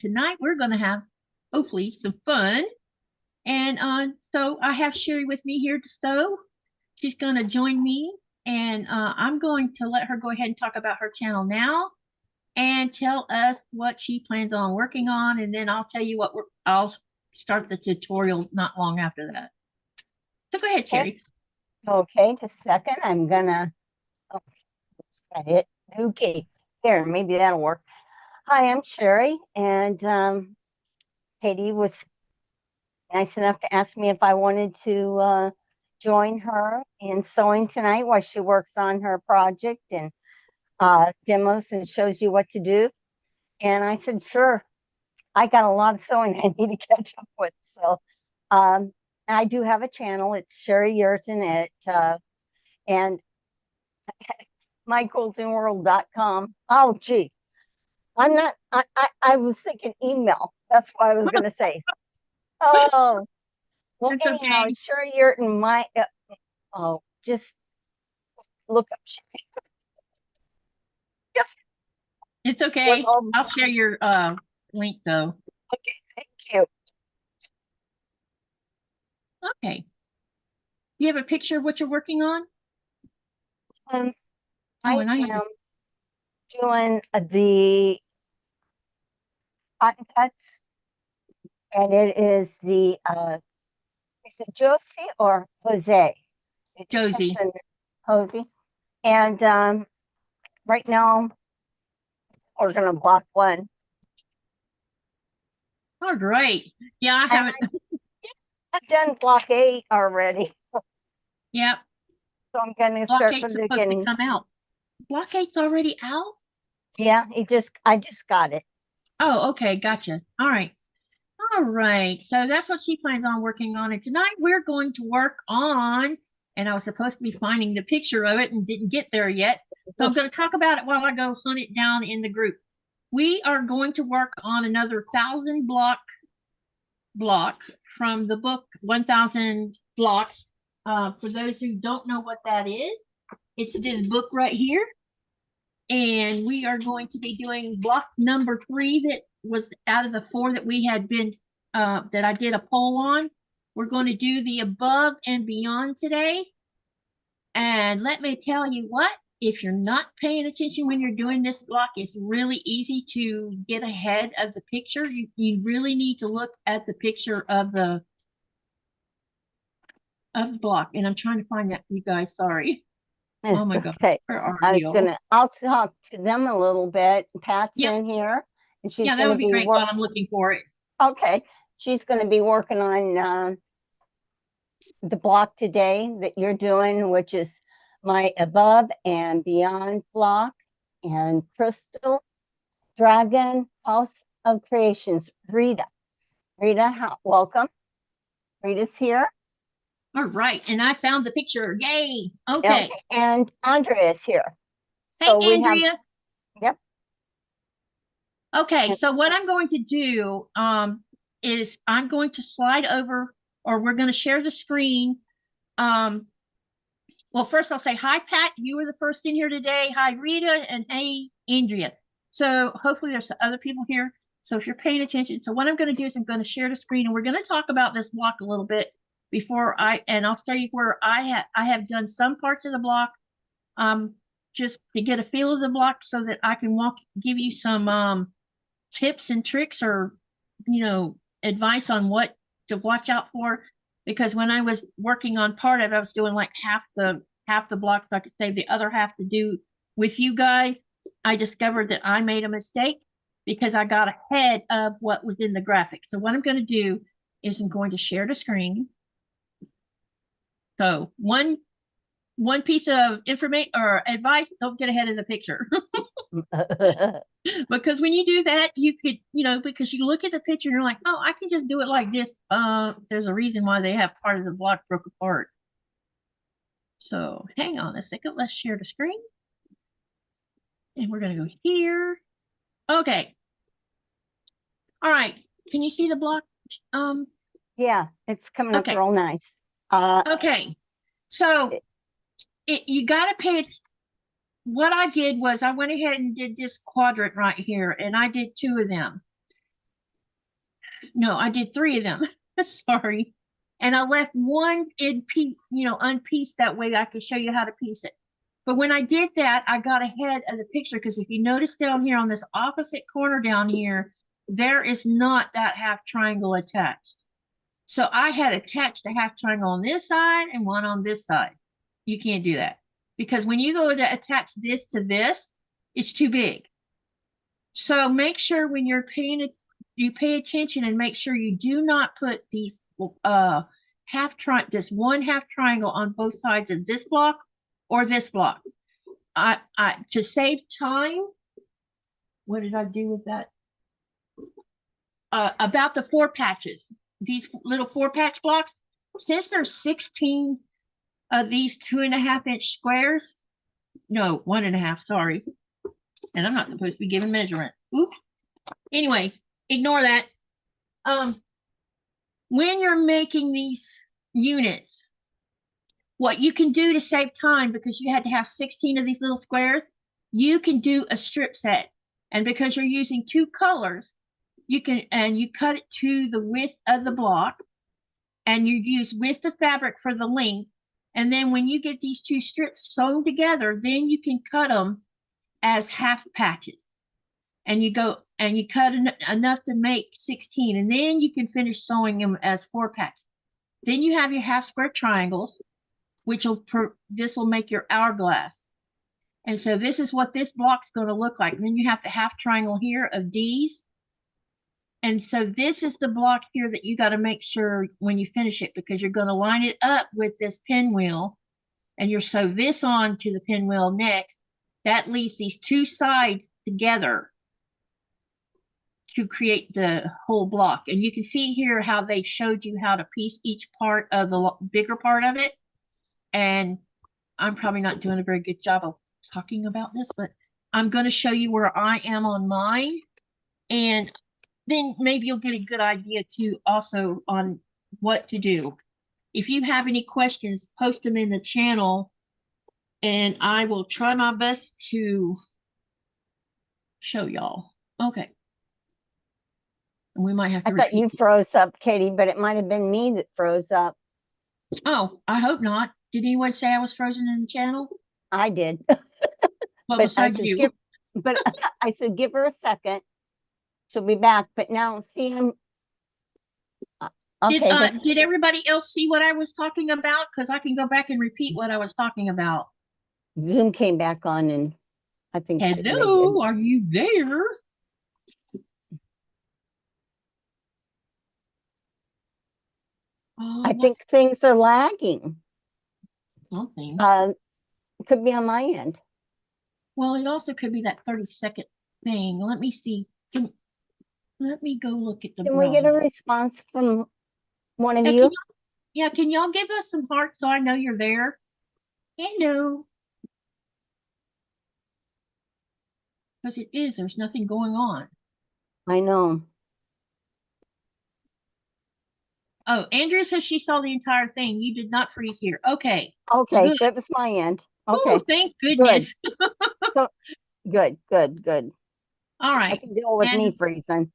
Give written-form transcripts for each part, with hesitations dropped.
tonight we're going to have hopefully some fun. And so I have Cheri with me here to sew. She's going to join me, and I'm going to let her go ahead and talk about her channel now and tell us what she plans on working on, and then I'll tell you what I'll start the tutorial not long after that. So go ahead, Cheri. Okay, just a second. I'm gonna hit okay. Here, maybe that'll work. Hi, I'm Cheri, and Katie was nice enough to ask me if I wanted to join her in sewing tonight while she works on her project and demos and shows you what to do. And I said, sure. I got a lot of sewing I need to catch up with. So I do have a channel. It's Cheri at and myquiltingworld.com. Oh, gee. I'm not, I was thinking email. That's what I was going to say. Oh, well, It's anyhow, okay. Cheri and my, just look up Cheri. Yes. It's okay. I'll share your link though. Okay, thank you. Okay. You have a picture of what you're working on? I am doing the cotton cuts, and it is the is it Josie or Jose? Josie. Josie. And right now we're gonna block one. All right. Yeah, I haven't. I've done block 8 already. Yep. So I'm gonna block start 8's supposed to come out. Block 8's already out? Yeah, I just got it. Oh, okay, gotcha. All right. All right. So that's what she plans on working on. And tonight we're going to work on, and I was supposed to be finding the picture of it and didn't get there yet. So I'm going to talk about it while I go hunt it down in the group. We are going to work on another 1,000 block from the book 1,000 Blocks. For those who don't know what that is, it's this book right here. And we are going to be doing block number 3 that was out of the 4 that we had been, that I did a poll on. We're going to do the above and beyond today. And let me tell you what, if you're not paying attention when you're doing this block, it's really easy to get ahead of the picture. You really need to look at the picture of the block. And I'm trying to find that for you guys, sorry. Oh my God. Okay. I'll talk to them a little bit. Pat's in here and she's that would be great while I'm looking for it. Okay. She's going to be working on the block today that you're doing, which is my above and beyond block, and Crystal Dragon House of Creations. Rita, welcome. Rita's here. All right, and I found the picture. Yay! Okay. And Andrea is here. So hey, Andrea. Yep. Okay, so what I'm going to do is I'm going to slide over, or we're going to share the screen. Well, first I'll say hi, Pat. You were the first in here today. Hi, Rita, and hey, Andrea. So hopefully there's other people here. So if you're paying attention, so what I'm going to do is I'm going to share the screen, and we're going to talk about this block a little bit before and I'll show you where I have done some parts of the block, just to get a feel of the block so that I can give you some tips and tricks, or advice on what to watch out for. Because when I was working on part of it, I was doing like half the block so I could save the other half to do with you guys. I discovered that I made a mistake because I got ahead of what was in the graphic. So what I'm going to do is I'm going to share the screen. So one piece of information or advice: don't get ahead of the picture. Because when you do that, you could, because you look at the picture and you're like, oh, I can just do it like this. There's a reason why they have part of the block broke apart. So hang on a second. Let's share the screen. And we're going to go here. Okay. All right. Can you see the block? Yeah, it's coming up real nice. Okay. So you got to pay it. What I did was I went ahead and did this quadrant right here, and I did 2 of them. No, I did 3 of them. Sorry. And I left one in piece, unpieced, that way I could show you how to piece it. But when I did that, I got ahead of the picture, because if you notice down here on this opposite corner down here, there is not that half triangle attached. So I had attached a half triangle on this side and one on this side. You can't do that, because when you go to attach this to this, it's too big. So make sure when you're you pay attention and make sure you do not put these this one half triangle on both sides of this block or this block. I to save time, what did I do with that? About the 4 patches, these little 4 patch blocks, since there's 16 of these 2.5-inch squares, no, 1.5, sorry. And I'm not supposed to be giving measurement. Oops. Anyway, ignore that. When you're making these units, what you can do to save time, because you had to have 16 of these little squares, you can do a strip set. And because you're using 2 colors, you cut it to the width of the block, and you use width of fabric for the length. And then when you get these 2 strips sewn together, then you can cut them as half patches. And you cut enough to make 16, and then you can finish sewing them as 4 patches. Then you have your half square triangles, this will make your hourglass. And so this is what this block's going to look like. And then you have the half triangle here of D's. And so this is the block here that you got to make sure when you finish it, because you're going to line it up with this pinwheel, and you'll sew this on to the pinwheel next. That leaves these 2 sides together to create the whole block. And you can see here how they showed you how to piece each part of the bigger part of it. And I'm probably not doing a very good job of talking about this, but I'm going to show you where I am on mine. And then maybe you'll get a good idea too also on what to do. If you have any questions, post them in the channel, and I will try my best to show y'all. Okay. And we might have to I thought you froze up, Katie, but it might have been me that froze up. Oh, I hope not. Did anyone say I was frozen in the channel? I did. Well, besides you. But I said, give her a second. She'll be back. But now, see, okay. Did everybody else see what I was talking about? Because I can go back and repeat what I was talking about. Zoom came back on, and I think. Hello, are you there? I think things are lagging. Something. It could be on my end. Well, it also could be that 30-second thing. Let me see. Let me go look at the. Can we get a response from one of you? Can y'all give us some hearts so I know you're there? Hello. Because there's nothing going on. I know. Oh, Andrea says she saw the entire thing. You did not freeze here. Okay. Okay, good. That was my end. Okay. Ooh, thank goodness. Good. Good. All right. I can deal with me freezing.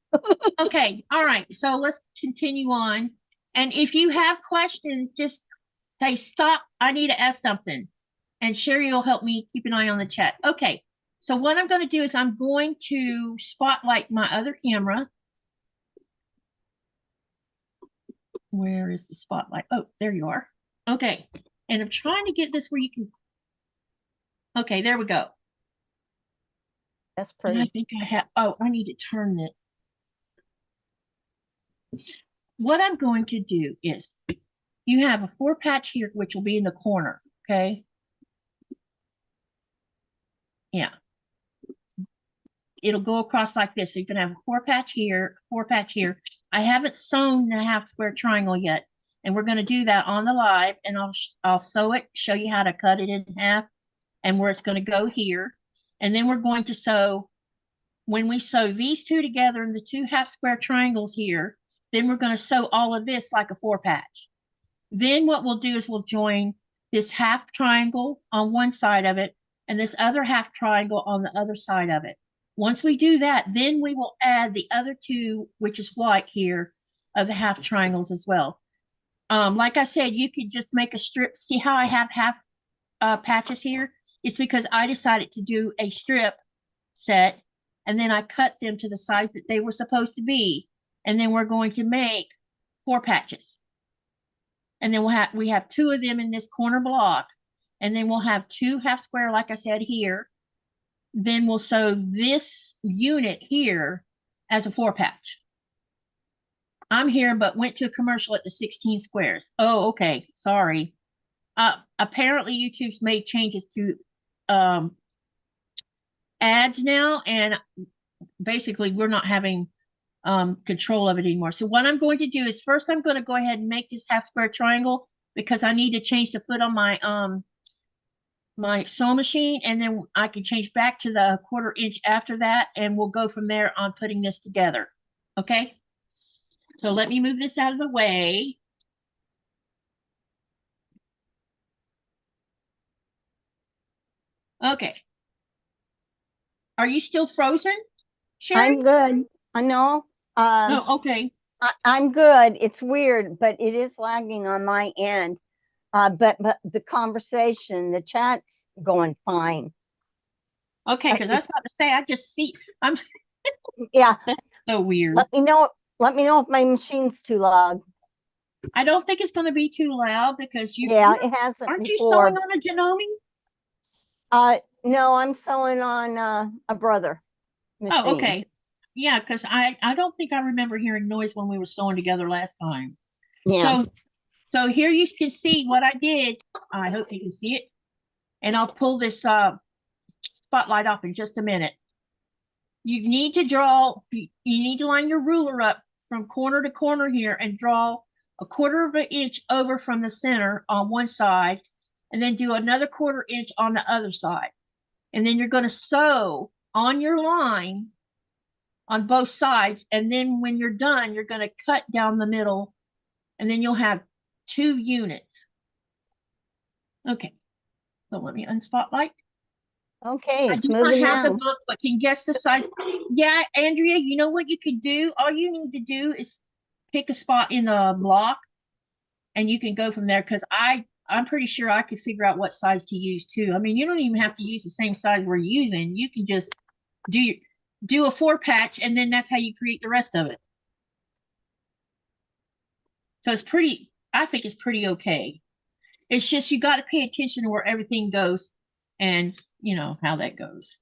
Okay. All right. So let's continue on. And if you have questions, just say, stop. I need to F something. And Cheri will help me keep an eye on the chat. Okay. So what I'm going to do is I'm going to spotlight my other camera. Where is the spotlight? Oh, there you are. Okay. And I'm trying to get this where you can. Okay, there we go. That's pretty. And I think I have. Oh, I need to turn it. What I'm going to do is you have a 4 patch here, which will be in the corner. Okay. Yeah. It'll go across like this. So you're going to have a 4 patch here, 4 patch here. I haven't sewn the half square triangle yet, and we're going to do that on the live, and I'll sew it, show you how to cut it in half and where it's going to go here. And then we're going to sew, when we sew these 2 together in the 2 half square triangles here, then we're going to sew all of this like a 4 patch. Then what we'll do is we'll join this half triangle on one side of it and this other half triangle on the other side of it. Once we do that, then we will add the other 2, which is white here, of the half triangles as well. Like I said, you could just make a strip. See how I have half patches here? It's because I decided to do a strip set, and then I cut them to the size that they were supposed to be. And then we're going to make 4 patches. And then we have 2 of them in this corner block. And then we'll have 2 half square, like I said, here. Then we'll sew this unit here as a 4 patch. I'm here, but went to a commercial at the 16 squares. Oh, okay. Sorry. Apparently YouTube's made changes to ads now, and basically we're not having control of it anymore. So what I'm going to do is first I'm going to go ahead and make this half square triangle because I need to change the foot on my my sewing machine, and then I can change back to the 1/4 inch after that, and we'll go from there on putting this together. Okay, so let me move this out of the way. Okay, are you still frozen, Cheri? I'm good. I know. Oh, okay. I'm good. It's weird, but it is lagging on my end. But the conversation, the chat's going fine. Okay, because I was about to say, I just see, I'm Yeah. that's so weird. Let me know if my machine's too loud. I don't think it's going to be too loud because Yeah, it hasn't aren't you before. sewing on a Janome? No, I'm sewing on a brother machine. Oh, okay. Yeah, because I don't think I remember hearing noise when we were sewing together last time. Yeah. So here you can see what I did. I hope you can see it. And I'll pull this spotlight off in just a minute. You need to draw, you need to line your ruler up from corner to corner here and draw a 1/4 inch over from the center on one side, and then do another 1/4 inch on the other side. And then you're going to sew on your line on both sides. And then when you're done, you're going to cut down the middle, and then you'll have 2 units. Okay, so let me unspotlight. Okay, I it's do not moving have the now. book, but can guess the size. Yeah, Andrea, you know what you could do? All you need to do is pick a spot in the block, and you can go from there. Because I'm pretty sure I could figure out what size to use too. I mean, you don't even have to use the same size we're using. You can just do a 4 patch, and then that's how you create the rest of it. So it's pretty. I think it's pretty okay. It's just you got to pay attention to where everything goes, and you know how that goes.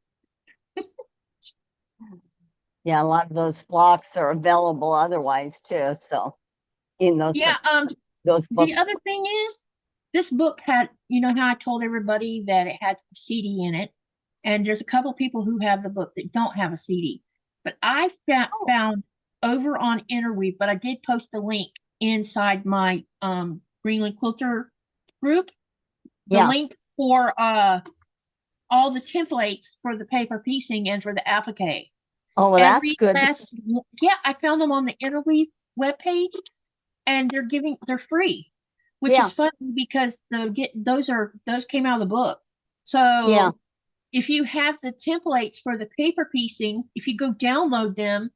Yeah, a lot of those blocks are available otherwise too. So in those those books. The other thing is, this book had, you know how I told everybody that it had a CD in it, and there's a couple people who have the book that don't have a CD. But I found over on Interweave, but I did post a link inside my GreenlandQuilter group. The link for all the templates for the paper piecing and for the applique. Oh, well, that's good. Yeah, I found them on the Interweave webpage, and they're free, which is funny because those came out of the book. So if you have the templates for the paper piecing, if you go download them,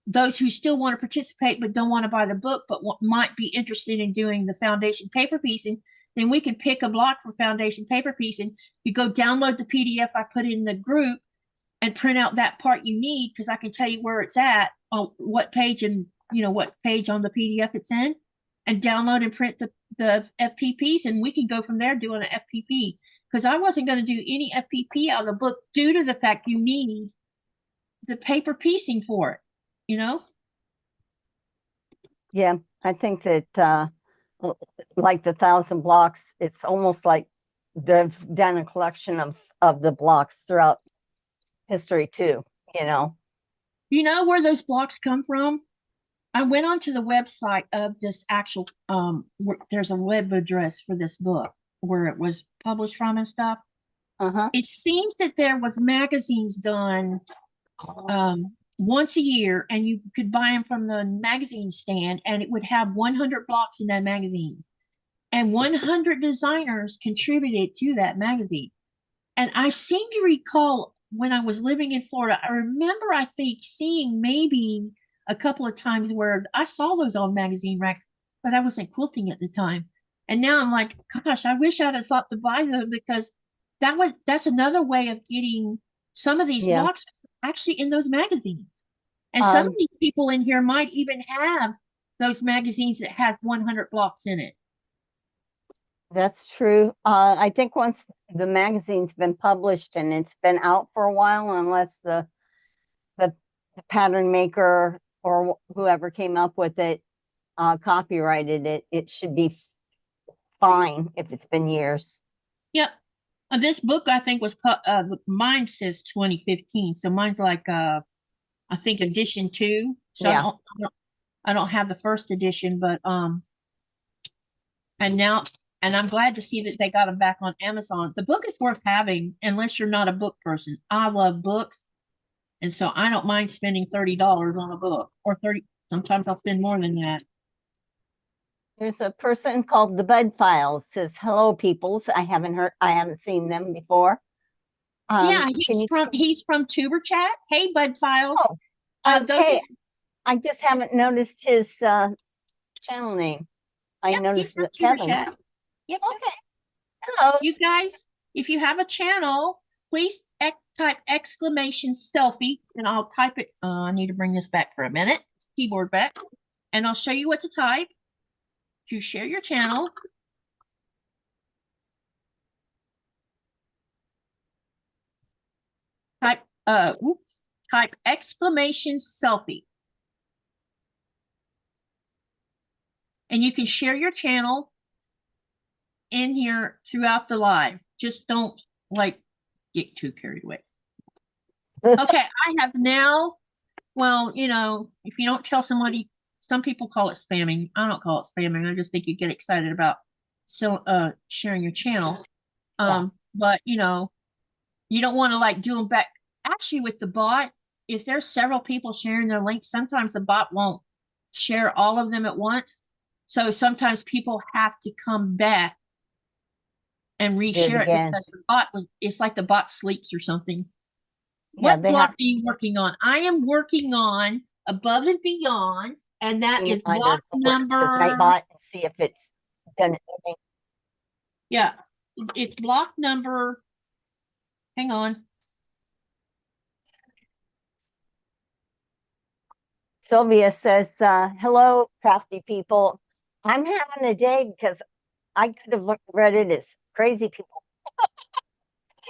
those who still want to participate but don't want to buy the book but might be interested in doing the foundation paper piecing, then we can pick a block for foundation paper piecing. You go download the PDF I put in the group and print out that part you need, because I can tell you where it's at, on what page, and what page on the PDF it's in, and download and print the FPPs, and we can go from there doing an FPP. Because I wasn't going to do any FPP out of the book due to the fact you need the paper piecing for it, Yeah, I think that like the 1,000 blocks, it's almost like they've done a collection of the blocks throughout history too. You know where those blocks come from? I went onto the website of this actual there's a web address for this book where it was published from and stuff. It seems that there was magazines done once a year, and you could buy them from the magazine stand, and it would have 100 blocks in that magazine, and 100 designers contributed to that magazine. And I seem to recall when I was living in Florida, I remember, I think, seeing maybe a couple of times where I saw those on magazine racks, but I wasn't quilting at the time. And now I'm like, gosh, I wish I'd have thought to buy them because that's another way of getting some of these Yeah. blocks actually in those magazines. And some of Um, these people in here might even have those magazines that have 100 blocks in it. That's true. I think once the magazine's been published and it's been out for a while, unless the pattern maker or whoever came up with it copyrighted it, it should be fine if it's been years. Yep. This book I think was mine says 2015, so mine's like I think edition 2. So Yeah. I don't have the first edition, but and I'm glad to see that they got them back on Amazon. The book is worth having unless you're not a book person. I love books, and so I don't mind spending $30 on a book, or 30. Sometimes I'll spend more than that. There's a person called the Bud Files says, "Hello, peoples. I haven't seen them before." Yeah, Can he's from Tuber Chat. Hey, Bud Files. Oh, okay. I just haven't noticed his channel name. I Yep, noticed from that Tuber Kevin's. Chat. Yep. Okay. Hello. You guys, if you have a channel, please type exclamation selfie, and I'll type it. I need to bring this back for a minute. Keyboard back, and I'll show you what to type to share your channel. Type exclamation selfie. And you can share your channel in here throughout the live. Just don't like get too carried away. Okay, I have now, well, you know, if you don't tell somebody, some people call it spamming. I don't call it spamming. I just think you get excited about sharing your channel. But you know, you don't want to like do them back. Actually, with the bot, if there's several people sharing their links, sometimes the bot won't share all of them at once. So sometimes people have to come back and reshare it because the bot it's like the bot sleeps or something. Yeah, what block are you working on? I am working on Above and Beyond, and that is block number. Bot and see if it's done it. Yeah, it's block number. Hang on. Sylvia says, hello, crafty people. I'm having a day because I could have read it as crazy people.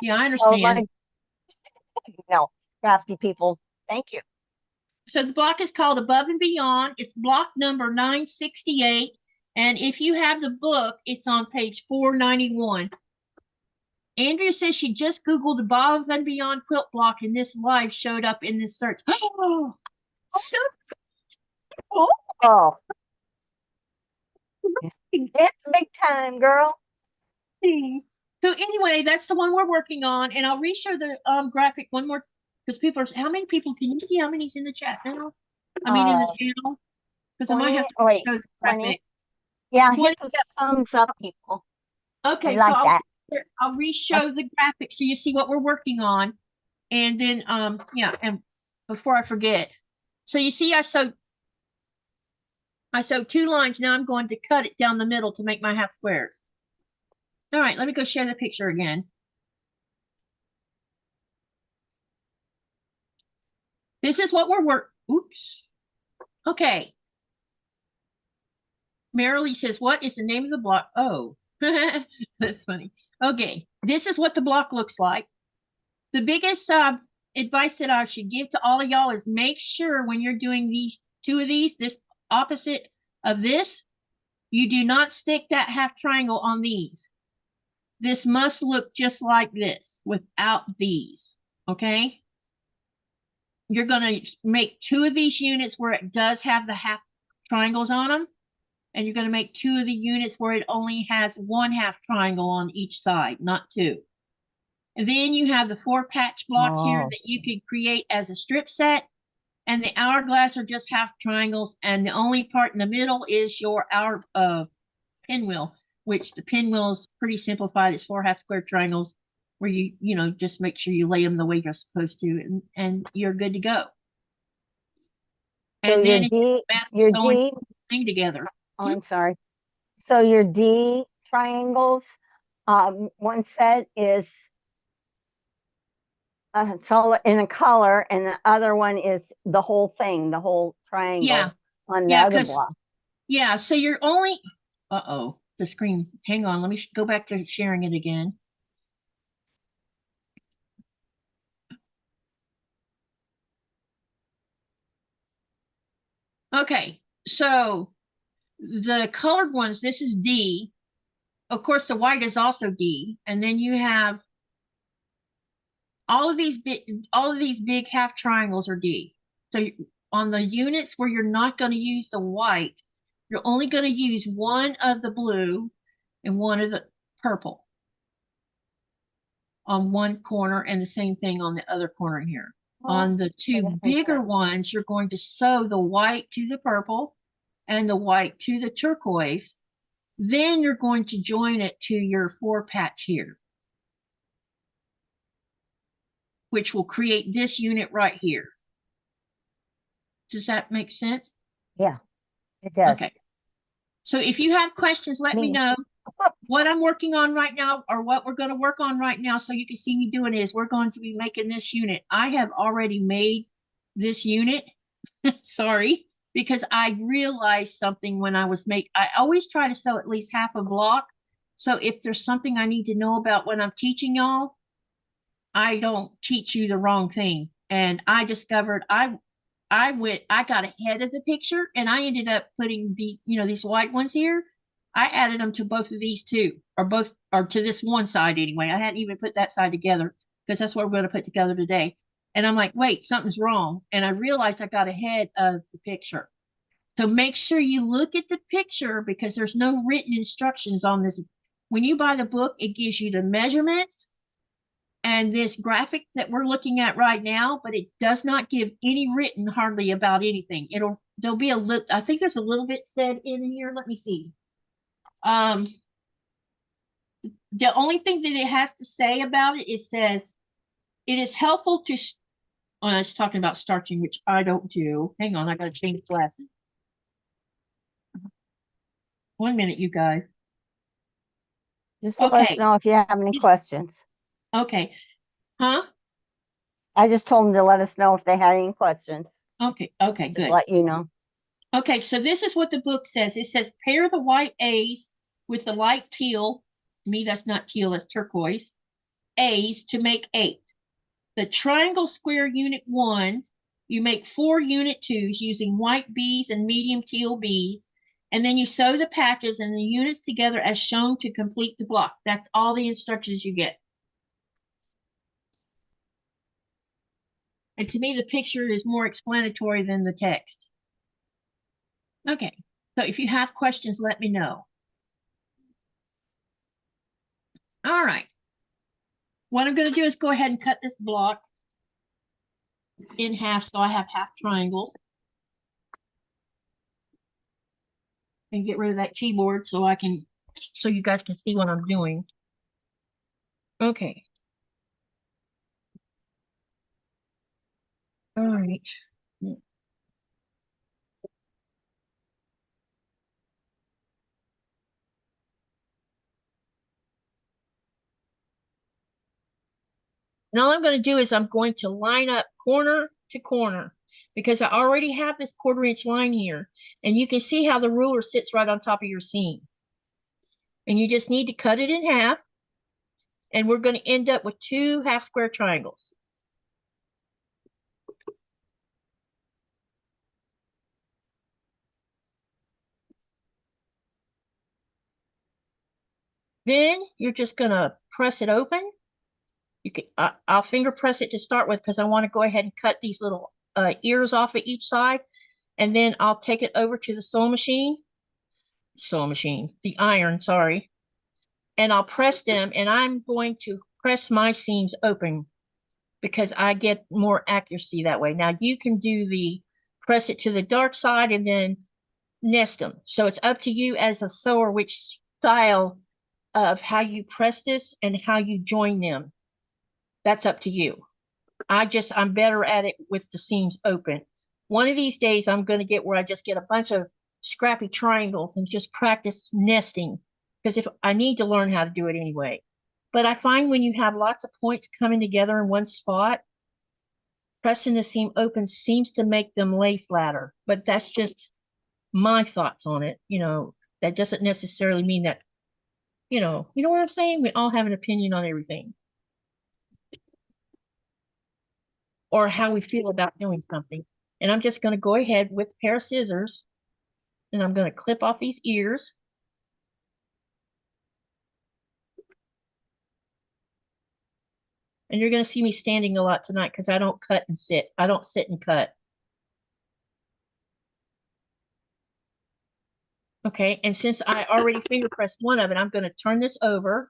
Yeah, I understand. No, crafty people. Thank you. So the block is called Above and Beyond. It's block number 968. And if you have the book, it's on page 491. Andrea says she just Googled Above and Beyond quilt block, and this live showed up in this search. Oh, so oh. It's big time, girl. So anyway, that's the one we're working on, and I'll reshow the graphic one more because people are. How many people can you see? How many's in the chat now? I mean, in the channel, because I might have to show the graphic. 20. Yeah, hit the thumbs up, people. Okay, like so I'll reshow the graphic so you see what we're working on, and then yeah, and before I forget, so you see I sewed 2 lines. Now I'm going to cut it down the middle to make my half squares. All right, let me go share the picture again. This is what we're oops. Okay. Marilee says, what is the name of the block? Oh, that's funny. Okay, this is what the block looks like. The biggest advice that I should give to all of y'all is make sure when you're doing these 2 of these, this opposite of this, you do not stick that half triangle on these. This must look just like this without these, okay? You're going to make 2 of these units where it does have the half triangles on them, and you're going to make 2 of the units where it only has 1 half triangle on each side, not 2. And then you have the 4 patch blocks here that you can create as a strip set, and the hourglass are just half triangles, and the only part in the middle is your pinwheel, which the pinwheel is pretty simplified. It's 4 half square triangles where you know, just make sure you lay them the way you're supposed to, and you're good to go. So And your then it's D, a matter of your sewing D, the thing together. oh, I'm sorry. So your D triangles, one set is solid in a color, and the other one is the whole thing, the whole triangle Yeah, on the yeah, other because block. yeah, so you're only uh-oh, the screen. Hang on, let me go back to sharing it again. Okay, so the colored ones, this is D. Of course, the white is also D, and then you have all of these big half triangles are D. So on the units where you're not going to use the white, you're only going to use one of the blue and one of the purple on one corner, and the same thing on the other corner here. Oh, On the two that makes bigger sense. ones, you're going to sew the white to the purple and the white to the turquoise. Then you're going to join it to your 4 patch here, which will create this unit right here. Does that make sense? Yeah, it does. Okay. So if you have questions, let me know. What I'm working on right now, or what we're going to work on right now, so you can see me doing, is we're going to be making this unit. I have already made this unit. Sorry, because I realized something when I was I always try to sew at least half a block. So if there's something I need to know about when I'm teaching y'all, I don't teach you the wrong thing. And I discovered I got ahead of the picture, and I ended up putting these white ones here. I added them to both of these two, or to this one side anyway. I hadn't even put that side together because that's what we're going to put together today. And I'm like, wait, something's wrong. And I realized I got ahead of the picture. So make sure you look at the picture, because there's no written instructions on this. When you buy the book, it gives you the measurements and this graphic that we're looking at right now, but it does not give any written hardly about anything. There'll be a little, I think there's a little bit said in here. Let me see. The only thing that it has to say about it, it says it is helpful to, it's talking about starching, which I don't do. Hang on, I gotta change glasses. 1 minute, you guys. Just let us Okay, know if you have any questions. okay. Huh? I just told them to let us know if they had any questions. Okay, Just good. let you know. Okay, so this is what the book says. It says pair the white A's with the light teal. To me, that's not teal, that's turquoise. A's to make 8. The triangle square unit 1, you make 4 unit 2s using white B's and medium teal B's. And then you sew the patches and the units together as shown to complete the block. That's all the instructions you get. And to me, the picture is more explanatory than the text. Okay, so if you have questions, let me know. All right. What I'm going to do is go ahead and cut this block in half so I have half triangles. And get rid of that keyboard so you guys can see what I'm doing. Okay. All right. And all I'm going to do is I'm going to line up corner to corner, because I already have this 1/4 inch line here, and you can see how the ruler sits right on top of your seam. And you just need to cut it in half, and we're going to end up with 2 half square triangles. Then you're just going to press it open. You can I'll finger press it to start with, because I want to go ahead and cut these little ears off at each side, and then I'll take it over to the the iron, sorry, and I'll press them, and I'm going to press my seams open because I get more accuracy that way. Now you can do the press it to the dark side and then nest them. So it's up to you as a sewer which style of how you press this and how you join them. That's up to you. I'm better at it with the seams open. One of these days I'm going to get where I just get a bunch of scrappy triangles and just practice nesting, because if I need to learn how to do it anyway. But I find when you have lots of points coming together in one spot, pressing the seam open seems to make them lay flatter. But that's just my thoughts on it. That doesn't necessarily mean that, you know what I'm saying? We all have an opinion on everything, or how we feel about doing something. And I'm just going to go ahead with a pair of scissors, and I'm going to clip off these ears. And you're going to see me standing a lot tonight because I don't cut and sit. I don't sit and cut. Okay, and since I already finger pressed one of it, I'm going to turn this over.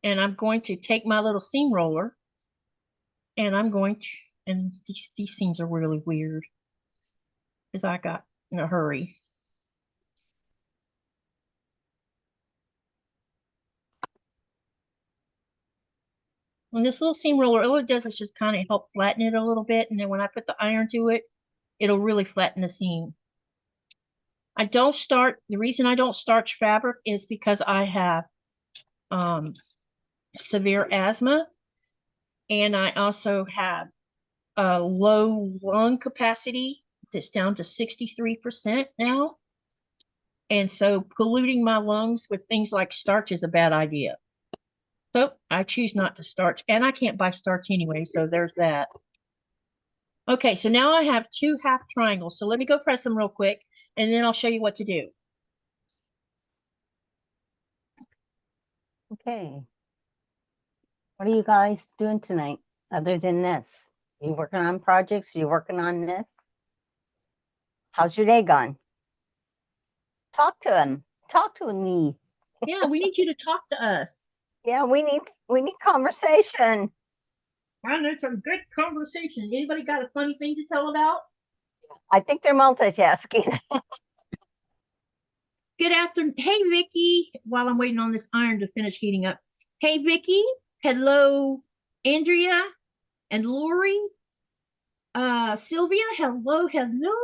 And I'm going to take my little seam roller, and I'm going to, and these seams are really weird because I got in a hurry. And this little seam roller, all it does is just kind of help flatten it a little bit. And then when I put the iron to it, it'll really flatten the seam. The reason I don't starch fabric is because I have severe asthma, and I also have a low lung capacity that's down to 63% now. And so polluting my lungs with things like starch is a bad idea. So I choose not to starch, and I can't buy starch anyway, so there's that. Okay, so now I have 2 half triangles. So let me go press them real quick, and then I'll show you what to do. Okay. What are you guys doing tonight other than this? Are you working on projects? Are you working on this? How's your day gone? Talk to him. Talk to me. Yeah, we need you to talk to us. Yeah, we need conversation. I know some good conversation. Anybody got a funny thing to tell about? I think they're multitasking. Good afternoon. Hey, Vicky. While I'm waiting on this iron to finish heating up. Hey, Vicky. Hello, Andrea and Lori. Sylvia. Hello, hello.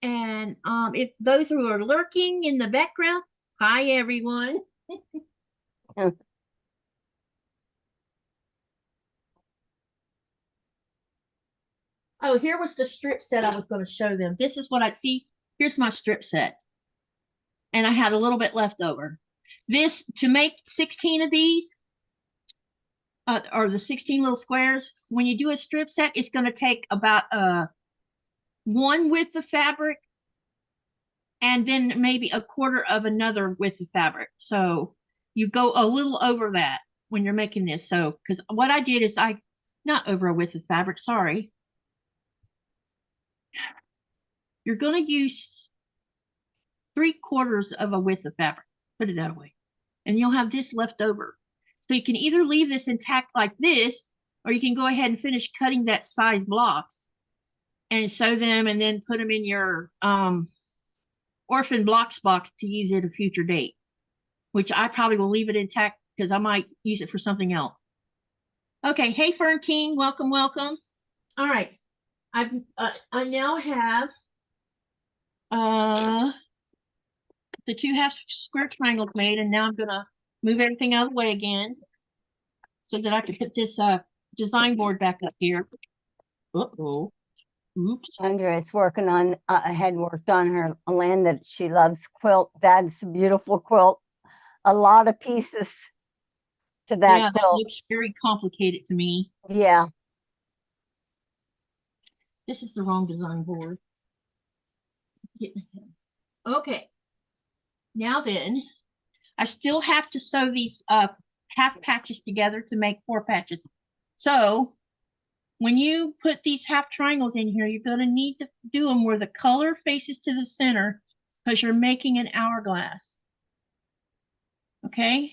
And if those who are lurking in the background, hi, everyone. Oh, here was the strip set I was going to show them. This is what I see. Here's my strip set. And I had a little bit left over. This, to make 16 of these, or the 16 little squares, when you do a strip set, it's going to take about 1 width of fabric, and then maybe a quarter of another width of fabric. So you go a little over that when you're making this. So, because what I did is not over a width of fabric, sorry. You're going to use 3/4 of a width of fabric, put it that way. And you'll have this left over. So you can either leave this intact like this, or you can go ahead and finish cutting that size blocks and sew them and then put them in your orphan blocks box to use at a future date, which I probably will leave it intact because I might use it for something else. Okay, hey Fern King, welcome, welcome. All right, I now have the 2 half square triangles made, and now I'm gonna move everything out of the way again so that I can put this design board back up here. Uh-oh. Oops. Andrea's working on, had worked on her land that she loves quilt. That's a beautiful quilt. A lot of pieces to that Yeah, quilt. that looks very complicated to me. Yeah. This is the wrong design board. Okay. Now then, I still have to sew these half patches together to make 4 patches. So when you put these half triangles in here, you're going to need to do them where the color faces to the center because you're making an hourglass. Okay.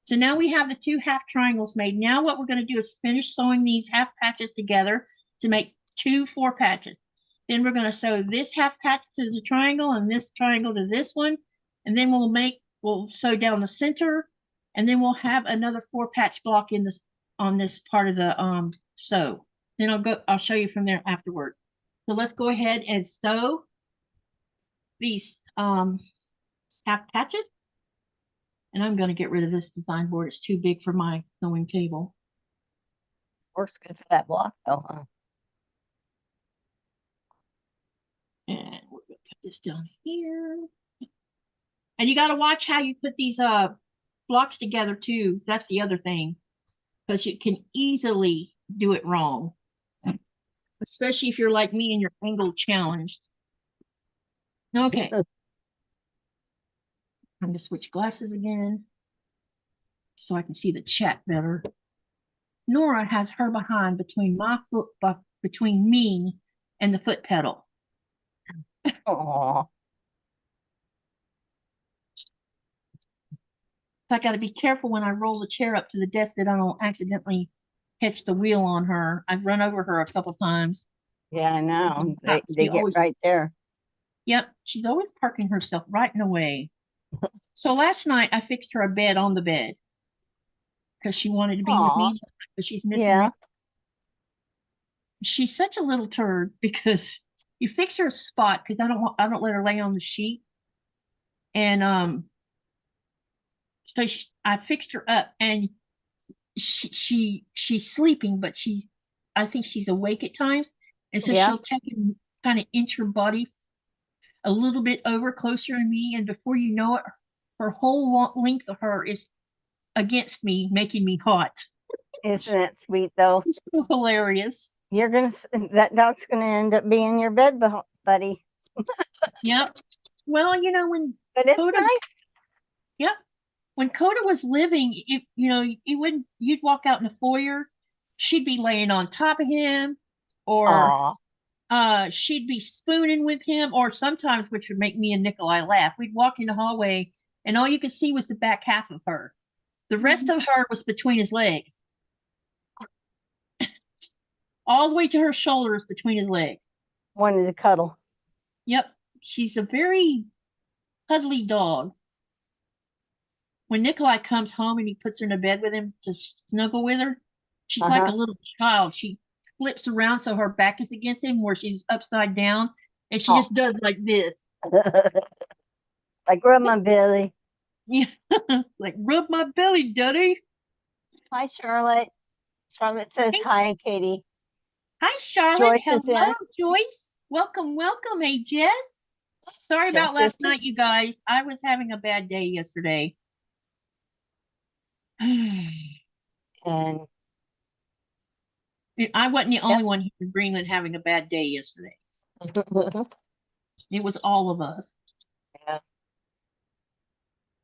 So now we have the 2 half triangles made. Now what we're going to do is finish sewing these half patches together to make 2 4 patches. Then we're going to sew this half patch to the triangle and this triangle to this one. And then we'll sew down the center, and then we'll have another 4 patch block in this on this part of the sew. then I'll show you from there afterwards. So let's go ahead and sew these half patches. And I'm going to get rid of this design board. It's too big for my sewing table. Works good for that block though, huh? And we're going to put this down here. And you got to watch how you put these blocks together too. That's the other thing, because you can easily do it wrong, especially if you're like me and you're angle challenged. Okay. I'm going to switch glasses again so I can see the chat better. Nora has her behind between between me and the foot pedal. Aw. So I got to be careful when I roll the chair up to the desk that I don't accidentally catch the wheel on her. I've run over her a couple times. Yeah, I know. They get always, right there. Yep, she's always parking herself right in the way. So last night I fixed her a bed on the bed because she wanted to be with me, but she's missing me. She's such a little turd because you fix her a spot because I don't let her lay on the sheet. And so I fixed her up and she's sleeping, but I think she's awake at times. And so she'll take and kind of inch her body a little bit over closer to me. And before you know it, her whole length of her is against me, making me hot. Isn't that sweet though? It's so hilarious. That dog's gonna end up being your bed buddy. Yep. Well, but it's Coda, nice. Yep. When Coda was living, you'd walk out in the foyer, she'd be laying on top of him, or she'd be spooning with him, or sometimes, which would make me and Nikolai laugh, we'd walk in the hallway and all you could see was the back half of her. The rest of her was between his legs. All the way to her shoulders between his legs. Wanted to cuddle. Yep. She's a very cuddly dog. When Nikolai comes home and he puts her in a bed with him to snuggle with her, she's like a little child. She flips around so her back is against him where she's upside down, and she just does like this. Like rub my belly. Yeah, like rub my belly, Daddy. Hi, Charlotte. Charlotte says hi, Katie. Hi, Charlotte. Hello, Joyce. Welcome, welcome. Hey, Jess. Sorry about last night, you guys. I was having a bad day yesterday. And I wasn't the only one here in Greenland having a bad day yesterday. It was all of us. Yeah.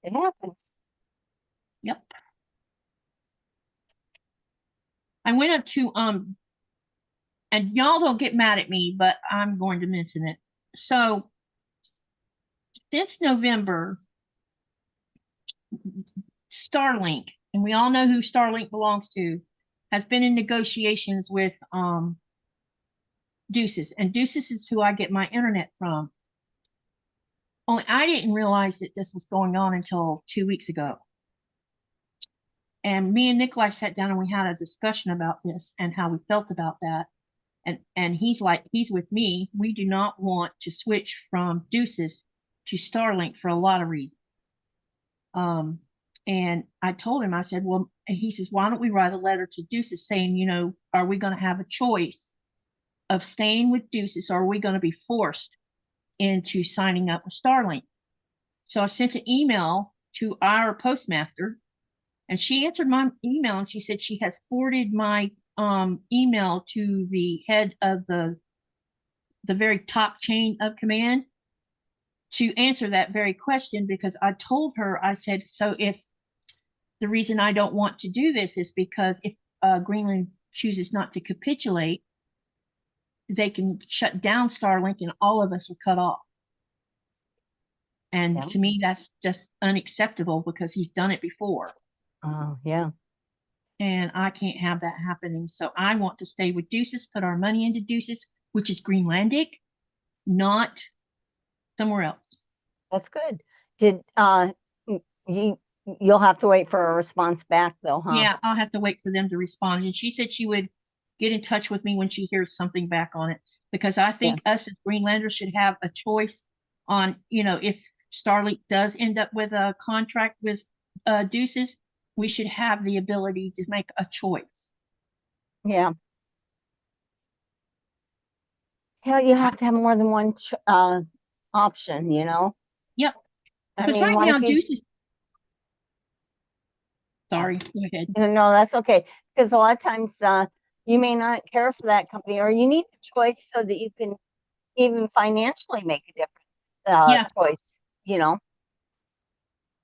It happens. Yep. I went up to and y'all don't get mad at me, but I'm going to mention it. So since November, Starlink, and we all know who Starlink belongs to, has been in negotiations with Deuces, and Deuces is who I get my internet from. Only I didn't realize that this was going on until 2 weeks ago. And me and Nikolai sat down and we had a discussion about this and how we felt about that. And he's with me. We do not want to switch from Deuces to Starlink for a lot of reasons. And I told him, I said, well, he says, why don't we write a letter to Deuces saying, are we going to have a choice of staying with Deuces, or are we going to be forced into signing up with Starlink? So I sent an email to our postmaster, and she answered my email, and she said she has forwarded my email to the head of the very top chain of command to answer that very question, because I told her, I said, so if the reason I don't want to do this is because if Greenland chooses not to capitulate, they can shut down Starlink and all of us are cut off. And to me, that's just unacceptable because he's done it before. Oh, yeah. And I can't have that happening. So I want to stay with Deuces, put our money into Deuces, which is Greenlandic, not somewhere else. That's good. You'll have to wait for a response back though, huh? Yeah, I'll have to wait for them to respond. And she said she would get in touch with me when she hears something back on it, because I think us as Greenlanders should have a choice on, if Starlink does end up with a contract with Deuces, we should have the ability to make a choice. Yeah. Hell, you have to have more than one option, Yep. I Because mean, right what now, if you, Deuces. Sorry, go ahead. no, that's okay. Because a lot of times you may not care for that company, or you need the choice so that you can even financially make a difference. Choice,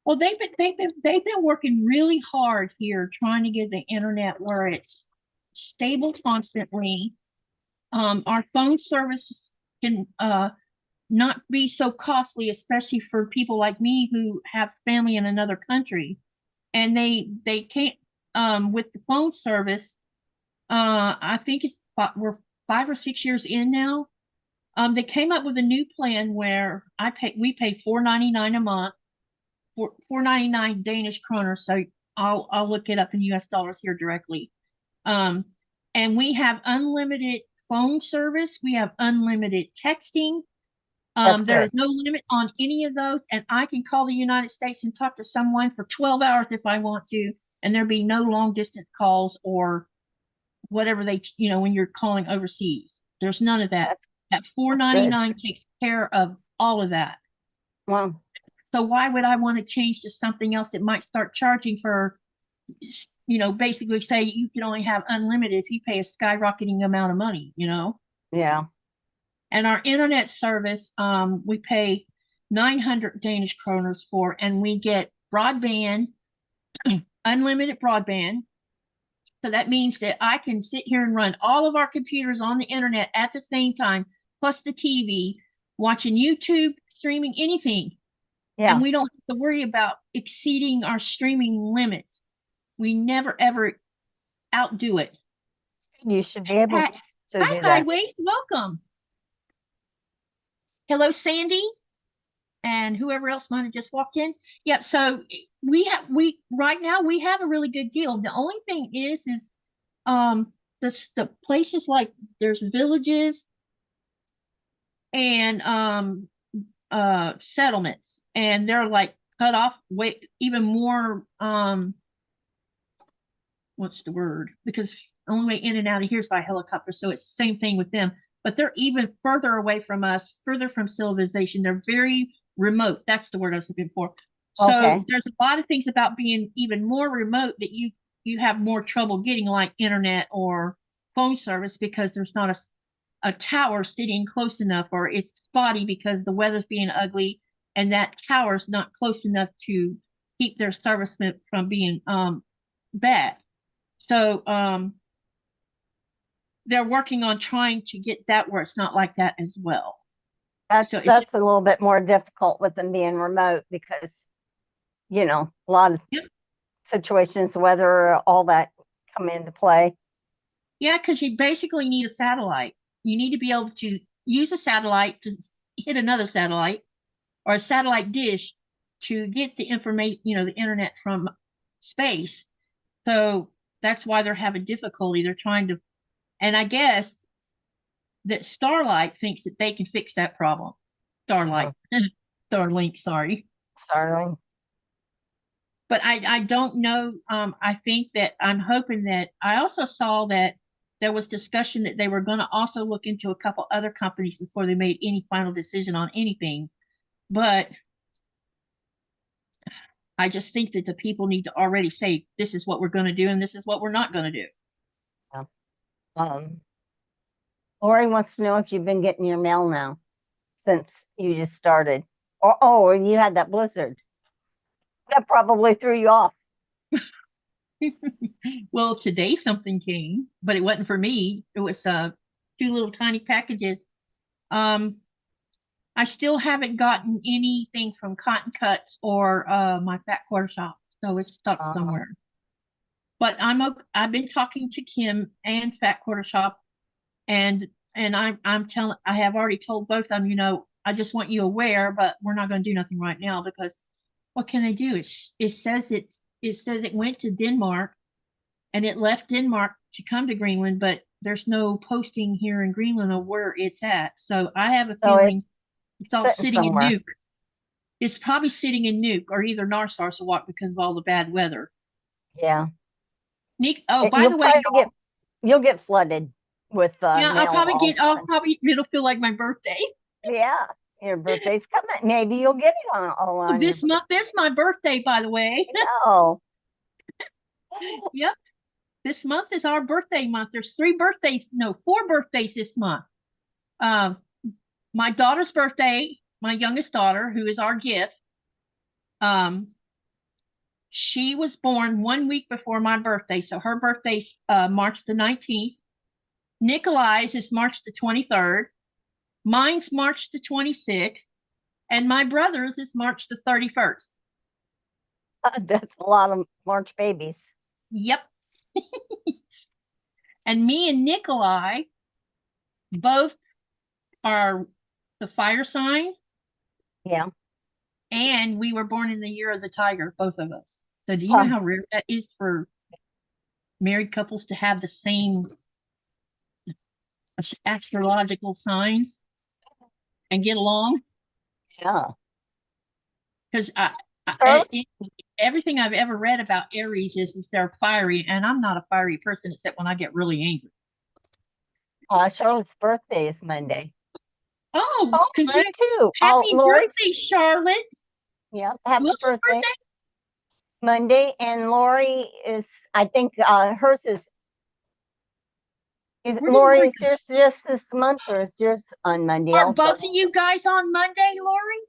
Well, they've been working really hard here trying to get the internet where it's stable constantly. Our phone service can not be so costly, especially for people like me who have family in another country, and they can't with the phone service. I think we're 5 or 6 years in now. They came up with a new plan where we pay $4.99 a month, for 4.99 Danish kroner. So I'll look it up in US dollars here directly. And we have unlimited phone service. We have unlimited texting. There is no limit on any of those, and I can call the United States and talk to someone for 12 hours if I want to, and there be no long distance calls or whatever when you're calling overseas. There's none of that. At $4.99 takes care of all of that. Wow. So why would I want to change to something else that might start charging for, basically say you can only have unlimited if you pay a skyrocketing amount of money, Yeah. And our internet service, we pay 900 Danish kroners for, and we get broadband, unlimited broadband. So that means that I can sit here and run all of our computers on the internet at the same time, plus the TV, watching YouTube, streaming, anything. Yeah. And we don't have to worry about exceeding our streaming limit. We never, ever outdo it. You should be able to do Hi, that. Highways. Welcome. Hello, Sandy. And whoever else might have just walked in. Yep. So right now we have a really good deal. The only thing is the places like there's villages and settlements, and they're like cut off way even more what's the word, because only way in and out of here is by helicopter, so it's the same thing with them, but they're even further away from us, further from civilization. They're very remote. That's the word I was looking for. So there's a lot of things about being even more remote that you have more trouble getting, like internet or phone service, because there's not a tower sitting close enough, or it's spotty because the weather's being ugly and that tower's not close enough to keep their service from being bad. So they're working on trying to get that where it's not like that as well. That's a little bit more difficult with them being remote, because a lot of situations, weather, all that come into play. Yeah, because you basically need a satellite. You need to be able to use a satellite to hit another satellite, or a satellite dish to get the information, the internet from space. So that's why they're having difficulty. They're trying to, and I guess that Starlight thinks that they can fix that problem. Starlight, Starlink, sorry. Starlink. But I don't know. I think that I'm hoping that I also saw that there was discussion that they were going to also look into a couple other companies before they made any final decision on anything. But I just think that the people need to already say, this is what we're going to do and this is what we're not going to do. Yeah. Lori wants to know if you've been getting your mail now since you just started. Or you had that blizzard. That probably threw you off. Well, today something came, but it wasn't for me. It was 2 little tiny packages. I still haven't gotten anything from Cotton Cuts or my fat quarter shop, so it's stuck somewhere. But I've been talking to Kim and Fat Quarter Shop, and I have already told both of them, I just want you aware, but we're not going to do nothing right now, because what can they do? It says it went to Denmark, and it left Denmark to come to Greenland, but there's no posting here in Greenland of where it's at. So I have a So feeling it's all sitting sitting in somewhere. Nuuk. It's probably sitting in Nuuk or either Narsarsuaq because of all the bad weather. Yeah. Oh, by You'll the way, probably you'll get flooded with yeah, mail. It'll feel like my birthday. Yeah, your birthday's coming. Maybe you'll get it all on This month is my birthday, by the way. No. Yep. This month is our birthday month. There's 4 birthdays this month. My daughter's birthday, my youngest daughter, who is our gift. She was born 1 week before my birthday. So her birthday's March the 19th. Nikolai's is March the 23rd. Mine's March the 26th. And my brother's is March the 31st. That's a lot of March babies. Yep. And me and Nikolai both are the fire sign. Yeah. And we were born in the year of the tiger, both of us. So do you know how rare that is for married couples to have the same astrological signs and get along? Yeah. Because Girls? everything I've ever read about Aries is they're fiery, and I'm not a fiery person except when I get really angry. Charlotte's birthday is Monday. Oh, mine too. Happy birthday, Charlotte. Yeah, happy What's your birthday. Monday, and Lori is, I think hers is Lori, is yours just this month or is yours on Monday? Are also? both of you guys on Monday, Lori?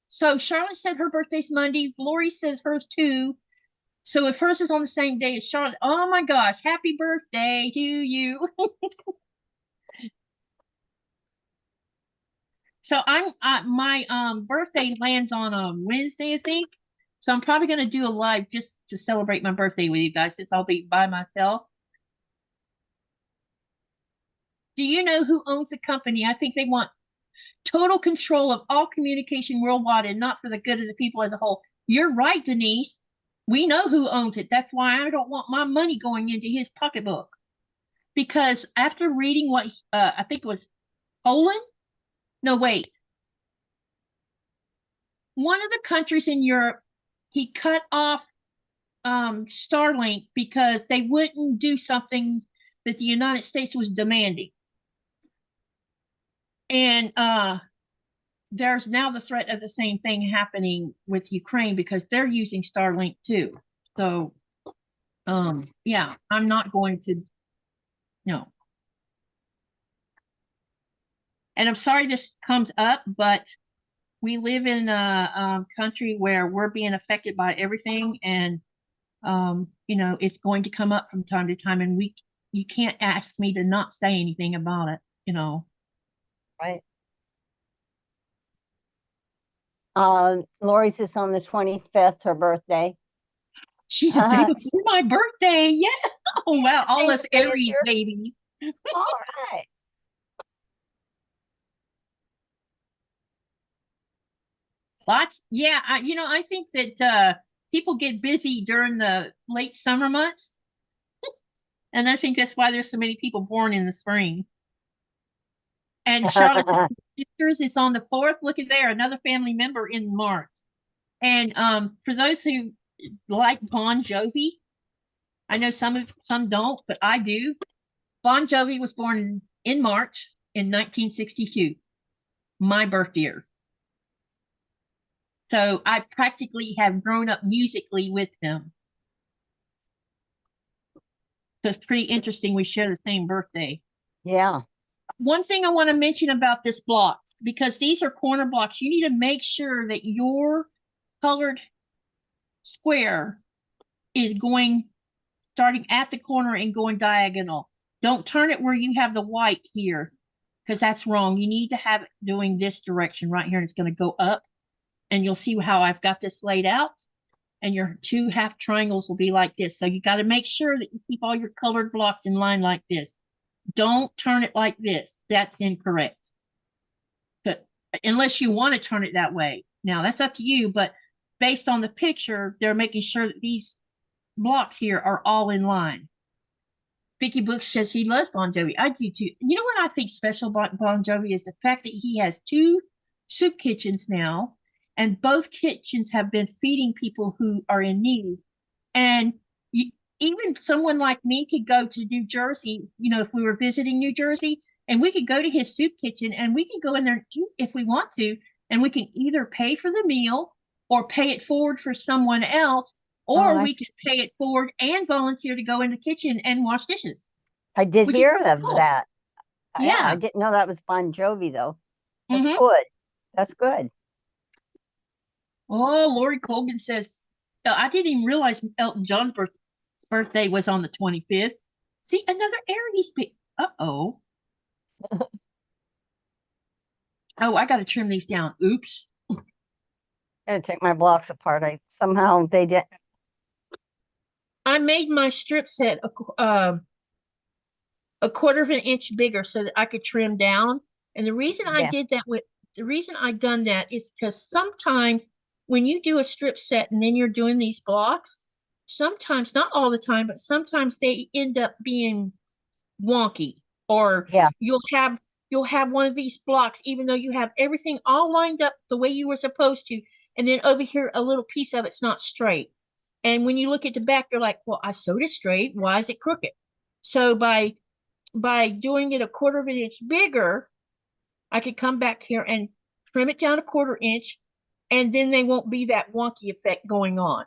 So Charlotte said her birthday's Monday. Lori says hers too. So if hers is on the same day as Charlotte, oh my gosh, happy birthday to you. So my birthday lands on a Wednesday, I think. So I'm probably gonna do a live just to celebrate my birthday with you guys since I'll be by myself. Do you know who owns the company? I think they want total control of all communication worldwide and not for the good of the people as a whole. You're right, Denise. We know who owns it. That's why I don't want my money going into his pocketbook. Because after reading what I think it was Poland, no, wait. One of the countries in Europe, he cut off Starlink because they wouldn't do something that the United States was demanding. And there's now the threat of the same thing happening with Ukraine because they're using Starlink too. So, yeah, I'm not going to, no. And I'm sorry this comes up, but we live in a country where we're being affected by everything, and you know, it's going to come up from time to time, and you can't ask me to not say anything about it, you know. Right. Lori's is on the 25th, her birthday. She's a day before my birthday. Yeah. Oh wow, all us Aries baby. All right. Lots. Yeah, I think that people get busy during the late summer months. And I think that's why there's so many people born in the spring. And Charlotte's sisters, it's on the 4th. Look at there, another family member in March. And for those who like Bon Jovi, I know some don't, but I do. Bon Jovi was born in March in 1962, my birth year. So I practically have grown up musically with him. So it's pretty interesting we share the same birthday. Yeah. One thing I want to mention about this block, because these are corner blocks, you need to make sure that your colored square is starting at the corner and going diagonal. Don't turn it where you have the white here, because that's wrong. You need to have it doing this direction right here, and it's going to go up. And you'll see how I've got this laid out. And your 2 half triangles will be like this. So you got to make sure that you keep all your colored blocks in line like this. Don't turn it like this. That's incorrect. But unless you want to turn it that way. Now, that's up to you. But based on the picture, they're making sure that these blocks here are all in line. Vicky Books says he loves Bon Jovi. I do too. You know what I think special about Bon Jovi is the fact that he has two soup kitchens now, and both kitchens have been feeding people who are in need. And you, even someone like me could go to New Jersey, if we were visiting New Jersey, and we could go to his soup kitchen and we can go in there and eat if we want to, and we can either pay for the meal or pay it forward for someone else, Oh, or we could pay it forward and volunteer to go in the kitchen and wash dishes. I did Which is hear of cool. that. Yeah, I Yeah. didn't know that was Bon Jovi though. That's Mhm. good. That's good. Oh, Lori Colgan says, I didn't even realize Elton John's birthday was on the 25th. See, another Aries. Uh-oh. Oh, I got to trim these down. Oops. I'm gonna take my blocks apart. Somehow they didn't. I made my strip set a quarter of an inch bigger so that I could trim down. And the reason I did that the reason I done that is because sometimes when you do a strip set and then you're doing these blocks, sometimes, not all the time, but sometimes they end up being wonky, or you'll have one of these blocks even though you have everything all lined up the way you were supposed to, and then over here a little piece of it's not straight. And when you look at the back, you're like, well, I sewed it straight. Why is it crooked? So by doing it a quarter of an inch bigger, I could come back here and trim it down a quarter inch, and then they won't be that wonky effect going on.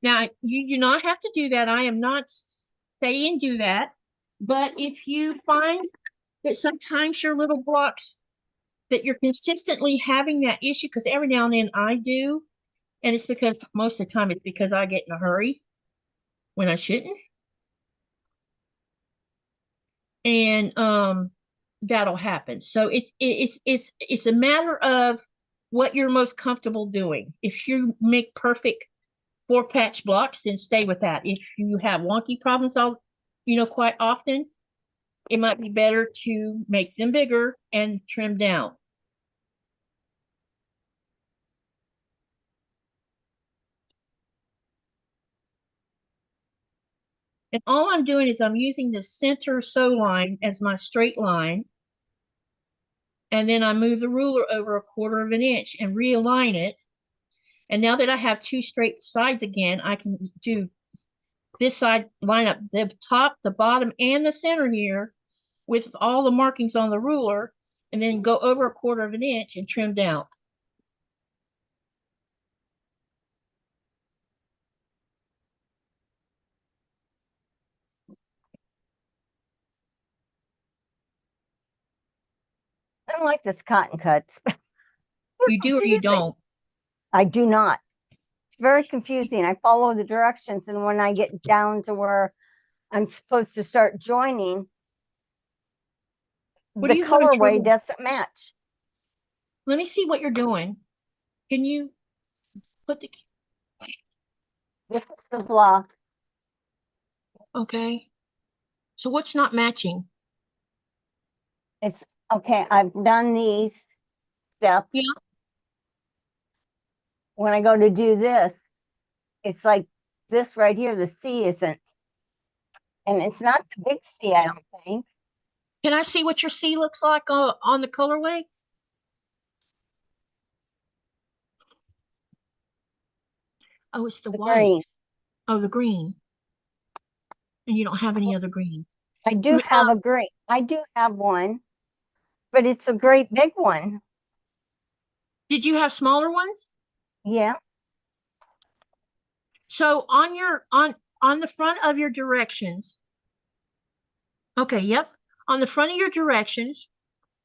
Now, you do not have to do that. I am not saying do that. But if you find that sometimes your little blocks, that you're consistently having that issue, because every now and then I do, and it's because most of the time it's because I get in a hurry when I shouldn't. And that'll happen. So it's a matter of what you're most comfortable doing. If you make perfect 4-patch blocks, then stay with that. If you have wonky problems quite often, it might be better to make them bigger and trim down. And all I'm doing is I'm using the center sew line as my straight line. And then I move the ruler over a quarter of an inch and realign it. And now that I have two straight sides again, I can do this side, line up the top, the bottom, and the center here with all the markings on the ruler, and then go over a quarter of an inch and trim down. I don't like this cotton cuts. You do or you don't? I do not. It's very confusing. I follow the directions, and when I get down to where I'm supposed to start joining, the colorway doesn't match. Let me see what you're doing. Can you put the... This is the block. Okay. So what's not matching? It's okay. I've done these steps. Yeah. When I go to do this, it's like this right here. The C isn't, and it's not the big C, I don't think. Can I see what your C looks like on the colorway? Oh, it's the white. Green. Oh, the green. And you don't have any other green. I do have a green. I do have one, but it's a great big one. Did you have smaller ones? Yeah. So on the front of your directions. Okay, yep. On the front of your directions,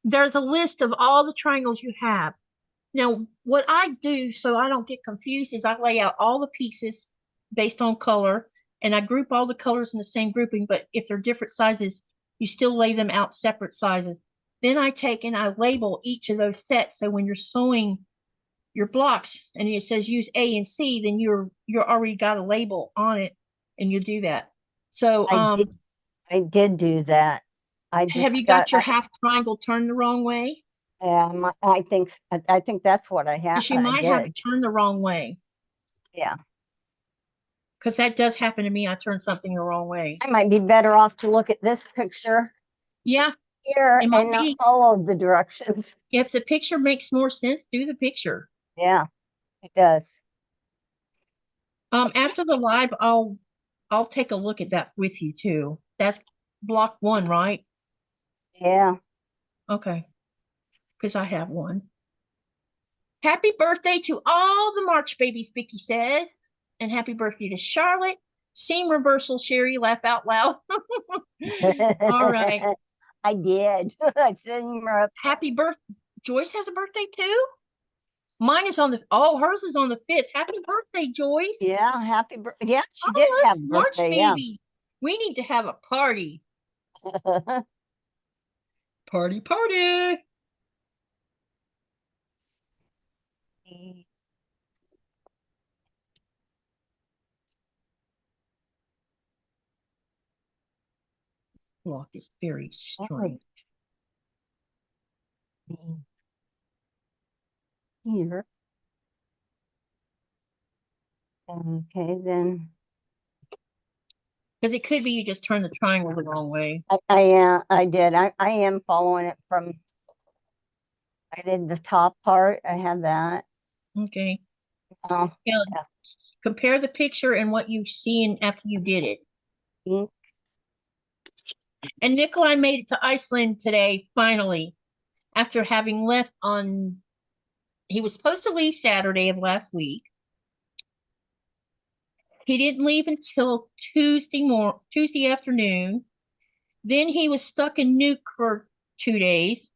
there's a list of all the triangles you have. Now, what I do so I don't get confused is I lay out all the pieces based on color, and I group all the colors in the same grouping, but if they're different sizes, you still lay them out separate sizes. Then I take and I label each of those sets. So when you're sewing your blocks and it says use A and C, then you're already got a label on it, and you do that. So I did do that. Have you got your half triangle turned the wrong way? I think that's what I have. She might have it turned the wrong way. Yeah. because that does happen to me. I turn something the wrong way. I might be better off to look at this picture Yeah, here it might and not be. follow the directions. If the picture makes more sense, do the picture. Yeah, it does. After the live, I'll take a look at that with you too. That's block 1, right? Yeah. Okay, because I have one. Happy birthday to all the March babies, Vicky says. And happy birthday to Charlotte. Seam reversal, Cheri, laugh out loud. All right. I did. I seen her up. Happy birthday. Joyce has a birthday too? Mine is on the, oh, hers is on the 5th. Happy birthday, Joyce. Yeah, happy birthday. Yeah, she Oh, did have us a March birthday. baby. We need to have a party. Yeah. Party, party. Block is very strange. Here. Okay, then Because it could be you just turned the triangle the wrong way. I did. I am following it from. I did the top part. I had that. Okay. Oh, Yeah. yeah. Compare the picture and what you've seen after you did it. Ink. And Nikolai made it to Iceland today, finally, after having left on, he was supposed to leave Saturday of last week. He didn't leave until Tuesday afternoon. Then he was stuck in Nuuk for 2 days.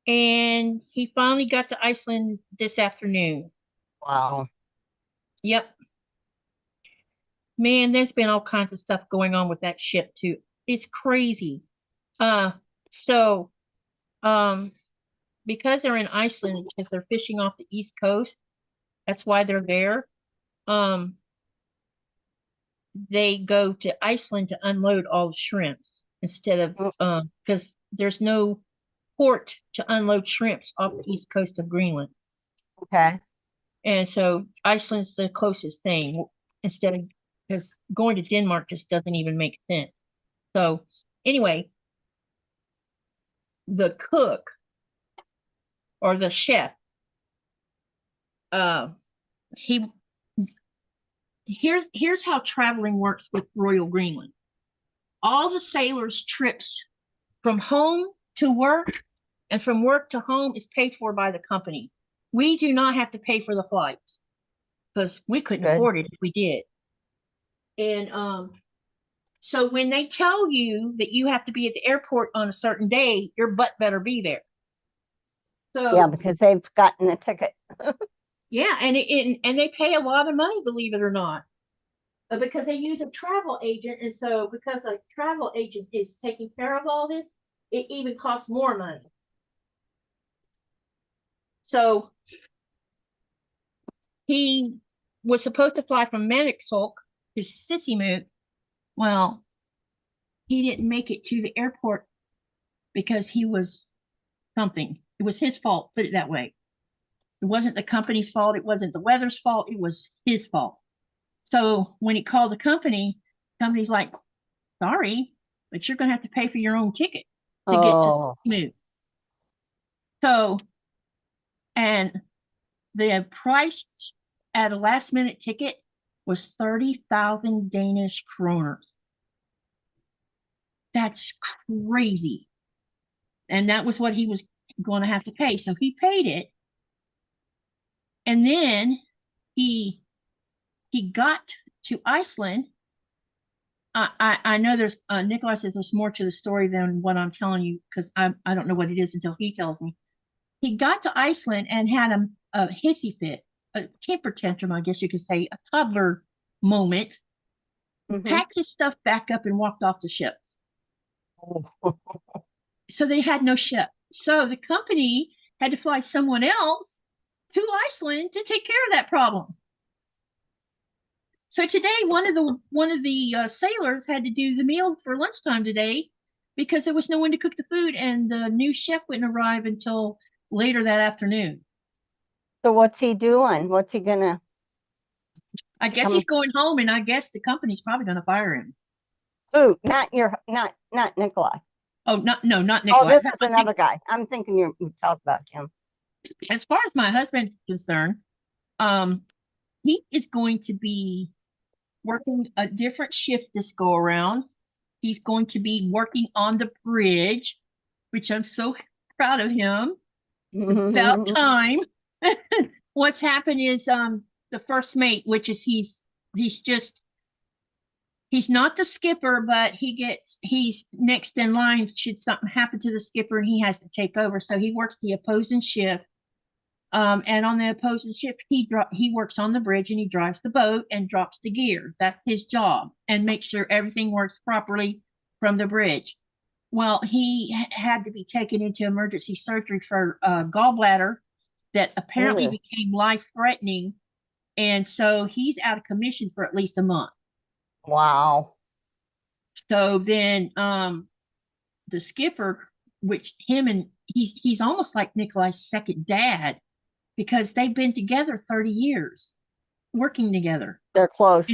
And he finally got to Iceland this afternoon. Wow. Yep. Man, there's been all kinds of stuff going on with that ship too. It's crazy. So because they're in Iceland, because they're fishing off the East Coast, that's why they're there. They go to Iceland to unload all the shrimps instead of because there's no port to unload shrimps off the east coast of Greenland. Okay. And so Iceland's the closest thing instead of because going to Denmark just doesn't even make sense. So anyway, the cook or the chef, he here's how traveling works with Royal Greenland. All the sailors' trips from home to work and from work to home is paid for by the company. We do not have to pay for the flights because we couldn't afford it if we did. And so when they tell you that you have to be at the airport on a certain day, your butt better be there. So yeah, because they've gotten a ticket. yeah, and they pay a lot of money, believe it or not, because they use a travel agent, and so because a travel agent is taking care of all this, it even costs more money. So he was supposed to fly from Maniksuk to Sissimut. Well, he didn't make it to the airport because he was something. It was his fault, put it that way. It wasn't the company's fault. It wasn't the weather's fault. It was his fault. So when he called the company's like, sorry, but you're going to have to pay for your own ticket to get to Sissimut. So, and the price at a last minute ticket was 30,000 Danish kroners. That's crazy. And that was what he was going to have to pay. So he paid it. And then he got to Iceland. I know there's Nikolai says there's more to the story than what I'm telling you because I don't know what it is until he tells me. He got to Iceland and had a hissy fit, a temper tantrum, I guess you could say, a toddler moment. Packed his stuff back up and walked off the ship. So they had no ship. So the company had to fly someone else to Iceland to take care of that problem. So today, one of the sailors had to do the meal for lunchtime today because there was no one to cook the food, and the new chef wouldn't arrive until later that afternoon. So what's he doing? What's he gonna? I guess he's going home, and I guess the company's probably going to fire him. Ooh, not Nikolai. Oh, no, not Oh, Nikolai. this is another guy. I'm thinking you talked about him. As far as my husband's concerned, he is going to be working a different shift this go around. He's going to be working on the bridge, which I'm so proud of him. About time. What's happened is the first mate, which is he's not the skipper, but he's next in line should something happen to the skipper and he has to take over. So he works the opposing shift. And on the opposing ship, he works on the bridge and he drives the boat and drops the gear. That's his job, and makes sure everything works properly from the bridge. Well, he had to be taken into emergency surgery for gallbladder that apparently became life-threatening, and so he's out of commission for at least a month. Wow. So then the skipper, which he's almost like Nikolai's second dad, because they've been together 30 years, working together. They're close.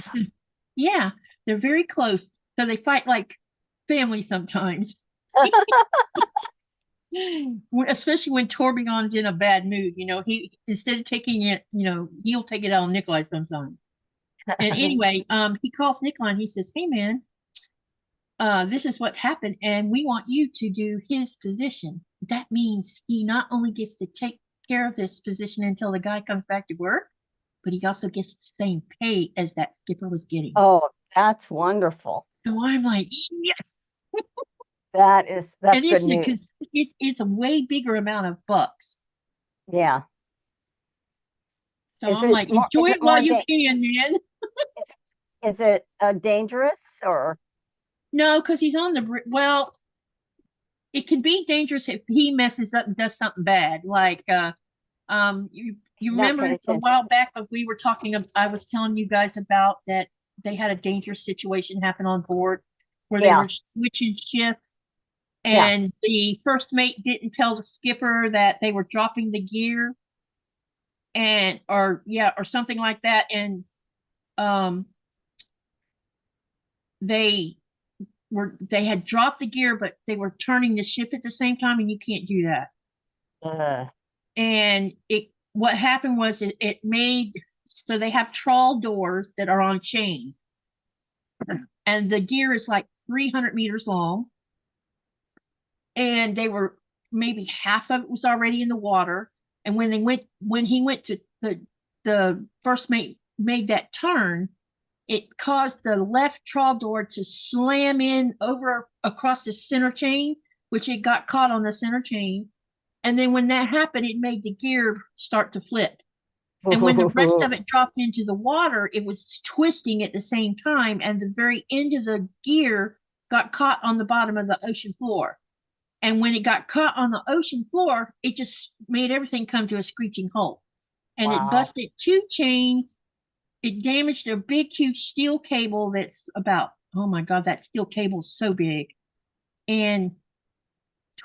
Yeah, they're very close. So they fight like family sometimes. Especially when Torbjorn's in a bad mood, he instead of taking it, he'll take it out on Nikolai sometimes. And anyway, he calls Nikolai and he says, "Hey man, this is what happened, and we want you to do his position." That means he not only gets to take care of this position until the guy comes back to work, but he also gets the same pay as that skipper was getting. Oh, that's wonderful. So I'm like, yes. That's good news. It's a way bigger amount of bucks. Yeah. So I'm like, enjoy it while you can, man. Is it dangerous or? No, because he's on the well. It can be dangerous if he messes up and does something bad. Like, you remember a while back we were talking. I was telling you guys about that they had a dangerous situation happen on board where they were switching shifts, and the first mate didn't tell the skipper that they were dropping the gear, or something like that, and they had dropped the gear, but they were turning the ship at the same time, and you can't do that. And what happened was it made so they have trawl doors that are on chains, and the gear is like 300 meters long, and they were maybe half of it was already in the water. And when he went to the first mate made that turn, it caused the left trawl door to slam in across the center chain, which it got caught on the center chain. And then when that happened, it made the gear start to flip. And when the rest of it dropped into the water, it was twisting at the same time. And the very end of the gear got caught on the bottom of the ocean floor. And when it got caught on the ocean floor, it just made everything come to a screeching halt. And it busted 2 chains. It damaged a big, huge steel cable that's about, oh my God, that steel cable is so big. And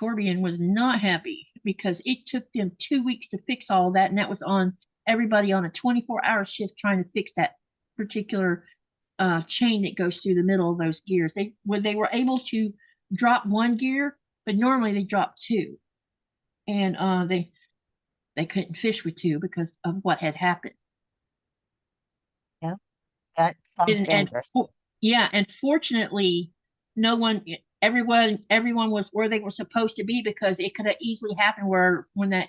Torbjorn was not happy because it took them 2 weeks to fix all that. And that was on everybody on a 24-hour shift trying to fix that particular chain that goes through the middle of those gears. They were able to drop 1 gear, but normally they drop 2. And they couldn't fish with 2 because of what had happened. Yeah, that sounds dangerous. And fortunately, everyone was where they were supposed to be, because it could have easily happened where when that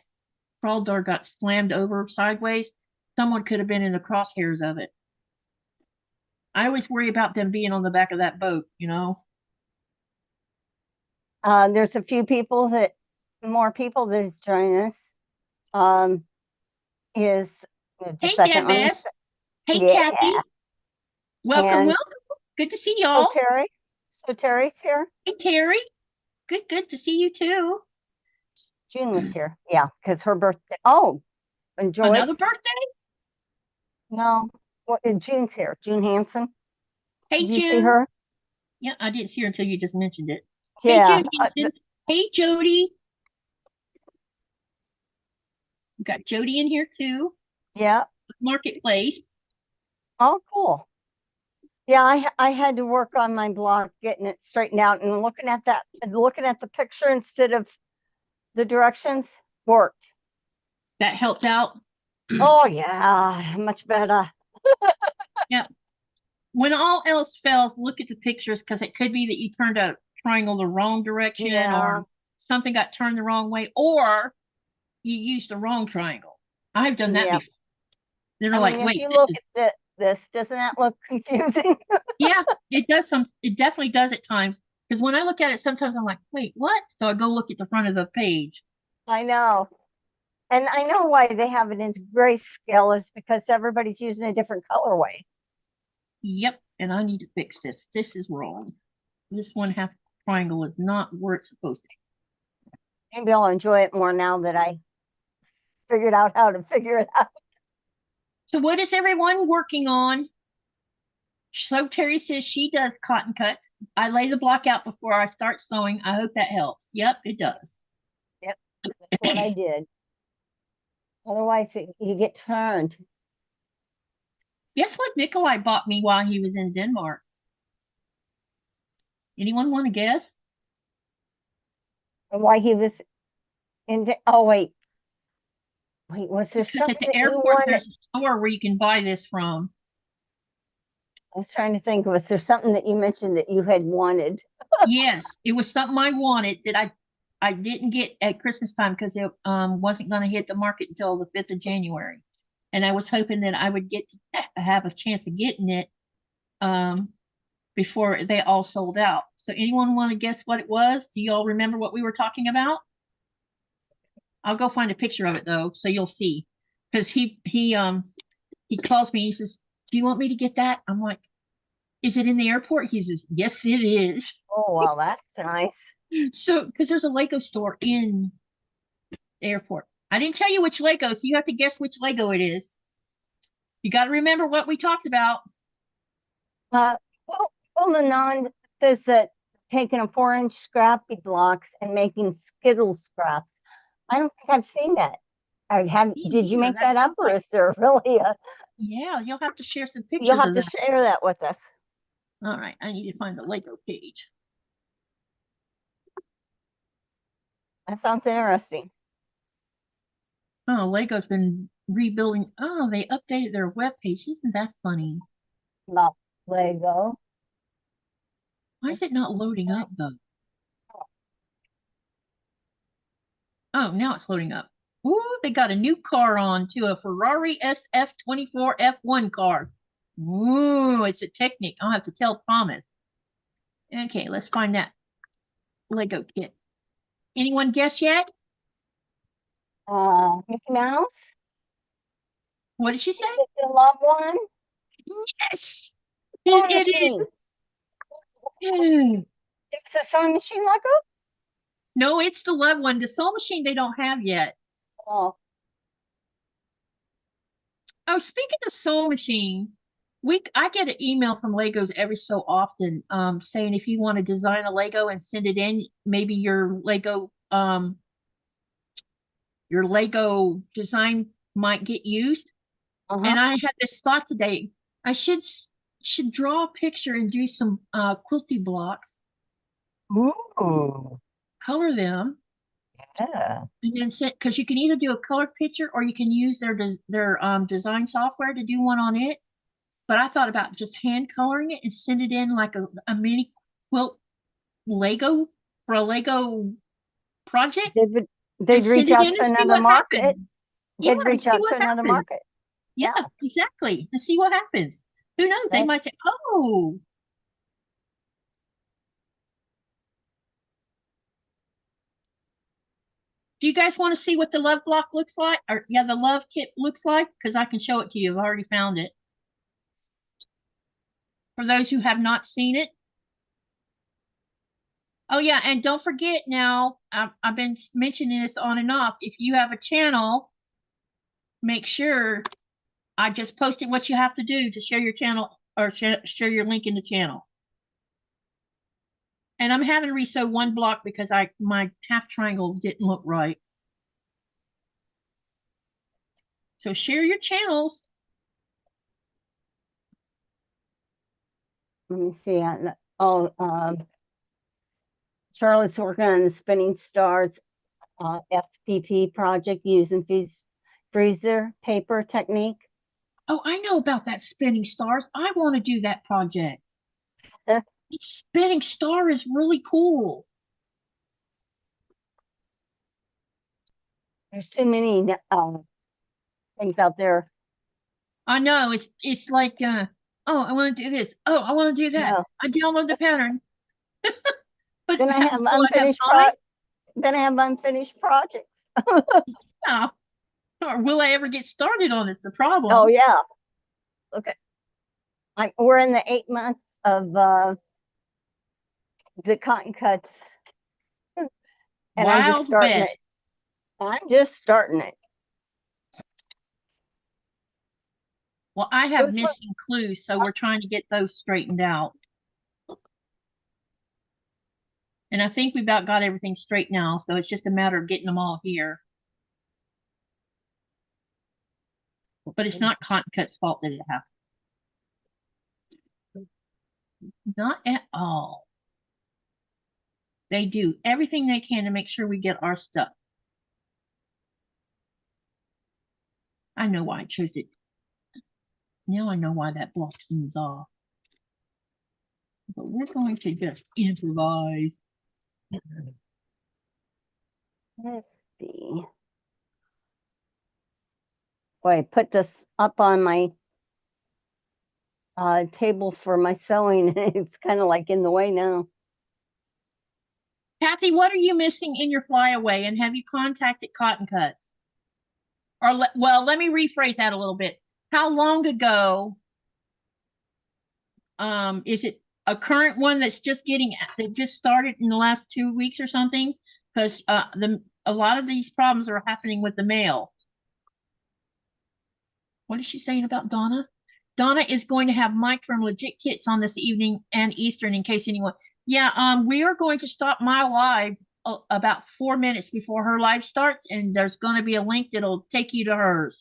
trawl door got slammed over sideways, someone could have been in the crosshairs of it. I always worry about them being on the back of that boat, There's a few more people that is joining us. Hey, Deb. Hey, Kathy. Welcome. Good to see y'all. So Terry's here. Hey, Terry. Good to see you too. June was here. Yeah, because her birthday. Oh, and Joyce. Another birthday? No. June's here. June Hansen. Hey, Did you see her? Yeah, I didn't see her until you just mentioned it. Yeah. Hey, June Hansen. Hey, Jody. We've got Jody in here too. Yeah. Marketplace. Oh, cool. Yeah, I had to work on my block, getting it straightened out, and looking at the picture instead of the directions worked. That helped out. Oh yeah, much better. Yeah. When all else fails, look at the pictures because it could be that you turned a triangle the wrong direction Yeah. or something got turned the wrong way or you used the wrong triangle. I've done that Yeah. before. They're I like, mean, if wait, you look at this, doesn't that look confusing? yeah, it does it definitely does at times. Because when I look at it, sometimes I'm like, wait, what? So I go look at the front of the page. I know. And I know why they have it in grayscale is because everybody's using a different colorway. Yep, and I need to fix this. This is wrong. This one half triangle is not where it's supposed to be. Maybe I'll enjoy it more now that I figured out how to figure it out. So what is everyone working on? So Terry says she does cotton cuts. I lay the block out before I start sewing. I hope that helps. Yep, it does. Yep, that's what I did. Otherwise, you get turned. Guess what Nikolai bought me while he was in Denmark? Anyone want to guess? And why he was oh, wait. Was there Because at something the that you airport, wanted? there's a store where you can buy this from. I was trying to think, was there something that you mentioned that you had wanted? Yes, it was something I wanted that I didn't get at Christmas time because it wasn't going to hit the market until the 5th of January. And I was hoping that I would get to have a chance of getting it um before they all sold out. So anyone want to guess what it was? Do you all remember what we were talking about? I'll go find a picture of it though, so you'll see. Because he calls me, he says, "Do you want me to get that?" I'm like, "Is it in the airport?" He says, "Yes, it is." Oh, well, that's nice. So, because there's a Lego store in the airport. I didn't tell you which Lego, so you have to guess which Lego it is. You got to remember what we talked about. Uh, well, the non says that taking a 4-inch scrappy blocks and making Skittle scraps. I don't think I've seen that. Me Did you neither. make That that up, sounds or like, is there really a? yeah, you'll have to share some You'll pictures have of to that. share that with us. All right, I need to find the Lego page. That sounds interesting. Oh, Lego's been rebuilding. Oh, they updated their webpage. Isn't that funny? About Lego. Why is it not loading up though? Oh, now it's loading up. Ooh, they got a new car on too, a Ferrari SF24 F1 car. Ooh, it's a Technic. I'll have to tell Thomas. Okay, let's find that Lego kit. Anyone guess yet? Mickey Mouse. What did she say? Is it the love one? Yes, Sewing it machine. is. It's a sewing machine Lego. No, it's the love one. The sewing machine they don't have yet. Oh, Oh, speaking of sewing machine, I get an email from Legos every so often, saying if you want to design a Lego and send it in, maybe your Lego design might get used. uh-huh. And I had this thought today. I should draw a picture and do some quilty blocks, Ooh, color them, yeah. and then send because you can either do a color picture or you can use their design software to do one on it. But I thought about just hand coloring it and send it in like a mini quilt Lego for a Lego project They'd and send reach it out in to and see another what market. happens. Yeah, They'd and reach see out to what another happens. market. Yeah, Yeah. exactly. To see what happens. Who knows? They That, might say, "Oh, do you guys want to see what the love block looks like?" Or yeah, the love kit looks like because I can show it to you. I've already found it. For those who have not seen it. Oh yeah, and don't forget now, I've been mentioning this on and off. If you have a channel, make sure I just posted what you have to do to share your channel or share your link in the channel. And I'm having to resew one block because my half triangle didn't look right. So share your channels. let me see. Charlotte's working on the Spinning Stars FPP project using freezer paper technique. Oh, I know about that spinning stars. I want to do that project. Spinning star is really cool. There's too many things out there. I know it's like oh, I want to do this. Oh, I want to do that. No. I download the pattern. But Then I have unfinished then I have unfinished projects. Yeah. Or will I ever get started on it? The problem. Oh yeah. Okay. We're in the 8th month of the cotton cuts. And I'm just starting it. I'm just starting it. Well, I have missing clues, so we're trying to get those straightened out. And I think we about got everything straight now, so it's just a matter of getting them all here. But it's not Cotton Cut's fault that it happened. Not at all. They do everything they can to make sure we get our stuff. I know why I chose it. Now I know why that block seems off. But we're going to just improvise. Let's see. Boy, I put this up on my table for my sewing. It's kind of like in the way now. Kathy, what are you missing in your flyaway? And have you contacted Cotton Cuts? Or well, let me rephrase that a little bit. How long ago is it a current one that's just that just started in the last 2 weeks or something? Because a lot of these problems are happening with the mail. What is she saying about Donna? Donna is going to have Mike from Legit Kits on this evening and Eastern in case anyone. Yeah, we are going to stop my live about 4 minutes before her live starts, and there's going to be a link that'll take you to hers.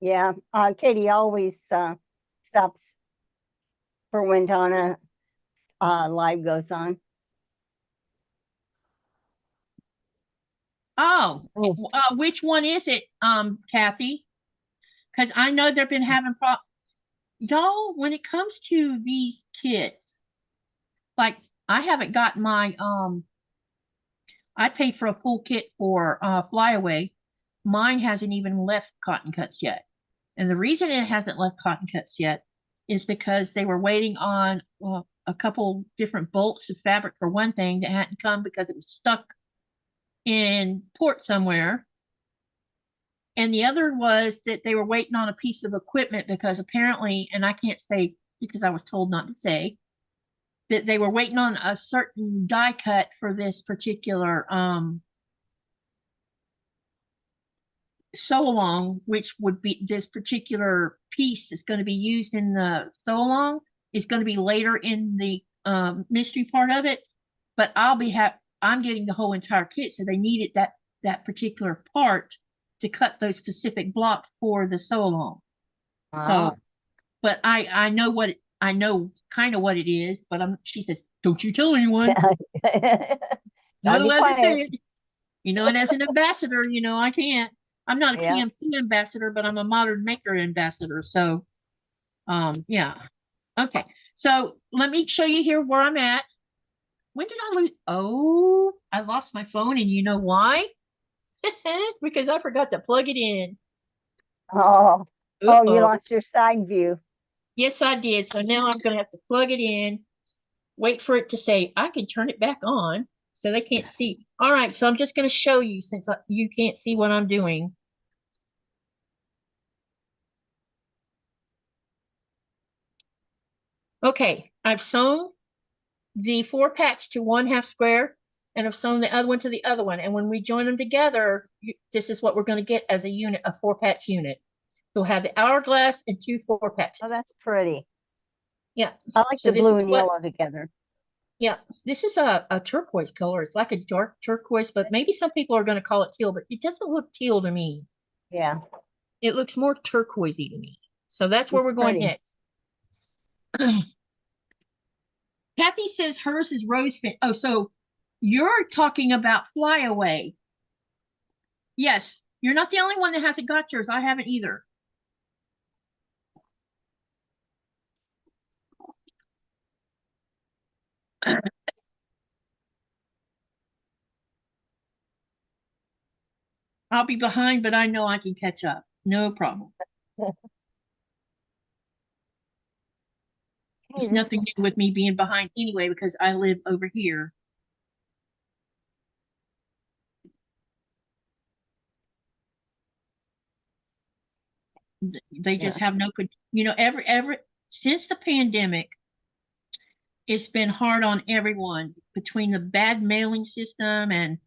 Yeah, Katie always stops for when Donna live goes on. Oh, which one is it, Kathy? Because I know they've been having problems. Y'all, when it comes to these kits, like I haven't got my I paid for a full kit for flyaway. Mine hasn't even left Cotton Cuts yet. And the reason it hasn't left Cotton Cuts yet is because they were waiting on a couple different bolts of fabric for one thing that hadn't come because it was stuck in port somewhere. And the other was that they were waiting on a piece of equipment because apparently, and I can't say because I was told not to say, that they were waiting on a certain die cut for this particular sew along, which would be this particular piece that's going to be used in the sew along is going to be later in the mystery part of it. But I'm getting the whole entire kit, so they needed that particular part to cut those specific blocks for the sew along. So, but I know kind of what it is, but she says, don't you tell anyone. Not allowed to say it. And as an ambassador, I can't. I'm not a PMC ambassador, but I'm a modern maker ambassador. So, yeah. Okay. So let me show you here where I'm at. When did I lose? Oh, I lost my phone, and you know why? Because I forgot to plug it in. Oh, you lost your side view. Yes, I did. So now I'm going to have to plug it in, wait for it to say, I can turn it back on so they can't see. All right, so I'm just going to show you since you can't see what I'm doing. Okay, I've sewn the 4 patch to 1/2 square, and I've sewn the other one to the other one. And when we join them together, this is what we're going to get as a unit, a 4-patch unit. We'll have the hourglass and 2 4 patches. Oh, that's pretty. Yeah. I like the blue and yellow together. Yeah, this is a turquoise color. It's like a dark turquoise, but maybe some people are going to call it teal, but it doesn't look teal to me. Yeah. It looks more turquoisey to me. So that's where we're going next. Kathy says hers is rose fin. Oh, so you're talking about flyaway. Yes, you're not the only one that hasn't got yours. I haven't either. I'll be behind, but I know I can catch up. No problem. Hey, It's this nothing is, new with me being behind anyway because I live over here. They yeah, just have no, every since the pandemic, it's been hard on everyone between the bad mailing system and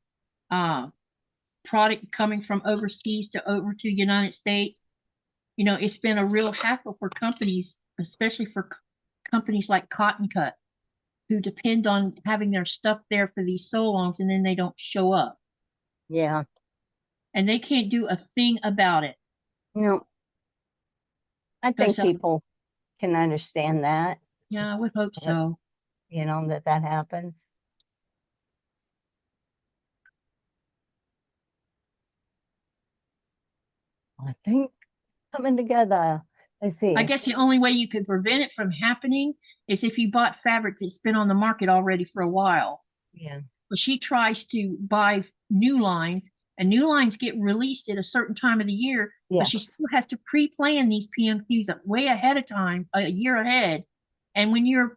uh, product coming from overseas to over to the United States. It's been a real hassle for companies, especially for companies like Cotton Cut, who depend on having their stuff there for these so longs and then they don't show up. yeah. And they can't do a thing about it. No, I think Because, people can understand that, yeah, I would hope that, so. that happens. I think coming together. Let's I see. guess the only way you could prevent it from happening is if you bought fabric that's been on the market already for a while. Yeah. But she tries to buy new lines, and new lines get released at a certain time of the year, but she Yes. still has to pre-plan these PMQs way ahead of time, a year ahead. And when you're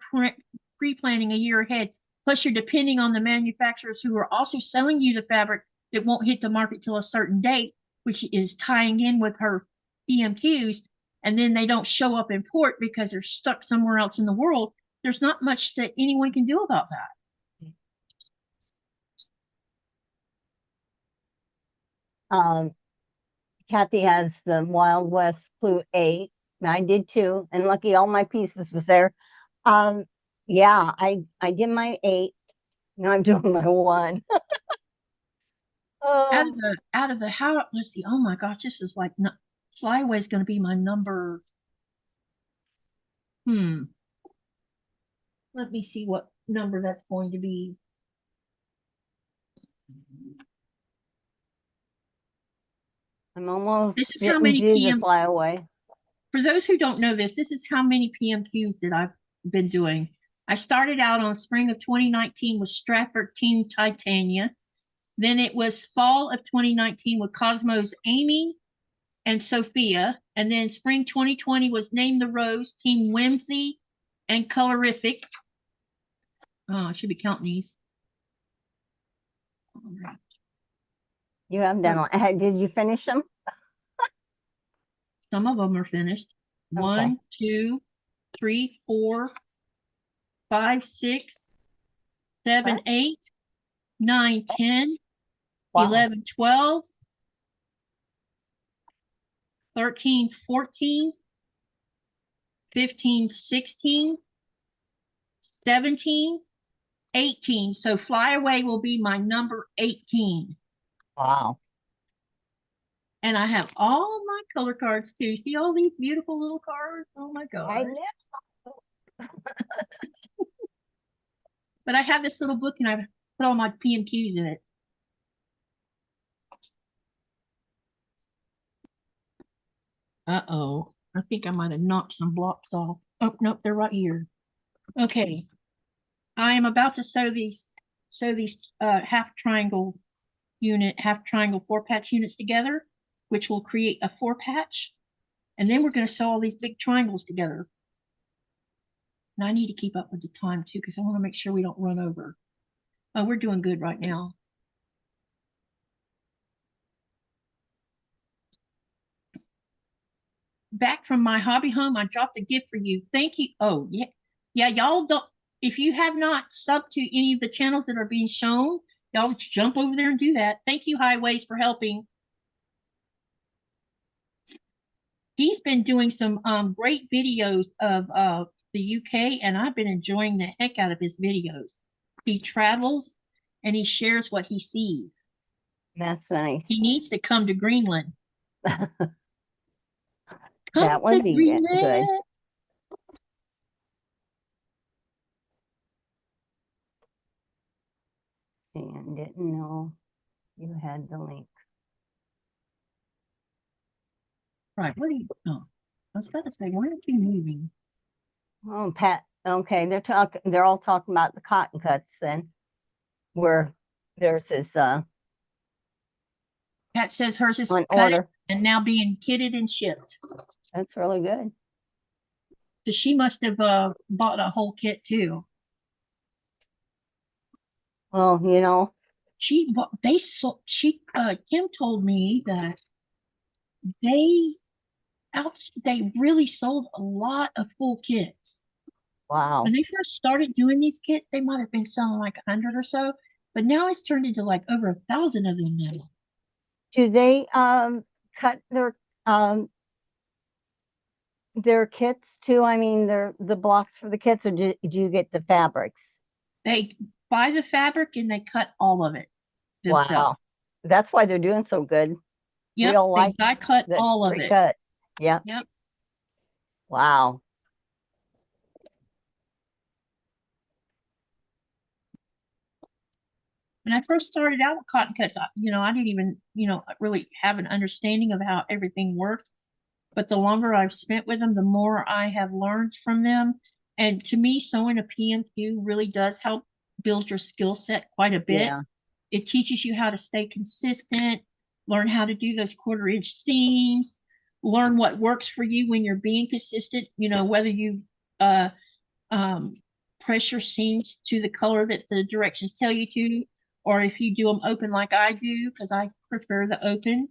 pre-planning a year ahead, plus you're depending on the manufacturers who are also selling you the fabric that won't hit the market till a certain date, which is tying in with her PMQs, and then they don't show up in port because they're stuck somewhere else in the world. There's not much that anyone can do about that. Um, Kathy has the Wild West Clue 8. I did too, and lucky all my pieces was there. Um, yeah, I did my 8. Now I'm doing my 1. Out of Oh, the how, let's see, oh my gosh, this is like flyaway is going to be my number. Let me see what number that's going to be. I'm almost This is how getting many to the PM, flyaway. for those who don't know this is how many PMQs that I've been doing. I started out on spring of 2019 with Stratford Team Titania. Then it was fall of 2019 with Cosmos Amy and Sophia. And then spring 2020 was Name the Rose, Team Whimsy and Colorific. Oh, I should be counting these. All right. You have done all. Did you finish them? Some of them are finished. Okay. 1, 2, 3, 4, 5, 6, 7, That's, 8, 9, that's 10, wow. 11, 12, 13, 14, 15, 16, 17, 18. So Flyaway will be my number 18. Wow. And I have all my color cards too. See all these beautiful little cards? Oh my I God. knew. But I have this little book and I've put all my PMQs in it. Uh-oh. I think I might have knocked some blocks off. Oh, nope, they're right here. Okay. I am about to sew these half triangle half triangle 4-patch units together, which will create a 4-patch. And then we're going to sew all these big triangles together. And I need to keep up with the time too, because I want to make sure we don't run over. Oh, we're doing good right now. Back from my hobby home, I dropped a gift for you. Thank you. Oh, yeah. Yeah, y'all don't, if you have not subbed to any of the channels that are being shown, y'all jump over there and do that. Thank you, Highways, for helping. He's been doing some great videos of the UK, and I've been enjoying the heck out of his videos. He travels and he shares what he sees. That's nice. He needs to come to Greenland. Come That to would be good. Greenland. didn't know you had the link. Right. What are you? Oh, I was about to say, why aren't you moving? Oh, Pat. Okay, they're all talking about the cotton cuts then, where theirs is Pat says hers is on cut order. and now being kitted and shipped. That's really good. So she must have bought a whole kit too. Well, you know, They sold. Kim told me that they they really sold a lot of full kits. wow. When they first started doing these kits, they might have been selling like 100 or so, but now it's turned into like over 1,000 of them now. Do they cut their kits too? I mean, the blocks for the kits, or do you get the fabrics? They buy the fabric and they cut all of it themselves. Wow. That's why they're doing so good. Yep, We all they like die cut the all of it. pre-cut. Yeah. Yep. Wow. When I first started out with cotton cuts, I didn't even, really have an understanding of how everything worked. But the longer I've spent with them, the more I have learned from them. And to me, sewing a PMQ really does help build your skill set quite a bit. Yeah. It teaches you how to stay consistent, learn how to do those 1/4 inch seams, learn what works for you when you're being consistent, whether you uh, press your seams to the color that the directions tell you to, or if you do them open like I do, because I prefer the open.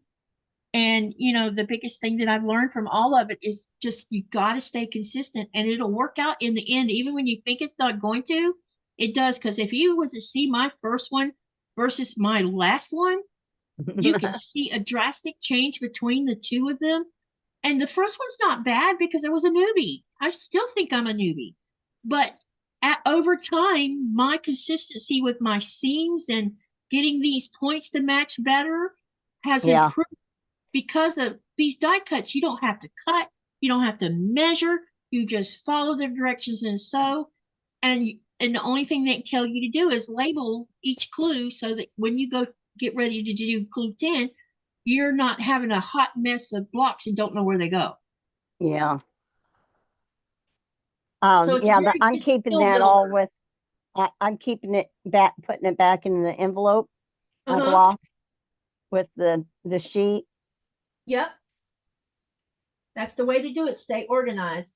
And, the biggest thing that I've learned from all of it is just you got to stay consistent and it'll work out in the end. Even when you think it's not going to, it does. Because if you were to see my first one versus my last one, you can see a drastic change between the two of them. And the first one's not bad because I was a newbie. I still think I'm a newbie. But over time, my consistency with my seams and getting these points to match better has Yeah. improved. Because of these die cuts, you don't have to cut, you don't have to measure, you just follow the directions and sew. And the only thing they tell you to do is label each clue so that when you go get ready to do clue 10, you're not having a hot mess of blocks and don't know where they go. Yeah. So Yeah, very I'm good keeping skill that all builder. with, I'm keeping it back, putting it back in the envelope on Uh-huh. blocks with the sheet. Yep. That's the way to do it. Stay organized.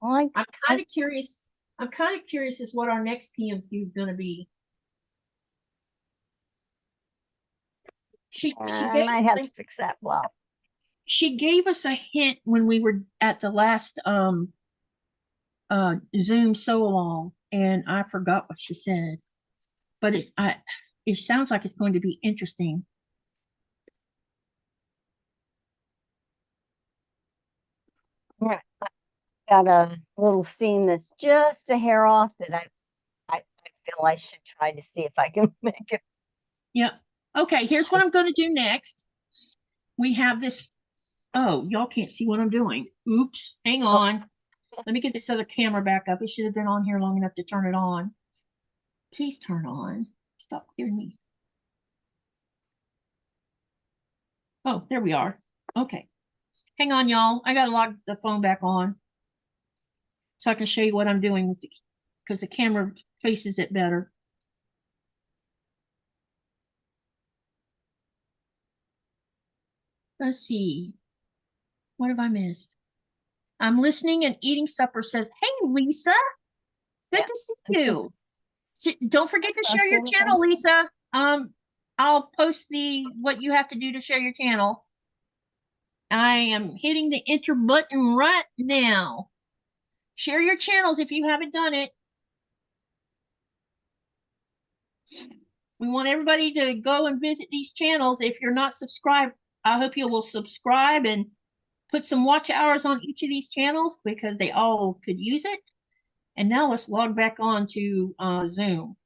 Well, I'm kind of curious. I'm kind of curious as what our next PMQ is going to be. I might have to fix that block. She gave us a hint when we were at the last Zoom sew along, and I forgot what she said. But it sounds like it's going to be interesting. Yeah, I got a little seam that's just a hair off that I feel I should try to see if I can make it. Yeah. Okay, here's what I'm going to do next. We have this. Oh, y'all can't see what I'm doing. Oops. Hang on. Let me get this other camera back up. It should have been on here long enough to turn it on. Please turn on. Stop giving me. Oh, there we are. Okay. Hang on, y'all. I got to log the phone back on so I can show you what I'm doing with because the camera faces it better. Let's see. What have I missed? I'm listening and eating supper says, hey, Lisa. Good to see you. Don't forget to share your channel, Lisa. I'll post what you have to do to share your channel. I am hitting the enter button right now. Share your channels if you haven't done it. We want everybody to go and visit these channels. If you're not subscribed, I hope you will subscribe and put some watch hours on each of these channels because they all could use it. And now let's log back on to Zoom.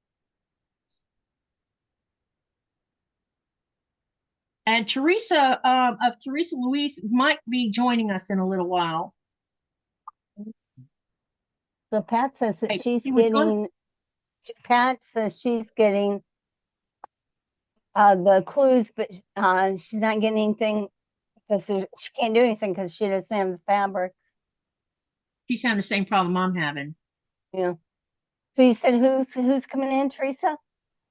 And Teresa of Teresa Louise might be joining us in a little while. So Pat says that Hey, she's he was gonna- getting, Pat says she's getting the clues, but she's not getting anything because she can't do anything because she doesn't have the fabrics. She's having the same problem I'm having. Yeah. So you said who's coming in, Teresa?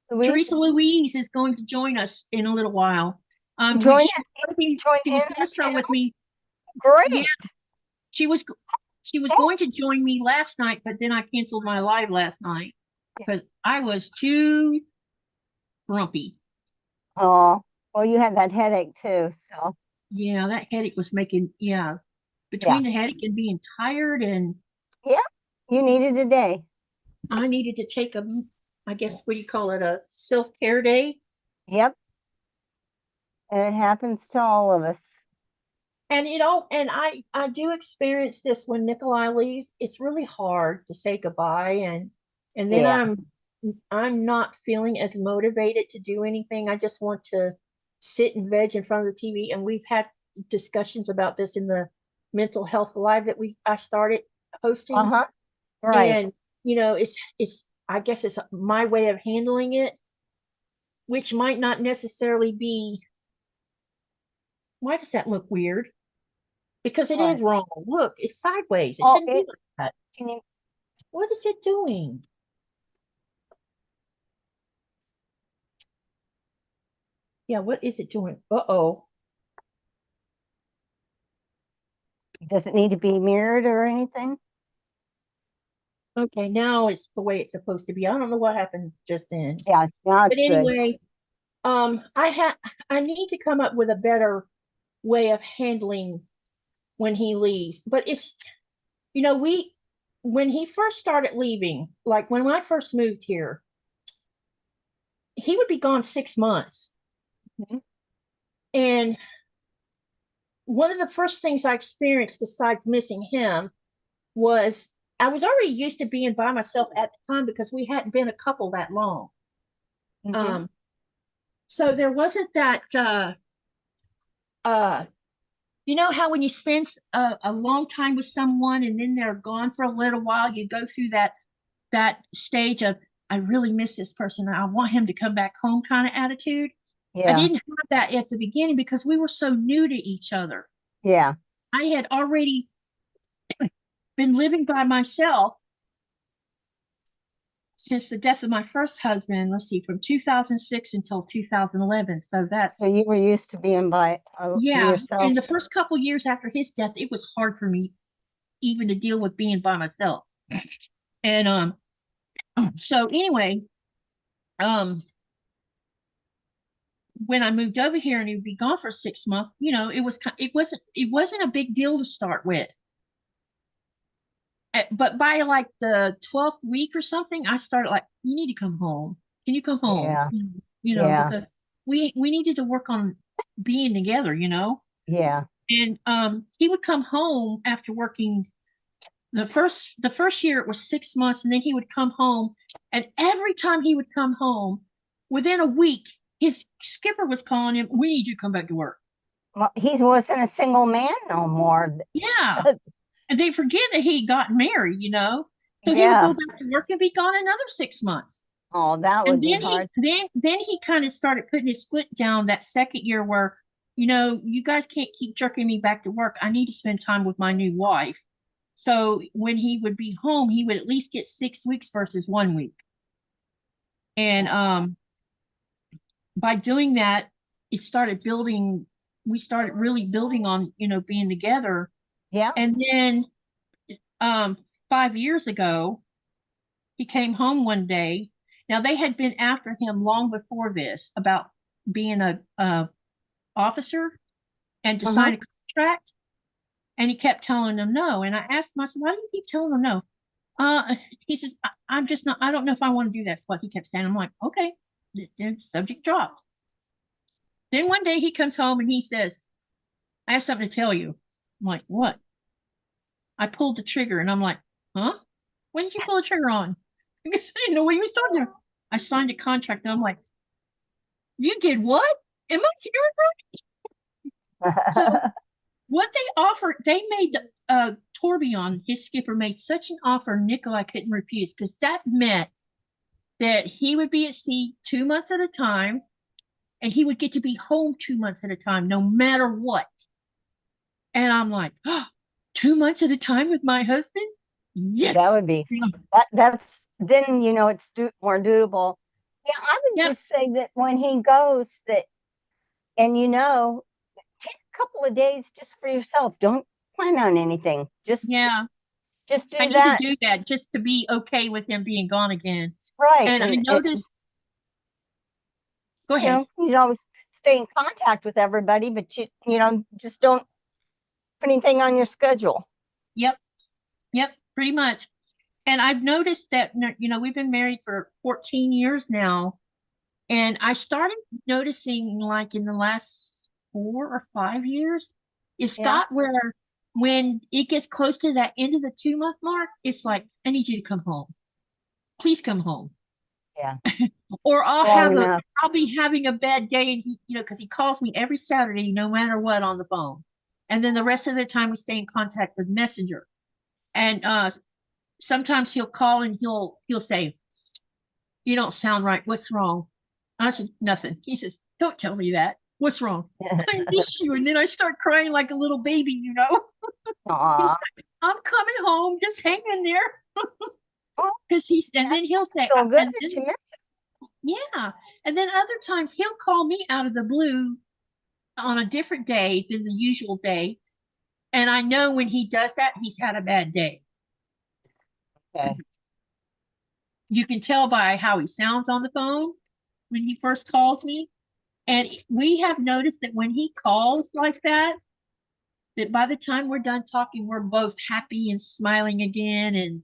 Louise? Teresa Louise is going to join us in a little while. Join She was going to start with me. Great. Yeah, she was going to join me last night, but then I canceled my live last night because I was too grumpy. Oh, well, you had that headache too, so Yeah, that headache was making, between the headache and being tired, and yeah, you needed a day. I needed to take I guess, what do you call it, a self-care day? Yep. And it happens to all of us. And and I do experience this when Nikolai leaves. It's really hard to say goodbye, and then Yeah. I'm not feeling as motivated to do anything. I just want to sit and veg in front of the TV. And we've had discussions about this in the mental health live that I started hosting. Uh-huh. Right. And it's I guess it's my way of handling it, which might not necessarily be. Why does that look weird? Because it is wrong. Look, it's sideways. It shouldn't be like that. Can you? What is it doing? Yeah, what is it doing? Uh-oh. Does it need to be mirrored or anything? Okay, now it's the way it's supposed to be. I don't know what happened just then. Yeah, now it's But anyway, I need to come up with a better way of handling when he leaves. But it's, when he first started leaving, like when I first moved here, he would be gone 6 months. Mm-hmm. And one of the first things I experienced besides missing him was I was already used to being by myself at the time because we hadn't been a couple that long. Mm-hmm. So there wasn't that you know how when you spend a long time with someone and then they're gone for a little while, you go through that stage of I really miss this person. I want him to come back home kind of attitude. Yeah. I didn't have that at the beginning because we were so new to each other. Yeah. I had already been living by myself since the death of my first husband, let's see, from 2006 until 2011. So So you were used to being by yourself. And the first couple years after his death, it was hard for me even to deal with being by myself. And so anyway, when I moved over here and he'd be gone for 6 months, it wasn't a big deal to start with. But by like the 12th week or something, I started like, you need to come home. Can you come home? Yeah. Because we needed to work on being together, Yeah. And he would come home after working the first year. It was 6 months, and then he would come home, and every time he would come home, within a week, his skipper was calling him, we need you to come back to work. Well, he wasn't a single man no more. Yeah. And they forget that he got married, so he would go back to work and be gone another 6 months. Oh, that would be hard. Then he kind of started putting his foot down that second year where, you guys can't keep jerking me back to work. I need to spend time with my new wife. So when he would be home, he would at least get 6 weeks versus 1 week. And by doing that, we started really building on, being together. Yeah. And then 5 years ago, he came home one day. Now they had been after him long before this about being a officer and to sign a contract. And he kept telling them no. And I asked him, I said, why do you keep telling them no? He says, I'm just not, I don't know if I want to do that. That's what he kept saying. I'm like, okay, the subject dropped. Then one day he comes home and he says, I have something to tell you. I'm like, what? I pulled the trigger and I'm like, huh? When did you pull the trigger on? Because I didn't know what he was talking about. I signed a contract and I'm like, you did what? Am I hearing right? So what they offered, they made tourbillon, his skipper made such an offer, nickel I couldn't refuse, because that meant that he would be at sea 2 months at a time, and he would get to be home 2 months at a time, no matter what. And I'm like, oh, 2 months at a time with my husband? Yes. That would be that's then it's more doable. Yeah, I would just say that when he goes, that and take a couple of days just for yourself. Don't plan on anything. Just do I need that. to do that just to be okay with him being gone again. Right. And I noticed. Go ahead. You always stay in contact with everybody, but just don't put anything on your schedule. Yep, pretty much. And I've noticed that we've been married for 14 years now, and I started noticing, like, in the last 4 or 5 years, it's got where when it gets close to that end of the 2 month mark, it's like, I need you to come home. Please come home. Yeah. Or I'll be having a bad day, and because he calls me every Saturday, no matter what, on the phone. And then the rest of the time we stay in contact with Messenger. And sometimes he'll call and he'll say, "You don't sound right. What's wrong?" I said, "Nothing." He says, "Don't tell me that. What's wrong?" "I miss you." And then I start crying like a little baby, Aww. Like, "I'm coming home. Just hang in there." Because then he'll say, so good that you miss it. Yeah. And then other times he'll call me out of the blue on a different day than the usual day. And I know when he does that, he's had a bad day. Okay. You can tell by how he sounds on the phone when he first calls me. And we have noticed that when he calls like that by the time we're done talking, we're both happy and smiling again. And,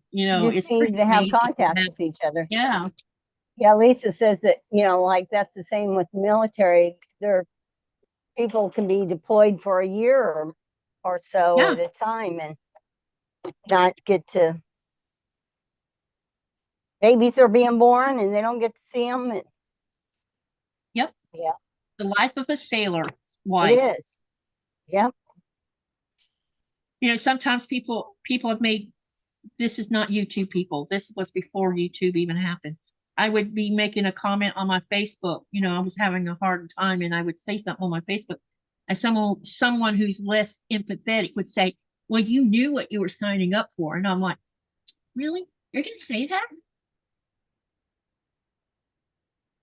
Just need to have contact with each other. Yeah. Yeah, Lisa says that, like that's the same with military. People can be deployed for a year or so at a time and not get to. Babies are being born and they don't get to see them. Yep. Yeah. The life of a sailor wife. It is. Yep. Sometimes people have made, this is not YouTube people. This was before YouTube even happened. I would be making a comment on my Facebook. I was having a hard time, and I would say something on my Facebook, and someone who's less empathetic would say, "Well, you knew what you were signing up for." And I'm like, "Really? You're going to say that?"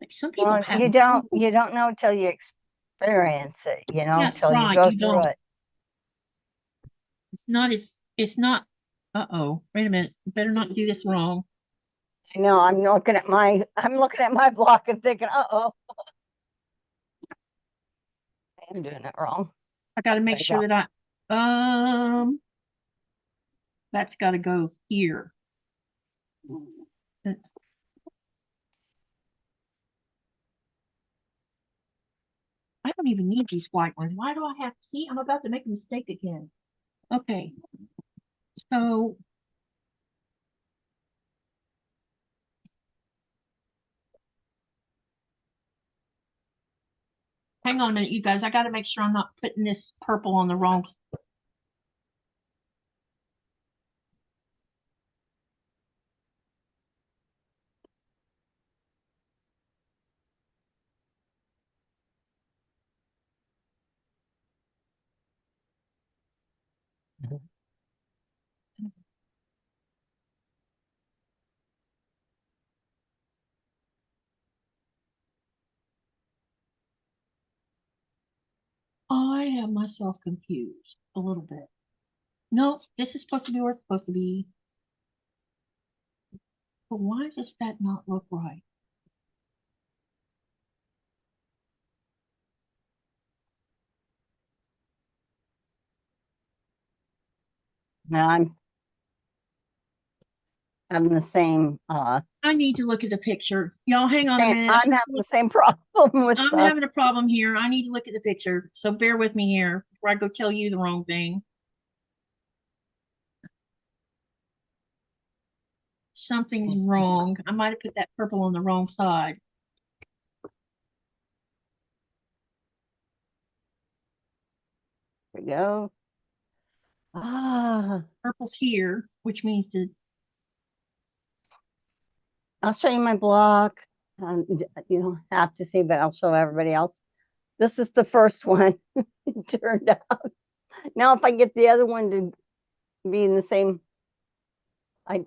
Like, some people have. You don't know till you experience it, till you go through it. It's not. Wait a minute. Better not do this wrong. I know. I'm looking at my block and thinking, I'm doing it wrong. I got to make sure that that's got to go here. I don't even need these white ones. Why do I have to see? I'm about to make a mistake again. Okay. So hang on a minute, you guys. I got to make sure I'm not putting this purple on the wrong. I have myself confused a little bit. No, this is supposed to be where it's supposed to be. But why does that not look right? Now I'm having the same. I need to look at the picture. Y'all hang on a minute. I'm having the same problem with. I'm having a problem here. I need to look at the picture. So bear with me here before I go tell you the wrong thing. Something's wrong. I might have put that purple on the wrong side. There we go. Ah, Purple's here, which means the I'll show you my block. You don't have to see, but I'll show everybody else. This is the first one. It turned out. Now, if I get the other one to be in the same, I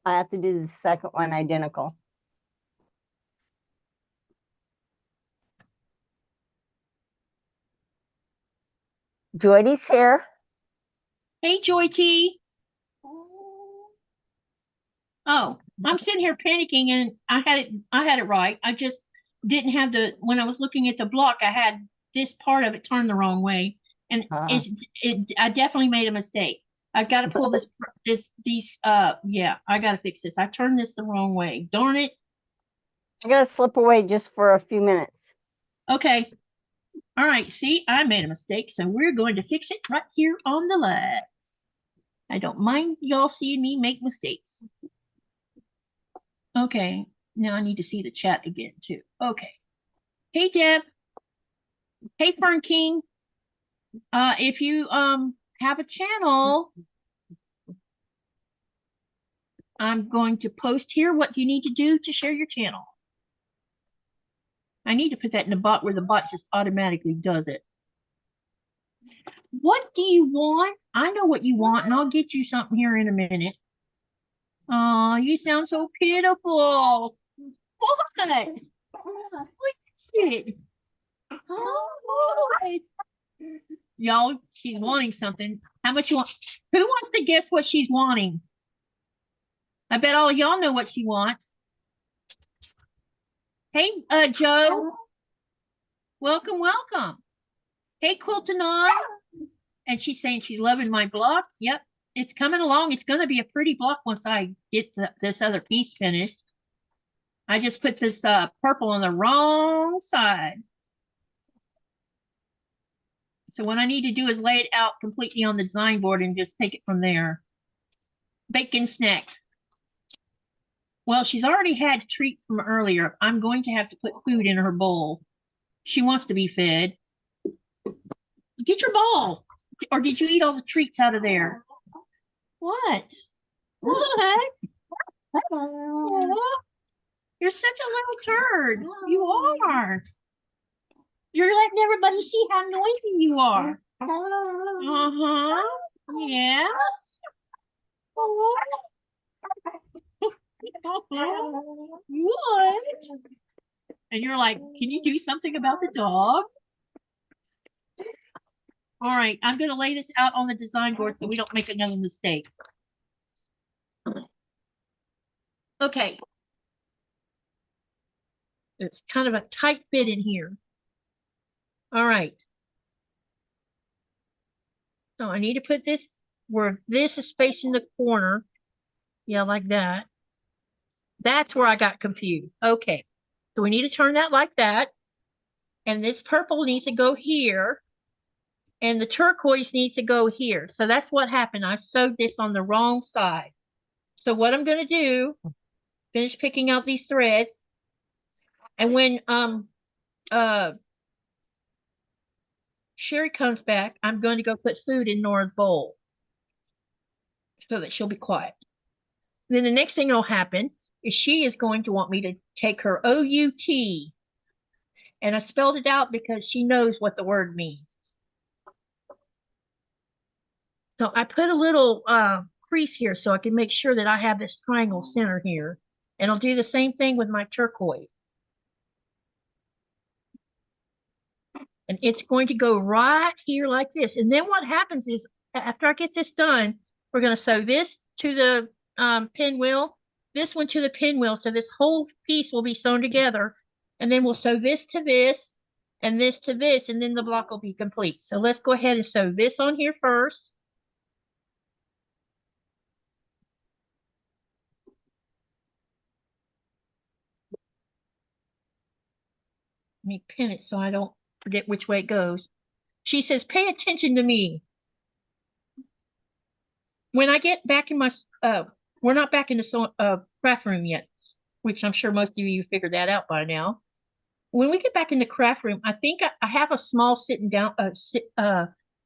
have to do the second one identical. Joydy's here. hey Joy T. Oh, I'm sitting here panicking and I had it right. I just didn't have when I was looking at the block, I had this part of it turned the wrong way. And I definitely made a mistake. I've got to pull yeah, I got to fix this. I turned this the wrong way. Darn it. I gotta slip away just for a few minutes. Okay. All right. See, I made a mistake. So we're going to fix it right here on the live. I don't mind y'all seeing me make mistakes. Okay, now I need to see the chat again too. Okay. Hey Deb. Hey Fern King. If you have a channel, I'm going to post here what you need to do to share your channel. I need to put that in the bot where the bot just automatically does it. What do you want? I know what you want, and I'll get you something here in a minute. Oh, you sound so pitiful. What? What is it? Oh, y'all, she's wanting something. How much you want? Who wants to guess what she's wanting? I bet all of y'all know what she wants. Hey, Joe. Welcome, welcome. Hey, Quilting and I. And she's saying she's loving my block. Yep, it's coming along. It's going to be a pretty block once I get this other piece finished. I just put this purple on the wrong side. So what I need to do is lay it out completely on the design board and just take it from there. Bacon snack. Well, she's already had treats from earlier. I'm going to have to put food in her bowl. She wants to be fed. Get your bowl. Or did you eat all the treats out of there? What? What? You're such a little turd. You are. You're letting everybody see how noisy you are. Uh-huh. Yeah. What? And you're like, can you do something about the dog? All right, I'm going to lay this out on the design board so we don't make another mistake. Okay. It's kind of a tight fit in here. All right. So I need to put this where this is facing the corner. Yeah, like that. That's where I got confused. Okay. So we need to turn that like that. And this purple needs to go here. And the turquoise needs to go here. So that's what happened. I sewed this on the wrong side. So what I'm going to do, finish picking out these threads. And when Cheri comes back, I'm going to go put food in Nora's bowl so that she'll be quiet. Then the next thing that'll happen is she is going to want me to take her O-U-T. And I spelled it out because she knows what the word means. So I put a little crease here so I can make sure that I have this triangle center here. And I'll do the same thing with my turquoise. And it's going to go right here like this. And then what happens is after I get this done, we're going to sew this to the pinwheel, this one to the pinwheel. So this whole piece will be sewn together. And then we'll sew this to this and this to this, and then the block will be complete. So let's go ahead and sew this on here first. Let me pin it so I don't forget which way it goes. She says, pay attention to me. When I get back in my, we're not back in the craft room yet, which I'm sure most of you figured that out by now. When we get back in the craft room, I think I have a small sitting down,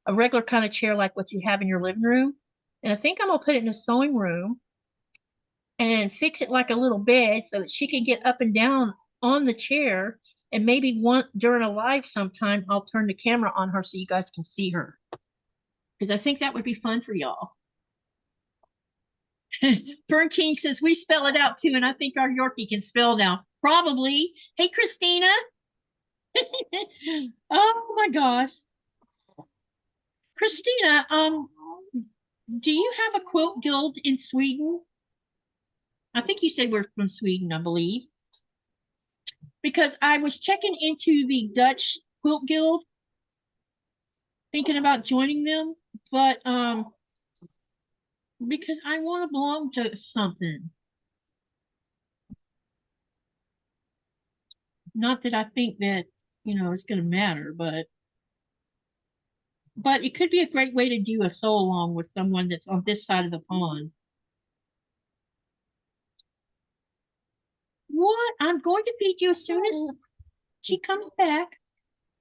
a regular kind of chair like what you have in your living room. And I think I'm gonna put it in a sewing room and fix it like a little bed so that she can get up and down on the chair. And maybe one during a live sometime, I'll turn the camera on her so you guys can see her. Because I think that would be fun for y'all. Fern King says we spell it out too, and I think our Yorkie can spell now. Probably. Hey, Christina. Oh my gosh. Christina, do you have a quilt guild in Sweden? I think you said we're from Sweden, I believe. Because I was checking into the Dutch Quilt Guild, thinking about joining them, but because I want to belong to something. Not that I think that, it's going to matter, but it could be a great way to do a sew along with someone that's on this side of the pond. What? I'm going to feed you as soon as she comes back.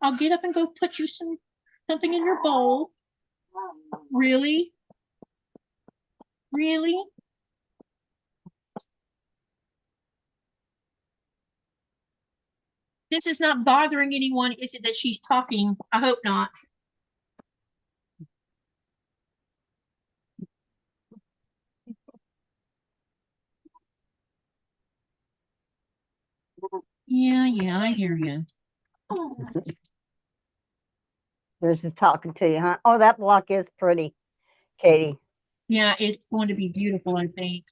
I'll get up and go put you something in your bowl. Really? Really? This is not bothering anyone, is it, that she's talking? I hope not. Yeah, I hear you. This is talking to you, huh? Oh, that block is pretty, Katie. Yeah, it's going to be beautiful, I think.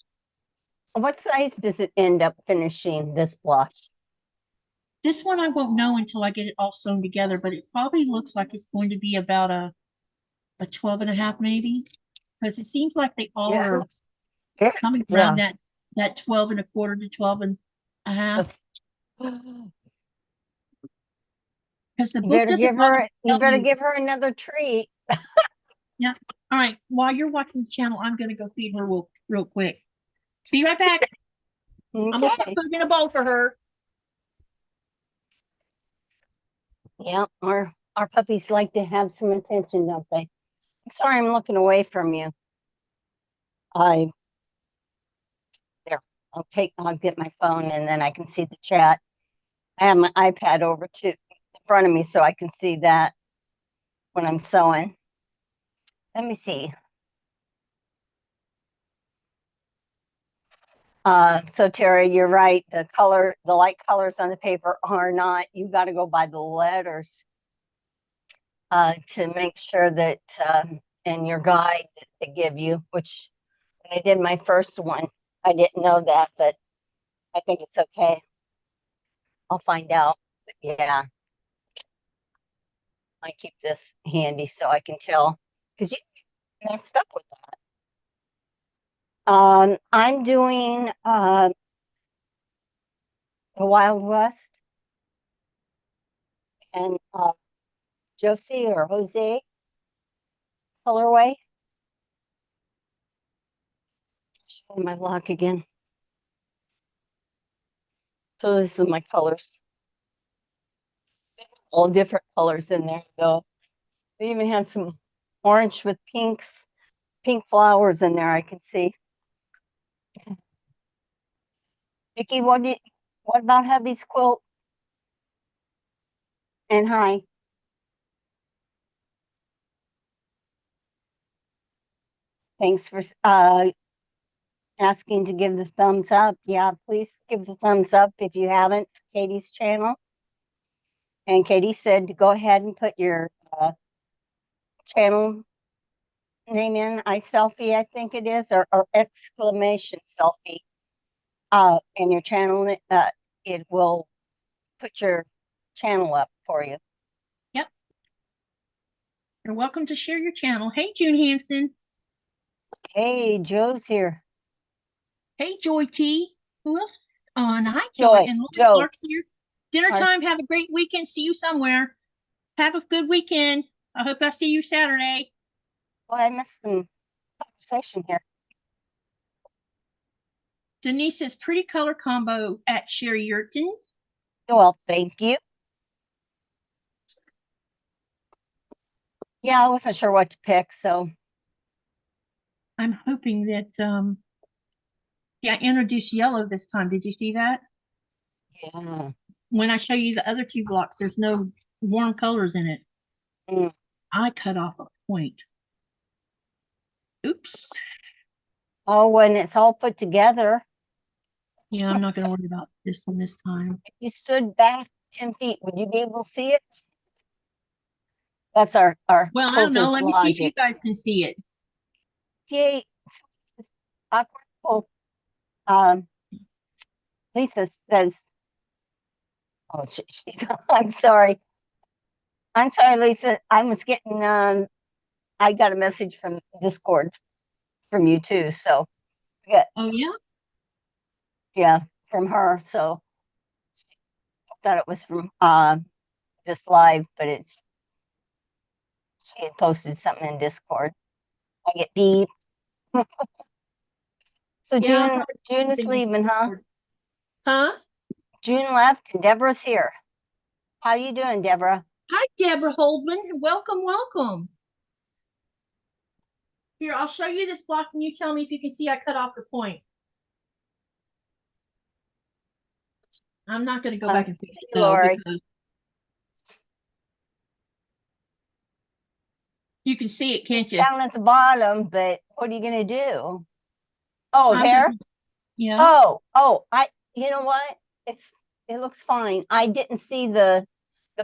What size does it end up finishing, this block? This one I won't know until I get it all sewn together, but it probably looks like it's going to be about a 12 and a half maybe. Because it seems like they all are coming around that 12 and a quarter to 12 and a half. Because the book doesn't you better give her another treat. Yeah. All right. While you're watching the channel, I'm gonna go feed her real quick. Be right back. Okay. I'm gonna put food in a bowl for her. Yeah, our puppies like to have some attention, don't they? I'm sorry, I'm looking away from you. I'll get my phone and then I can see the chat. I have my iPad over in front of me so I can see that when I'm sewing. Let me see. So Terry, you're right. The light colors on the paper are not, you got to go by the letters to make sure that, and your guide that they give you, which when I did my first one, I didn't know that, but I think it's okay. I'll find out. But yeah. I keep this handy so I can tell, because you messed up with that. I'm doing the Wild West and Josie or Jose colorway. Show my block again. So this is my colors. All different colors in there though. They even have some orange with pink flowers in there, I can see. Vicki, what about hubby's quilt? And hi. Thanks for asking to give the thumbs up. Yeah, please give the thumbs up if you haven't, Katie's channel. And Katie said to go ahead and put your channel name in, iSelfie, I think it is, or exclamation selfie. And your channel, it will put your channel up for you. Yep. You're welcome to share your channel. Hey, June Hanson. Hey, Joe's here. Hey, Joy T. Who else? Oh, and hi, Joy. And Joe. Clark's here. Dinner time. Have a great weekend. See you somewhere. Have a good weekend. I hope I see you Saturday. Well, I missed some conversation here. Denise says pretty color combo at Cheri Yurton. Well, thank you. Yeah, I wasn't sure what to pick, so I'm hoping that yeah, I introduced yellow this time. Did you see that? yeah. When I show you the other two blocks, there's no warm colors in it. Mm. I cut off a point. Oops. Oh, when it's all put together, Yeah, I'm not going to worry about this one this time. if you stood back 10 feet, would you be able to see it? That's our Well, I don't know. quilter's Let me see if you logic. guys can see it. See, awkward. Oh, um, Lisa says, oh, she's, I'm sorry, Lisa. I was getting, I got a message from Discord from you too. So, yeah, Oh, yeah? yeah, from her. So, I thought it was from this live, but she had posted something in Discord. I get beep. So Yeah, June is leaving, huh? huh? June left and Deborah's here. How you doing, Deborah? Hi, Deborah Holdman. Welcome, welcome. Here, I'll show you this block and you tell me if you can see I cut off the point. I'm not going to go back and fix it though, Lori. because you can see it, can't you? Down at the bottom, but what are you gonna do? Oh, I'm there? gonna, yeah. Oh, you know what? It looks fine. I didn't see the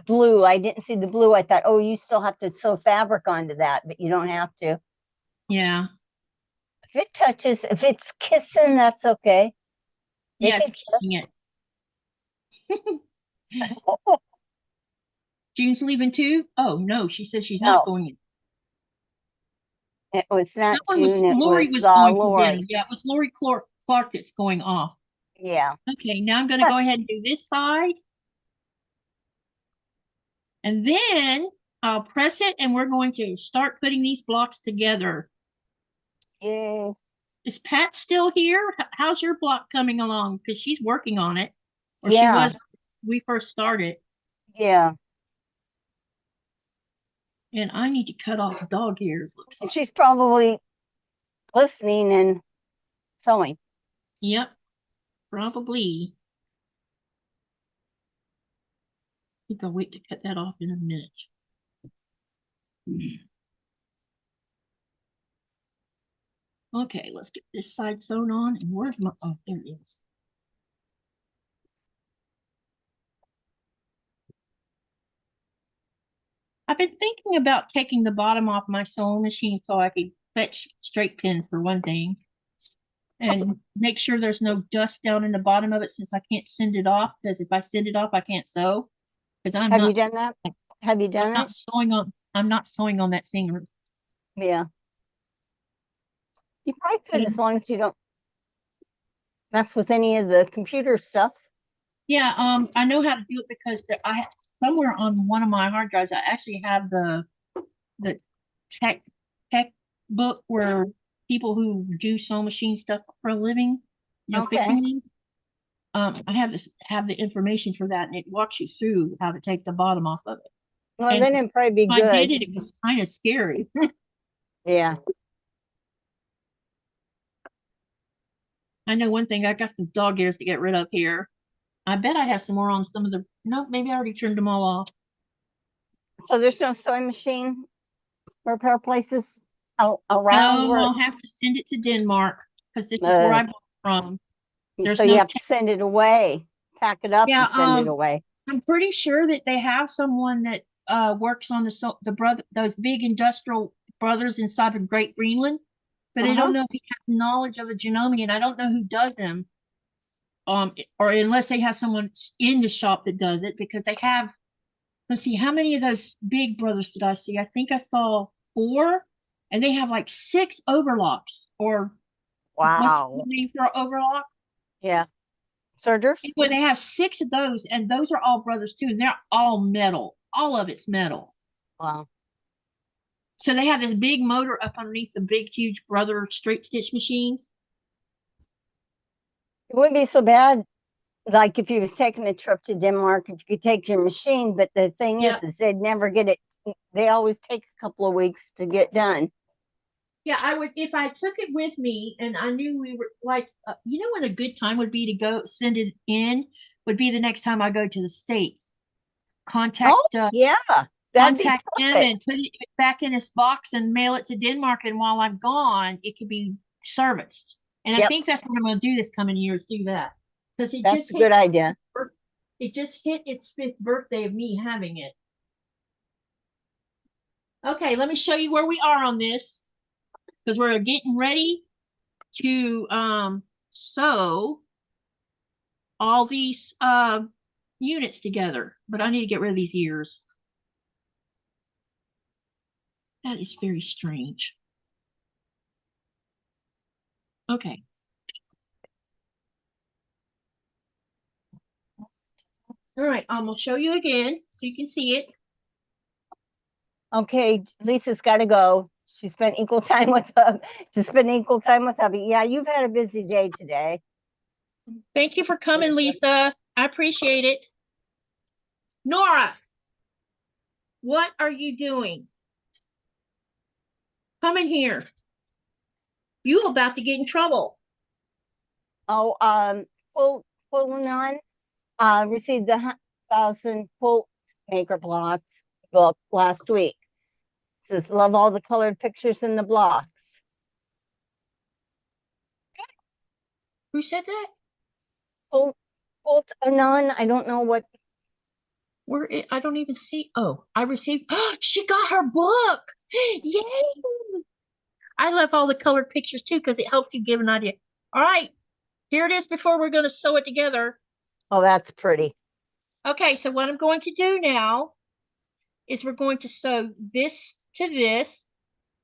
blue. I didn't see the blue. I thought, oh, you still have to sew fabric onto that, but you don't have to. Yeah. If it's kissing, that's okay. They Yeah, can it's kissing kiss. it. June's leaving too? Oh no, she says she's not No, going in. it was That not one was June. It Lori was was going for dinner. Lori. Yeah, it was Lori Clark that's going off. Yeah. Okay, now I'm gonna go ahead and do this side. And then I'll press it and we're going to start putting these blocks together. Yay. Is Pat still here? How's your block coming along? Because she's working on it. Or she Yeah. was when we first started. Yeah. And I need to cut off dog ears. Looks And like. she's probably listening and sewing. Yep, probably. I think I'll wait to cut that off in a minute. Okay, let's get this side sewn on. And where's my, oh, there it is. I've been thinking about taking the bottom off my sewing machine so I could fetch straight pins for one thing. And make sure there's no dust down in the bottom of it since I can't send it off. Because if I send it off, I can't sew. Because Have you done that? Have you done it? I'm not sewing on that singer. Yeah. You probably could as long as you don't mess with any of the computer stuff. Yeah, I know how to do it because I somewhere on one of my hard drives I actually have the tech book where people who do sewing machine stuff for a living, Okay. fixing them. I have the information for that, and it walks you through how to take the bottom off of it. Well, And then it'd probably be when I good. did it, it was kind of scary. Yeah. I know one thing, I got some dog ears to get rid of here. I bet I have some more on some of the, no, maybe I already trimmed them all off. So there's no sewing machine repair places around No, where I'll have to send it to Denmark because this is where I bought from. There's so you no have to send it away, pack it up Yeah, and send it away. I'm pretty sure that they have someone that works on the brother those big industrial brothers inside of Great Greenland, but I don't know if he has knowledge of the genomic, and I don't know who does them. Or unless they have someone in the shop that does it, because they have. Let's see, how many of those big brothers did I see? I think I saw 4, and they have like 6 overlocks. Or what's the Wow. name for an overlock? Yeah. Sergers? Well, they have 6 of those, and those are all brothers too, and they're all metal. All of it's metal. Wow. So they have this big motor up underneath the big, huge brother straight stitch machines. It wouldn't be so bad, like if you was taking a trip to Denmark, if you could take your machine, but the thing Yeah. is they'd never get it they always take a couple of weeks to get done. Yeah, I would if I took it with me and I knew we were like, you know, when a good time would be to go send it in would be the next time I go to the States. Contact Yeah, that'd be contact him perfect. and put it back in his box and mail it to Denmark. And while I'm gone, it could be serviced. And I Yep, think that's what I'm going to do this coming year is do that because that's a good idea. it just hit its 5th birthday of me having it. Okay, let me show you where we are on this because we're getting ready to sew all these units together. But I need to get rid of these ears. That is very strange. Okay. All right, I'm gonna show you again so you can see it. Okay, Lisa's got to go. She spent equal time with hubby. Yeah, you've had a busy day today. Thank you for coming, Lisa. I appreciate it. Nora, what are you doing? Come in here. You about to get in trouble. Oh, Quilting received the 1,000 quilt maker blocks book last week. Says love all the colored pictures in the blocks. Who said that? Quilt Anon, I don't know what. I don't even see. Oh, I received. She got her book. Yay! I love all the colored pictures too because it helps you give an idea. All right, here it is before we're going to sew it together. Oh, that's pretty. Okay, so what I'm going to do now is we're going to sew this to this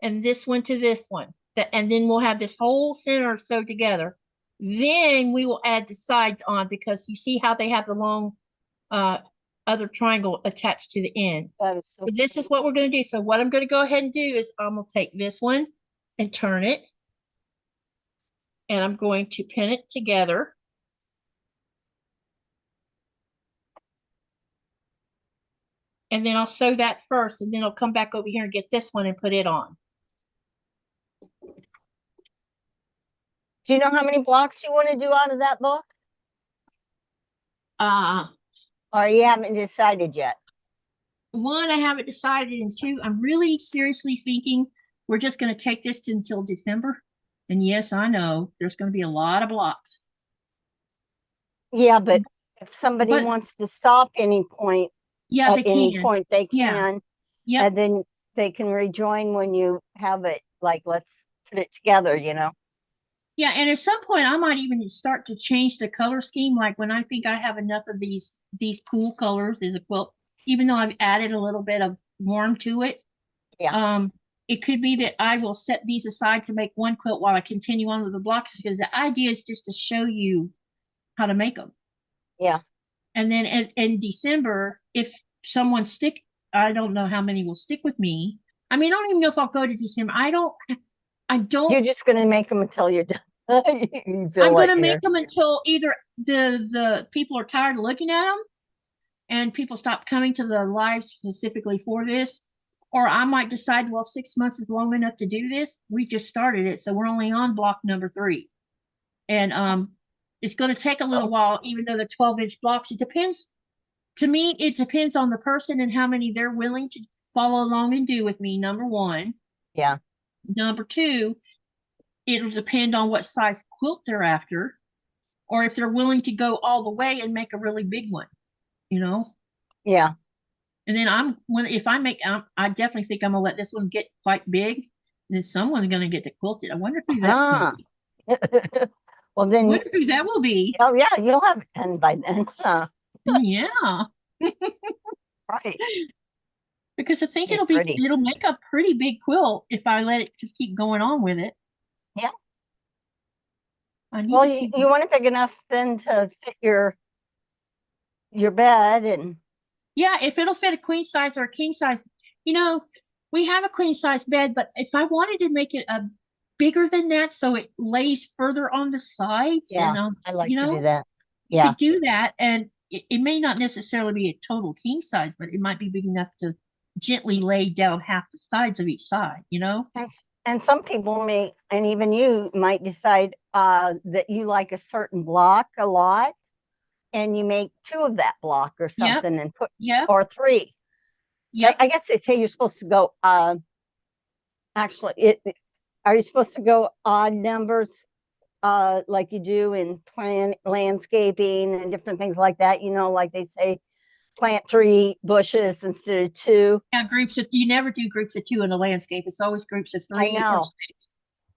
and this one to this one. And then we'll have this whole center sewed together. Then we will add the sides on because you see how they have the long other triangle attached to the end. That is so this is what we're going to do. So what I'm going to go ahead and do is I'm going to take this one and turn it. And I'm going to pin it together. And then I'll sew that first, and then I'll come back over here and get this one and put it on. Do you know how many blocks you want to do out of that book? Or you haven't decided yet? One, I haven't decided, and two, I'm really seriously thinking we're just going to take this until December. And yes, I know there's going to be a lot of blocks. Yeah, but if somebody wants to stop any point, yeah, at any point they can. Yeah. Yep. And then they can rejoin when you have it, like, let's put it together, you know? Yeah, and at some point I might even start to change the color scheme. Like when I think I have enough of these pool colors as a quilt, even though I've added a little bit of warm to it. Yeah. It could be that I will set these aside to make one quilt while I continue on with the blocks because the idea is just to show you how to make them. Yeah. And then in December, if someone I don't know how many will stick with me. I mean, I don't even know if I'll go to December. I don't. You're just going to make them until you're done. I'm going to make them until either the people are tired of looking at them and people stop coming to the live specifically for this, or I might decide, well, 6 months is long enough to do this. We just started it, so we're only on block number 3. And it's going to take a little while, even though they're 12-inch blocks. It depends. To me, it depends on the person and how many they're willing to follow along and do with me, number 1. Yeah. Number 2, it'll depend on what size quilt they're after, or if they're willing to go all the way and make a really big one, you know? Yeah. And then I definitely think I'm going to let this one get quite big. And then someone's going to get to quilt it. I wonder who that could be. Well, then. I wonder who that will be. Oh, yeah, you'll have it done by then. Yeah. Right. Because I think it'll make a pretty big quilt if I let it just keep going on with it. Yeah. Well, you want it big enough then to fit your bed and. Yeah, if it'll fit a queen size or a king size, we have a queen size bed, but if I wanted to make it a bigger than that, so it lays further on the sides. Yeah, and, I like to do that. Yeah, you could do that, and it may not necessarily be a total king size, but it might be big enough to gently laid down half the sides of each side, you know? And some people may, and even you might decide that you like a certain block a lot, and you make 2 of that block or Yep. something and put, Yep. or 3. Yep. I guess they say you're supposed to go, actually, are you supposed to go odd numbers like you do in landscaping and different things like that? You know, like they say, plant 3 bushes instead of 2. Yeah, you never do groups of 2 in a landscape. It's always groups of 3 or 6.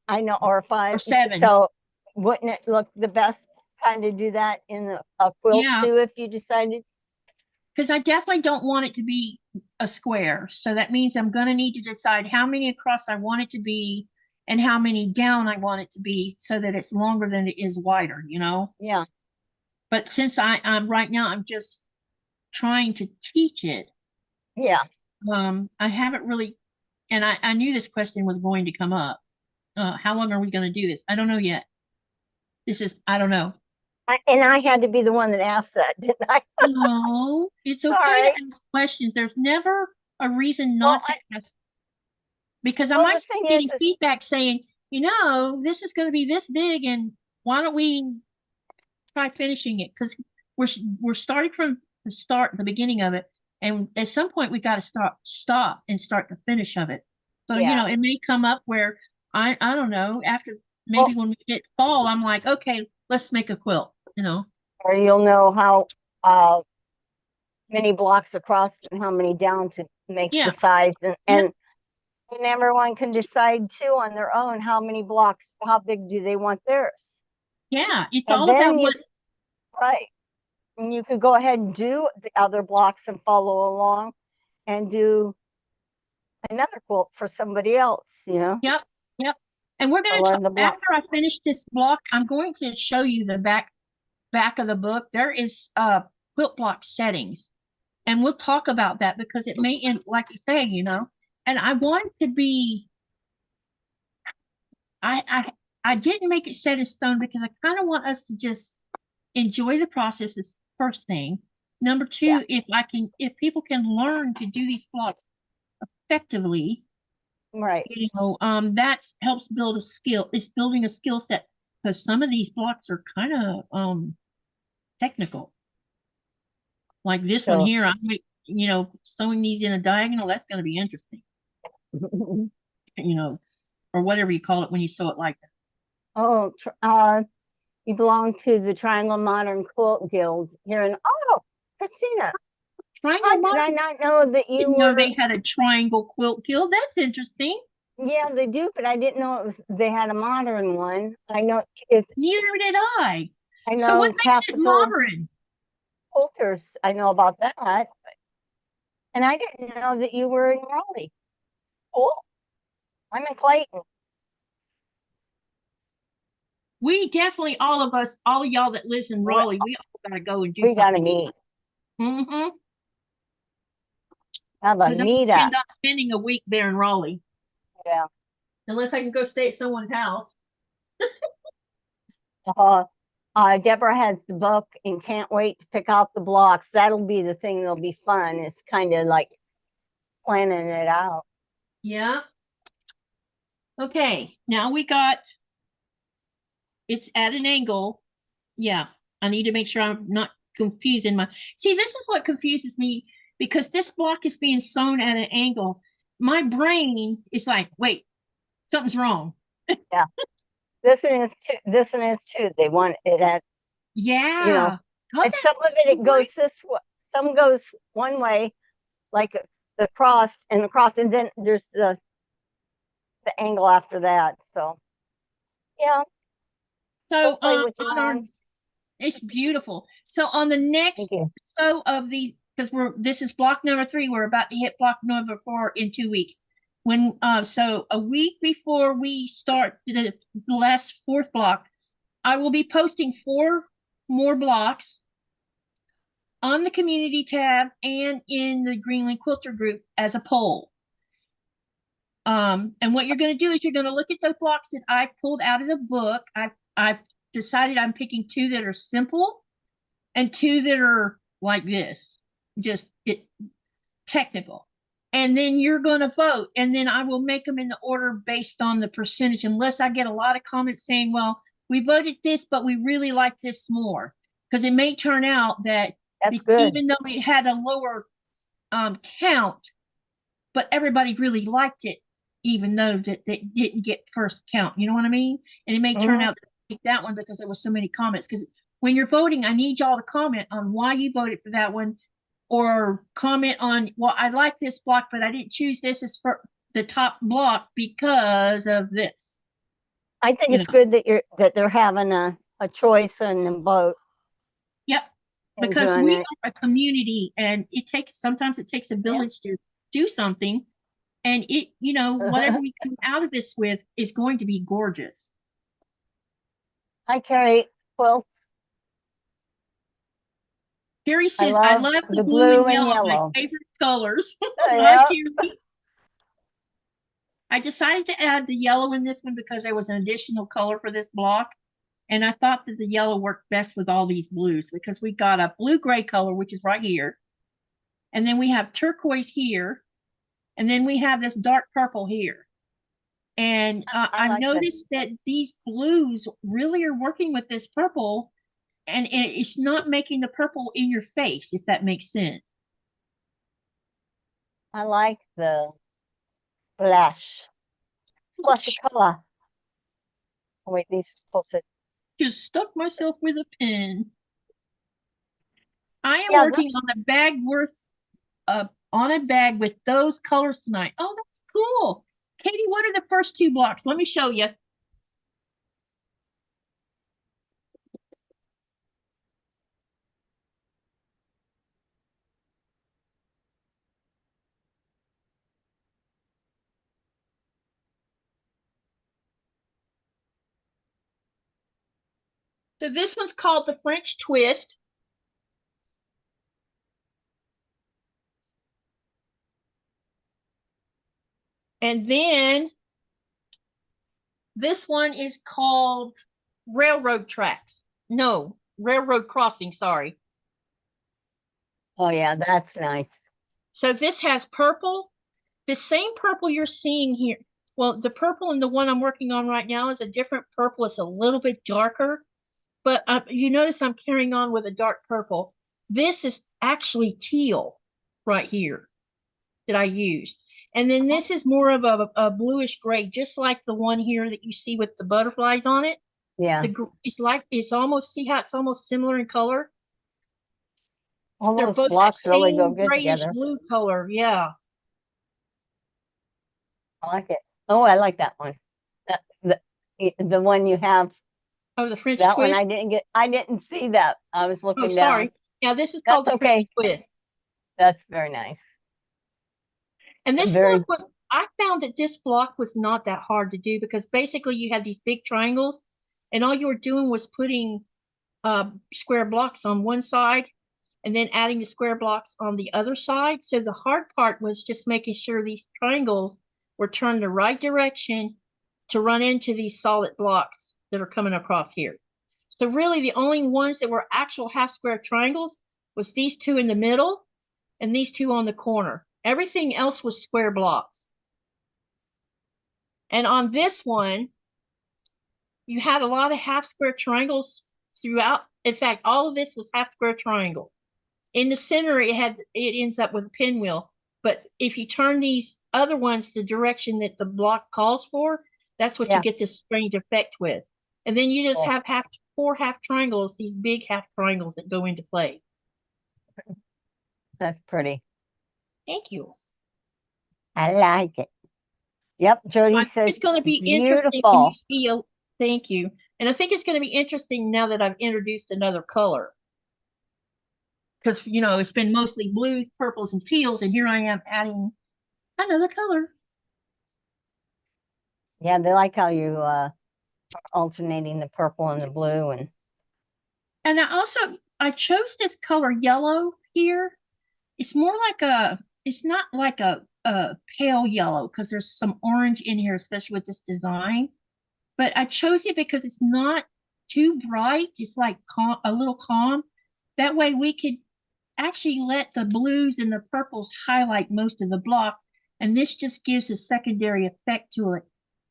I know, or 5 or 7. So wouldn't it look the best kind of do that in a quilt too, if you decided? Because I definitely don't want it to be a square. So that means I'm going to need to decide how many across I want it to be and how many down I want it to be so that it's longer than it is wider, you know? Yeah. But since I'm right now, I'm just trying to teach it. Yeah. I haven't really, and I knew this question was going to come up. How long are we going to do this? I don't know yet. I don't know. And I had to be the one that asked that, didn't I? No, it's okay Sorry. to ask questions. There's never a reason not to ask, because I Well, might the thing be getting is- feedback saying, you know, this is going to be this big, and why don't we try finishing it? Because we're starting from the beginning of it, and at some point we got to stop and start the finish of it. So you Yeah. know, it may come up where I don't know, after maybe when we get fall, I'm like, okay, let's make a quilt, you know. Or you'll know how many blocks across and how many down to make Yeah. the sides, and everyone can decide too on their own how many blocks, how big do they want theirs. Yeah, it's And all then about you- what. Right. And you could go ahead and do the other blocks and follow along and do another quilt for somebody else, you know? Yep, yep. And we're going Or to the block. after I finish this block, I'm going to show you the back of the book. There is quilt block settings, and we'll talk about that because it may end, like you say, you know. And I want it to be. I didn't make it set in stone because I kind of want us to just enjoy the process is first thing. Number 2, if people can learn to do these blocks effectively, Right. you know, that helps build a skill. It's building a skill set because some of these blocks are kind of technical. Like this one here, you know, sewing these in a diagonal, that's going to be interesting. You know, or whatever you call it when you sew it like that. Oh, you belong to the Triangle Modern Quilt Guild here in, Christina, how did I not know that you Didn't know were? they had a triangle quilt guild. That's interesting. Yeah, they do, but I didn't know they had a modern one. I know it's. Neither did I. I know. So what makes it modern? Quilters, I know about that, and I didn't know that you were in Raleigh. Cool. I'm in Clayton. We definitely, all of y'all that lives in Raleigh, we all gotta go and do We gotta something. meet. Mm-hmm. Have a Because meetup. I'm not spending a week there in Raleigh. Yeah. Unless I can go stay at someone's house. Deborah has the book and can't wait to pick out the blocks. That'll be the thing that'll be fun. It's kind of like planning it out. Yeah. Okay, now it's at an angle. Yeah, I need to make sure I'm not confusing see, this is what confuses me because this block is being sewn at an angle. My brain is like, wait, something's wrong. Yeah. This one is too. They want it at, yeah. You know, and some of it goes this way. Some goes one way, like the cross, and then there's the angle after that. So yeah. So play with your arms. It's beautiful. So on the next sew of the, because this is block number 3, we're about to hit block number 4 in 2 weeks. When so a week before we start the last 4th block, I will be posting 4 more blocks on the community tab and in the GreenlandQuilter group as a poll. And what you're going to do is you're going to look at those blocks that I pulled out of the book. I've decided I'm picking 2 that are simple and 2 that are like this, just technical. and then you're going to vote, and then I will make them in the order based on the percentage, unless I get a lot of comments saying, well, we voted this, but we really like this more. Because it may turn out that That's good. even though we had a lower count, but everybody really liked it, even though that they didn't get first count. You know what I mean? And it may turn out to take that one because there was so many comments. Because when you're voting, I need y'all to comment on why you voted for that one, or comment on, well, I like this block, but I didn't choose this as for the top block because of this. I think it's good that they're having a choice and a vote. Yep. Because we are a community, and sometimes it takes a village to do something. And it, whatever we come out of this with is going to be gorgeous. Hi, Carrie. Quilts. Carrie says, I love the blue and yellow. My favorite colors. Yep. I decided to add the yellow in this one because there was an additional color for this block. And I thought that the yellow worked best with all these blues, because we got a blue-gray color, which is right here. And then we have turquoise here. And then we have this dark purple here. And I've noticed that these blues really are working with this purple, and it's not making the purple in your face, if that makes sense. I like the flash. Splashy color. Oh, wait, these are supposed to. Just stuck myself with a pin. I am working on a bag on a bag with those colors tonight. Oh, that's cool. Katie, what are the first two blocks? Let me show you. So this one's called the French twist. And then this one is called railroad tracks. No, railroad crossing, sorry. Oh yeah, that's nice. So this has purple. The same purple you're seeing here. Well, the purple in the one I'm working on right now is a different purple. It's a little bit darker, but you notice I'm carrying on with a dark purple. This is actually teal right here that I used. And then this is more of a bluish gray, just like the one here that you see with the butterflies on it. Yeah. It's almost, see how it's almost similar in color? All They're those both blocks that really same go good grayish together. blue color, yeah. I like it. Oh, I like that one. The one you have. Oh, the French twist. That one I didn't see that. I was looking down. Sorry. Yeah, this is called the French twist. That's very nice. And this block was, I found that this block was not that hard to do, because basically you had these big triangles, and all you were doing was putting square blocks on one side and then adding the square blocks on the other side. So the hard part was just making sure these triangles were turned the right direction to run into these solid blocks that are coming across here. So really the only ones that were actual half square triangles was these two in the middle and these two on the corner. Everything else was square blocks. And on this one, you had a lot of half square triangles throughout. In fact, all of this was half square triangle. In the center, it ends up with a pinwheel. But if you turn these other ones the direction that the block calls for, that's what you get this strange effect with. And then you just have four half triangles, these big half triangles that go into play. That's pretty. Thank you. I like it. Yep, Jody says it's going to be interesting when you see thank you. And I think it's going to be interesting now that I've introduced another color. Because, it's been mostly blues, purples, and teals, and here I am adding another color. Yeah, they like how you are alternating the purple and the blue. And I chose this color yellow here. It's more like it's not like a pale yellow, because there's some orange in here, especially with this design. But I chose it because it's not too bright. It's like a little calm. That way we could actually let the blues and the purples highlight most of the block, And this just gives a secondary effect to it,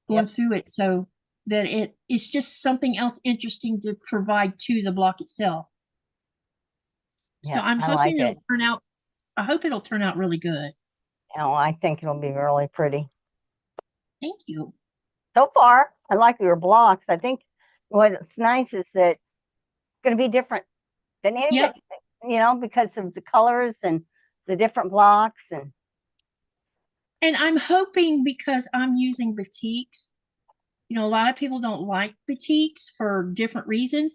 going through it, so that it's just something else interesting to provide to the block itself. Yeah, So I'm I hoping like it'll it. turn out, I hope it'll turn out really good. Oh, I think it'll be really pretty. Thank you. So far, I like your blocks. I think what's nice is that it's going to be different than anything, Yep. you know, because of the colors and the different blocks. And I'm hoping, because I'm using batiks, you know, a lot of people don't like batiks for different reasons.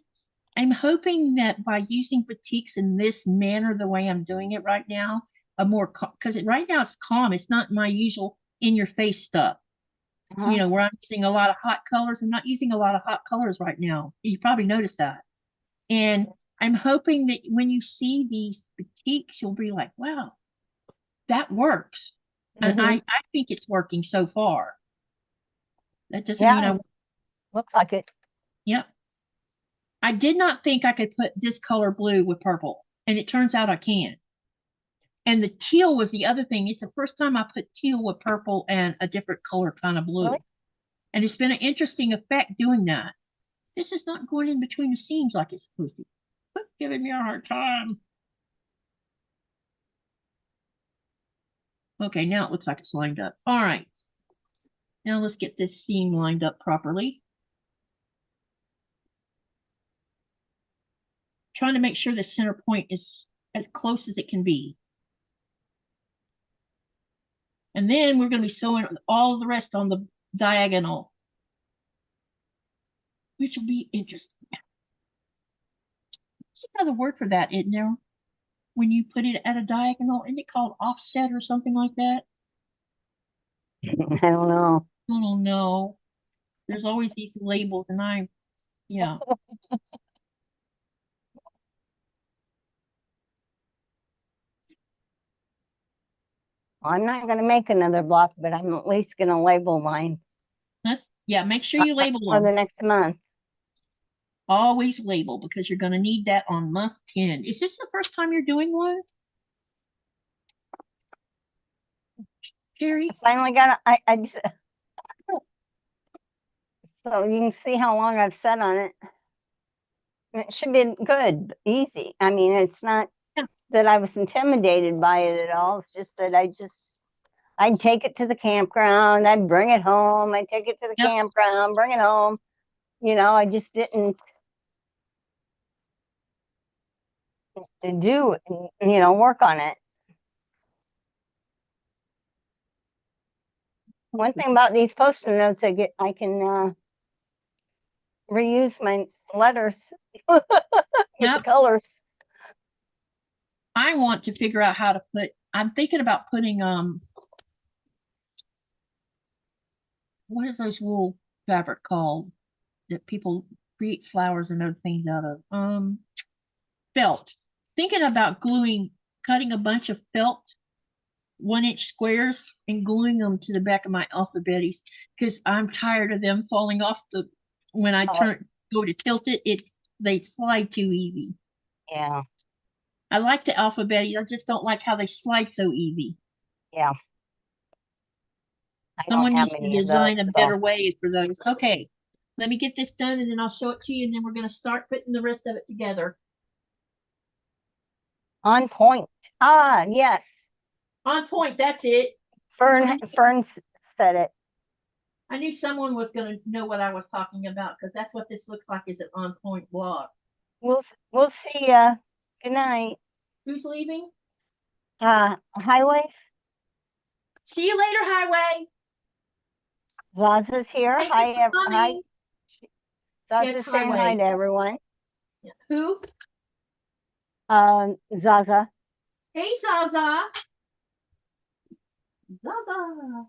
I'm hoping that by using batiks in this manner, the way I'm doing it right now, a more, because right now it's calm. It's not my usual in your face stuff, you know, where I'm using a lot of hot colors. I'm not using a lot of hot colors right now. You probably noticed that. And I'm hoping that when you see these batiks, you'll be like, wow, that works. And I think it's working so far. That doesn't mean Yeah, I, looks like it. yep. I did not think I could put this color blue with purple, and it turns out I can. And the teal was the other thing. It's the first time I put teal with purple and a different color kind of blue. Really? And it's been an interesting effect doing that. This is not going in between the seams like it's supposed to. Quit giving me a hard time. Okay, now it looks like it's lined up. All right. Now let's get this seam lined up properly. Trying to make sure the center point is as close as it can be. And then we're going to be sewing all of the rest on the diagonal, which will be interesting. There's another word for that, isn't there? When you put it at a diagonal, isn't it called offset or something like that? I don't know. I don't know. There's always these labels, and yeah. I'm not going to make another block, but I'm at least going to label mine Yeah, make sure you label for the them. next month. Always label, because you're going to need that on month 10. Is this the first time you're doing one, Cheri? Finally got I just so you can see how long I've sat on it. It should be good, easy. I mean, it's not that I was intimidated by it at all. It's just that I'd take it to the campground, I'd bring it home, I'd take it to the campground, bring it home. You know, I just didn't do, you know, work on it. One thing about these post-it notes, I can reuse my letters with the colors. I want to figure out how to put, I'm thinking about putting, what is those wool fabric called that people create flowers and other things out of? Felt. Thinking about cutting a bunch of felt 1-inch squares and gluing them to the back of my alphabetis, because I'm tired of them falling off when I go to tilt it, they slide too easy. Yeah. I like the alphabetis. I just don't like how they slide so easy. Yeah. Someone needs to design a better way for those. Okay, let me get this done and then I'll show it to you, and then we're going to start putting the rest of it together. On point. Ah, yes. On point, that's it. Fern said it. I knew someone was going to know what I was talking about, because that's what this looks like, is an on point block. We'll see ya. Good night. Who's leaving? Highways. See you later, Highway. Zaza's here. Thank Hi, you for hi. Zaza's Yes, saying hi to everyone. Yeah. Who? Zaza. Hey, Zaza. Zaza.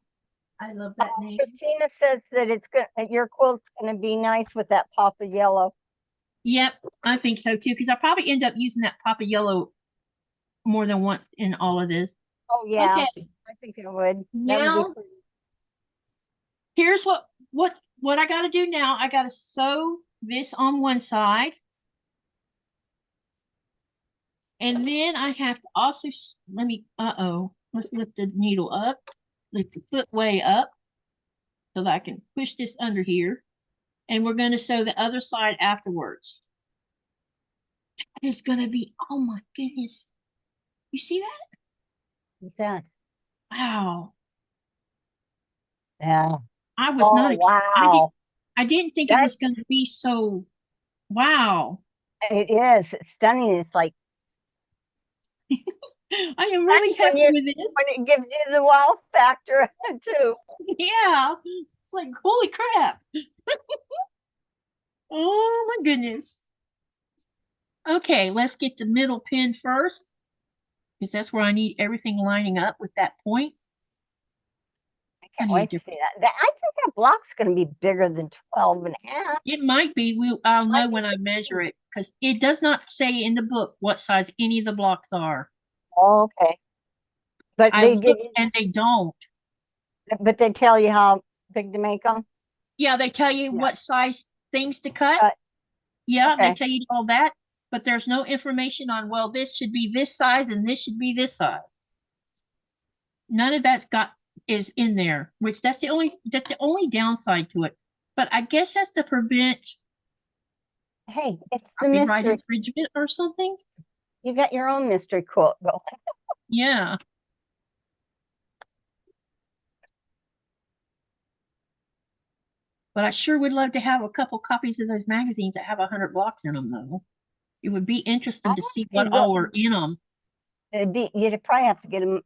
I love that name. Christina says that your quilt's gonna be nice with that pop of yellow. Yep, I think so too, because I'll probably end up using that pop of yellow more than once in all of this. Oh yeah, okay. I think it would. Now, here's what I got to do now. I got to sew this on one side, and then I have to also let's lift the needle up. lift the foot way up so that I can push this under here. And we're going to sew the other side afterwards. That is going to be, oh my goodness. You see that? What's that? Wow. Yeah. I was Oh, not, wow. I didn't think it was going to be so, wow. It is. It's stunning. It's like, I am really happy with this. when it gives you the wow factor too. Yeah. It's like, holy crap. Oh my goodness. Okay, let's get the middle pin first, because that's where I need everything lining up with that point. I can't wait to see that. I think that block's going to be bigger than 12 and a half. It might be. I'll know when I measure it, because it does not say in the book what size any of the blocks are. Oh, okay. But I looked and they don't. But they tell you how big to make them? Yeah, they tell you what size things to cut. Yeah, okay. They tell you all that, but there's no information on, well, this should be this size and this should be this size. None of that's is in there, which that's the only downside to it. But I guess that's to prevent, hey, it's the mystery infringement or something. You got your own mystery quilt going. Yeah. But I sure would love to have a couple copies of those magazines that have 100 blocks in them, though. It would be interesting to see what all were in them. You'd probably have to get them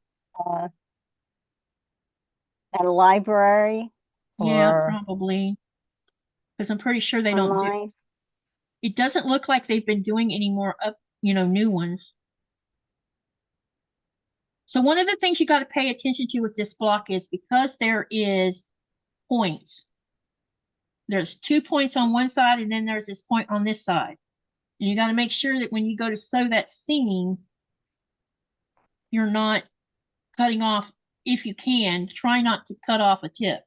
at a library. Yeah, probably. Because I'm pretty sure they don't do. It doesn't look like they've been doing any more new ones. So one of the things you got to pay attention to with this block is, because there is points. There's 2 points on one side, and then there's this point on this side. And you got to make sure that when you go to sew that seam, you're not cutting off. If you can, try not to cut off a tip.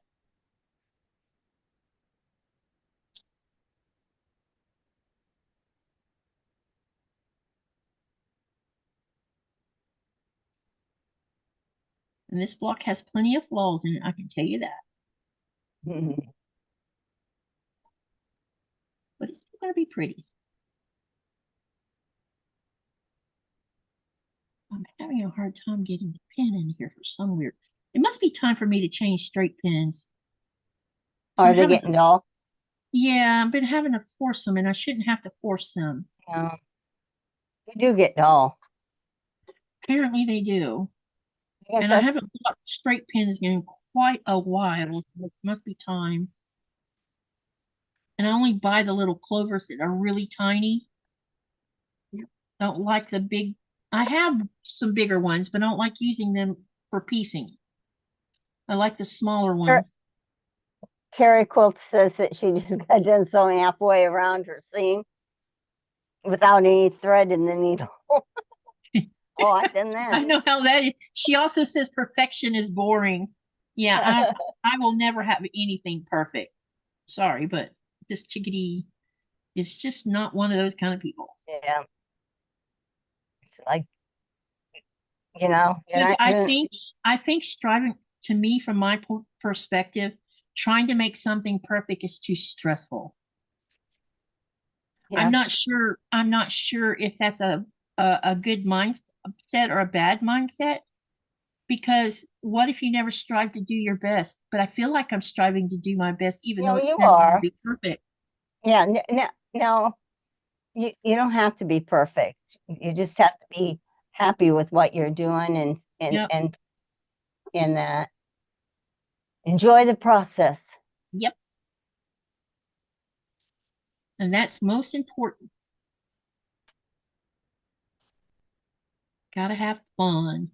And this block has plenty of flaws in it, I can tell you that. But it's still going to be pretty. I'm having a hard time getting the pin in here for some weird. It must be time for me to change straight pins. Are they getting dull? Yeah, I've been having to force them, and I shouldn't have to force them. Yeah. They do get dull. Apparently they do. And I haven't bought straight pins in quite a while. So it must be time. And I only buy the little clovers that are really tiny. Don't like the big. I have some bigger ones, but I don't like using them for piecing. I like the smaller ones. Carrie Quilt says that she just got done sewing halfway around her seam without any thread in the needle. Oh, I've done that. I know how that is. She also says perfection is boring. Yeah, I will never have anything perfect. Sorry, but this chickadee is just not one of those kind of people. Yeah. It's like, I think striving, to me, from my perspective, trying to make something perfect is too stressful. Yeah. I'm not sure if that's a good mindset or a bad mindset, because what if you never strive to do your best? But I feel like I'm striving to do my best, even though it's never going to be perfect. Yeah, no, you don't have to be perfect. You just have to be happy with what you're doing and enjoy the process. Yep. And that's most important. Gotta have fun.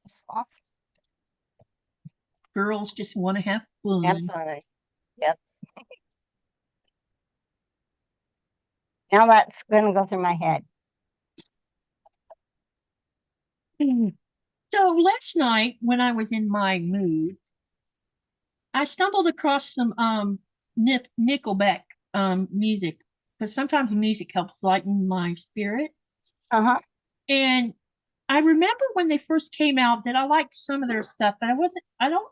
That's awesome. Girls just want to have fun. Have fun. Yep. Now that's going to go through my head. So last night, when I was in my mood, I stumbled across some Nickelback music, because sometimes music helps lighten my spirit. Uh-huh. And I remember when they first came out that I liked some of their stuff, but I don't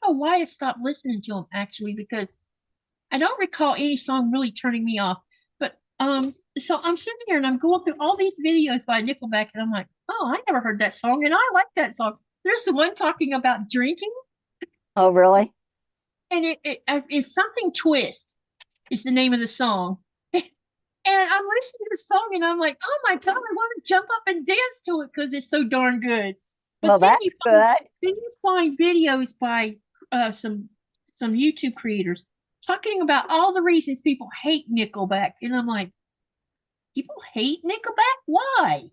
know why I stopped listening to them actually, because I don't recall any song really turning me off. But so I'm sitting here and I'm going through all these videos by Nickelback, and I'm like, oh, I never heard that song, and I like that song. There's the one talking about drinking, Oh, really? and it's something twist. Is the name of the song. And I'm listening to the song and I'm like, oh my God, I want to jump up and dance to it because it's so darn good. But Well, then that's good. then you find videos by some YouTube creators talking about all the reasons people hate Nickelback. And I'm like, people hate Nickelback? Why?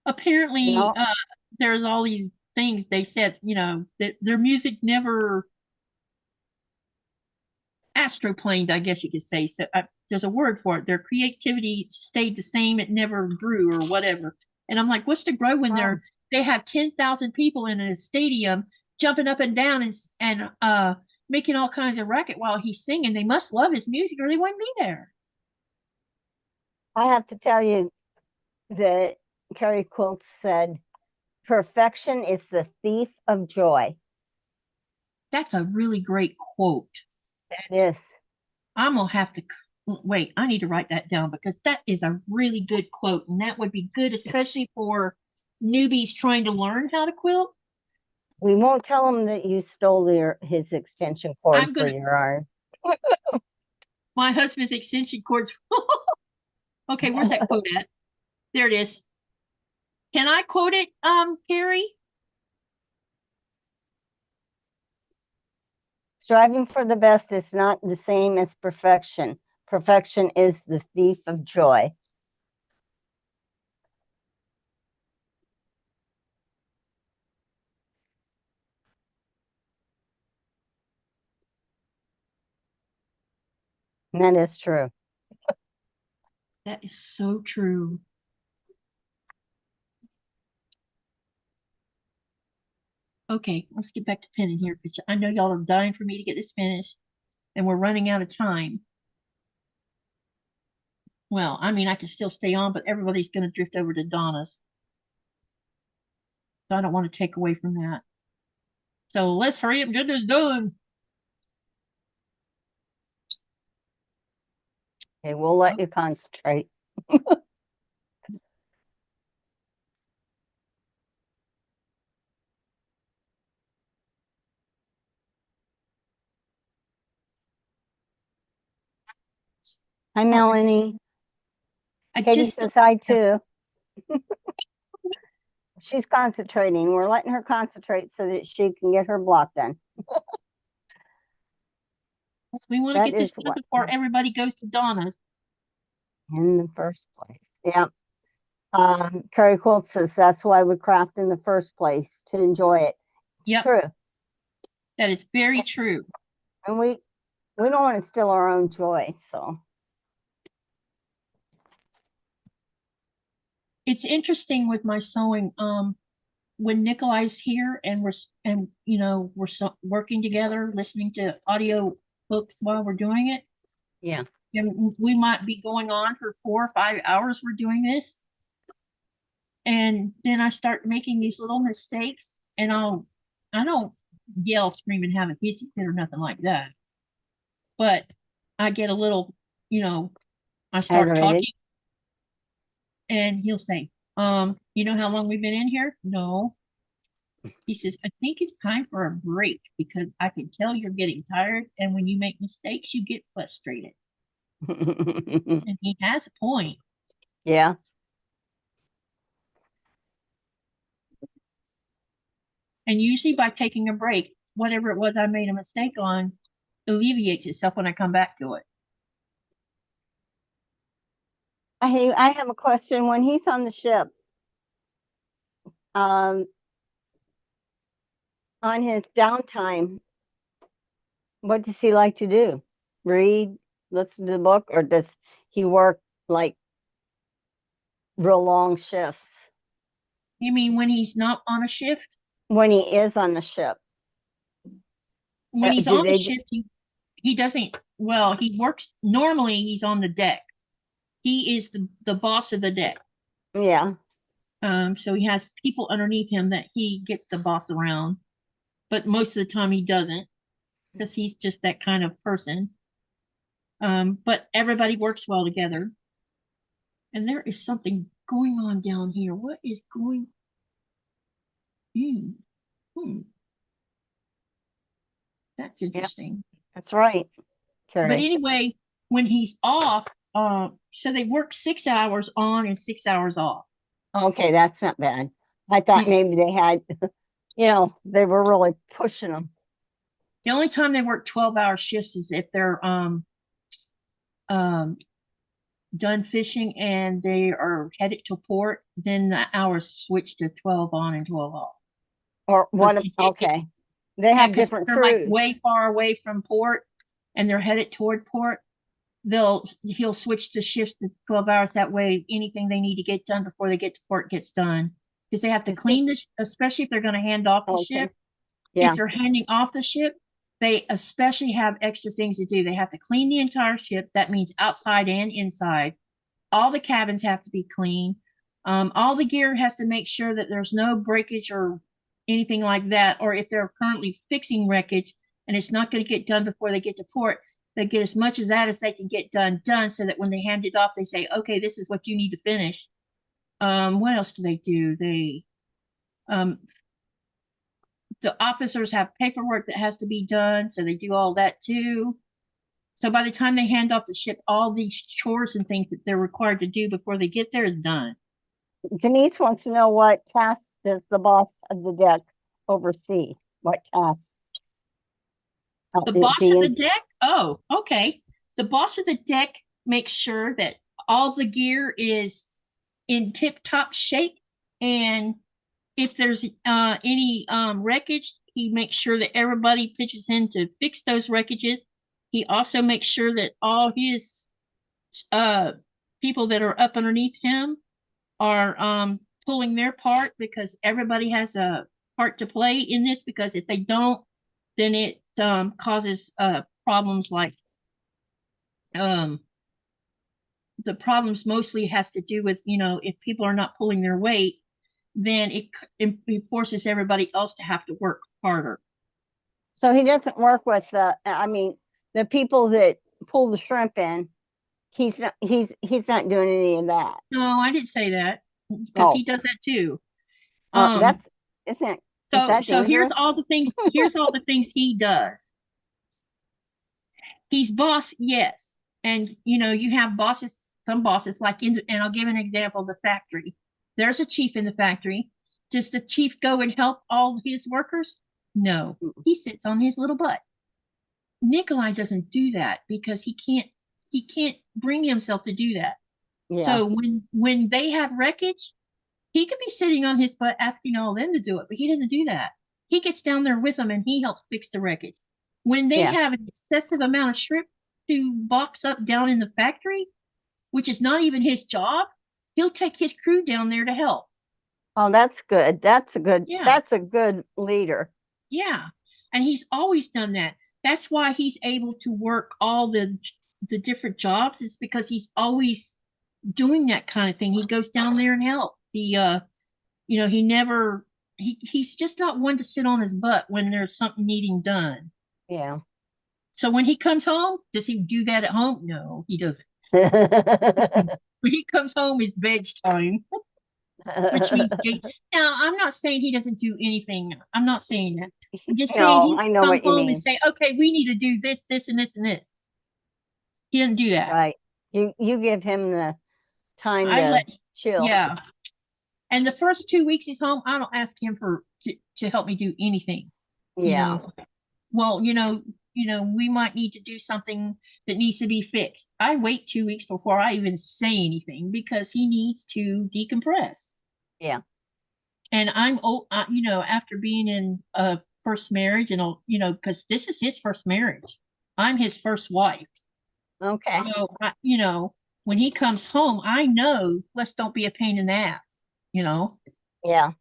Apparently, No, there's all these things they said, you know, that their music never astroplaned, I guess you could say. So there's a word for it. Their creativity stayed the same; it never grew or whatever. And I'm like, what's to grow when wow. they have 10,000 people in a stadium jumping up and down and making all kinds of racket while he's singing? They must love his music, or they wouldn't be there. I have to tell you that Carrie Quilt said, perfection is the thief of joy. That's a really great quote. That is. I'm gonna have to wait. I need to write that down because that is a really good quote, and that would be good, especially for newbies trying to learn how to quilt. We won't tell him that you stole his extension cord I'm for gonna your yarn. my husband's extension cords. Okay, where's that quote at? There it is. Can I quote it, Carrie? Striving for the best is not the same as perfection. Perfection is the thief of joy. And that is true. That is so true. Okay, let's get back to penning here because I know y'all are dying for me to get this finished, and we're running out of time. Well, I mean, I can still stay on, but everybody's going to drift over to Donna's. So I don't want to take away from that. So let's hurry up and get this done. Okay, we'll let you concentrate. Hi, Melanie. I Katie just says hi too. She's concentrating. We're letting her concentrate so that she can get her block done. we want to That get this is done what before everybody goes to Donna's. in the first place. Yeah. Carrie Quilt says that's why we craft in the first place, to enjoy it. It's Yep, true. that is very true. And we don't want to steal our own joy. So It's interesting with my sewing. When Nikolai's here and we're working together, listening to audio books while we're doing it, yeah. and we might be going on for 4 or 5 hours. We're doing this, and then I start making these little mistakes, and I don't yell, scream, and have a hissy fit or nothing like that, but I get a little, you know, I start Aggravated. talking, and he'll say, you know how long we've been in here? No. He says, I think it's time for a break because I can tell you're getting tired. And when you make mistakes, you get frustrated. And he has a point. Yeah. And usually by taking a break, whatever it was I made a mistake on alleviates itself when I come back to it. I have a question. When he's on the ship, on his downtime, what does he like to do? Read, listen to the book, or does he work like real long shifts? You mean when he's not on a shift? When he is on the ship, When he's do on the they? shift, he doesn't, well, he works, normally he's on the deck. he is the boss of the deck. Yeah. So he has people underneath him that he gets to boss around, but most of the time he doesn't because he's just that kind of person. But everybody works well together. And there is something going on down here. What is going? Hmm. That's interesting. That's right. But Cheri. anyway, when he's off, so they work 6 hours on and 6 hours off. Okay, that's not bad. I thought maybe they had, they were really pushing them. The only time they work 12-hour shifts is if they're done fishing and they are headed to port, then the hours switch to 12 on and 12 off. Or what? Okay. They have different crews. Like way far away from port and they're headed toward port. He'll switch to shifts to 12 hours. That way, anything they need to get done before they get to port gets done. Because they have to clean this, especially if they're going to hand off the ship. Yeah. If you're handing off the ship, they especially have extra things to do. They have to clean the entire ship. That means outside and inside. All the cabins have to be clean. All the gear has to make sure that there's no breakage or anything like that. Or if they're currently fixing wreckage and it's not going to get done before they get to port, they get as much of that as they can get done so that when they hand it off, they say, okay, this is what you need to finish. What else do they do? The officers have paperwork that has to be done, so they do all that too. So by the time they hand off the ship, all these chores and things that they're required to do before they get there is done. Denise wants to know what tasks does the boss of the deck oversee? What tasks? The boss of the deck? Oh, okay. The boss of the deck makes sure that all the gear is in tip-top shape, and if there's any wreckage, he makes sure that everybody pitches in to fix those wreckages. He also makes sure that all his people that are up underneath him are pulling their part, because everybody has a part to play in this, because if they don't, then it causes problems like the problems mostly has to do with, if people are not pulling their weight, then it forces everybody else to have to work harder. So he doesn't work with the people that pull the shrimp in. He's not doing any of that. No, I didn't say that, because he does that too. That's isn't it? So here's all the things. Here's all the things he does. He's boss, yes, and you have bosses. Some bosses, and I'll give an example: the factory. There's a chief in the factory. Does the chief go and help all his workers? No, he sits on his little butt. Nikolai doesn't do that because he can't bring himself to do that. Yeah. So when they have wreckage, he could be sitting on his butt asking all them to do it, but he doesn't do that. He gets down there with them and he helps fix the wreckage. When they have an excessive amount of shrimp to box up down in the factory, which is not even his job, he'll take his crew down there to help. Oh, that's good. That's a good leader. Yeah. And he's always done that. That's why he's able to work all the different jobs, is because he's always doing that kind of thing. He goes down there and help. He's just not one to sit on his butt when there's something needing done. Yeah. So when he comes home, does he do that at home? No, he doesn't. When he comes home, it's veg time, which means now I'm not saying he doesn't do anything. I'm not saying that. I'm just saying he come home and say, okay, we need to do this, this, and this, and this. He doesn't do that. Right. You give him the time to chill. Yeah. And the first 2 weeks he's home, I don't ask him to help me do anything. Yeah. Well, we might need to do something that needs to be fixed. I wait 2 weeks before I even say anything, because he needs to decompress. Yeah. And I'm, after being in a first marriage, and, because this is his first marriage. I'm his first wife. Okay. So, when he comes home, I know, let's don't be a pain in the ass, Yeah.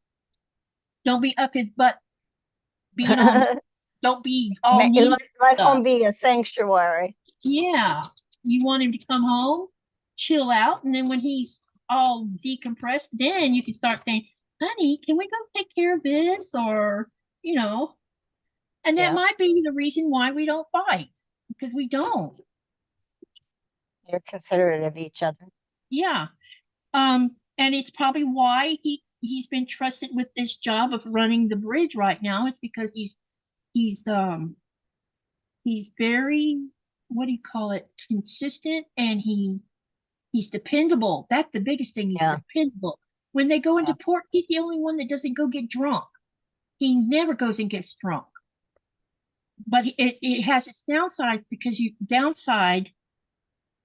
Don't be up his butt. Don't be all let home be a sanctuary. Yeah. You want him to come home chill out. And then when he's all decompressed, then you can start saying, honey, can we go take care of this? Or, you know, and that Yeah. might be the reason why we don't fight, because we don't. You're considerate of each other. Yeah. And it's probably why he's been trusted with this job of running the bridge right now. It's because he's he's very, what do you call it, consistent, and he's dependable. That's the biggest thing. He's dependable. When they go into port, he's the only one that doesn't go get drunk. He never goes and gets drunk. But it has its downside, because you downside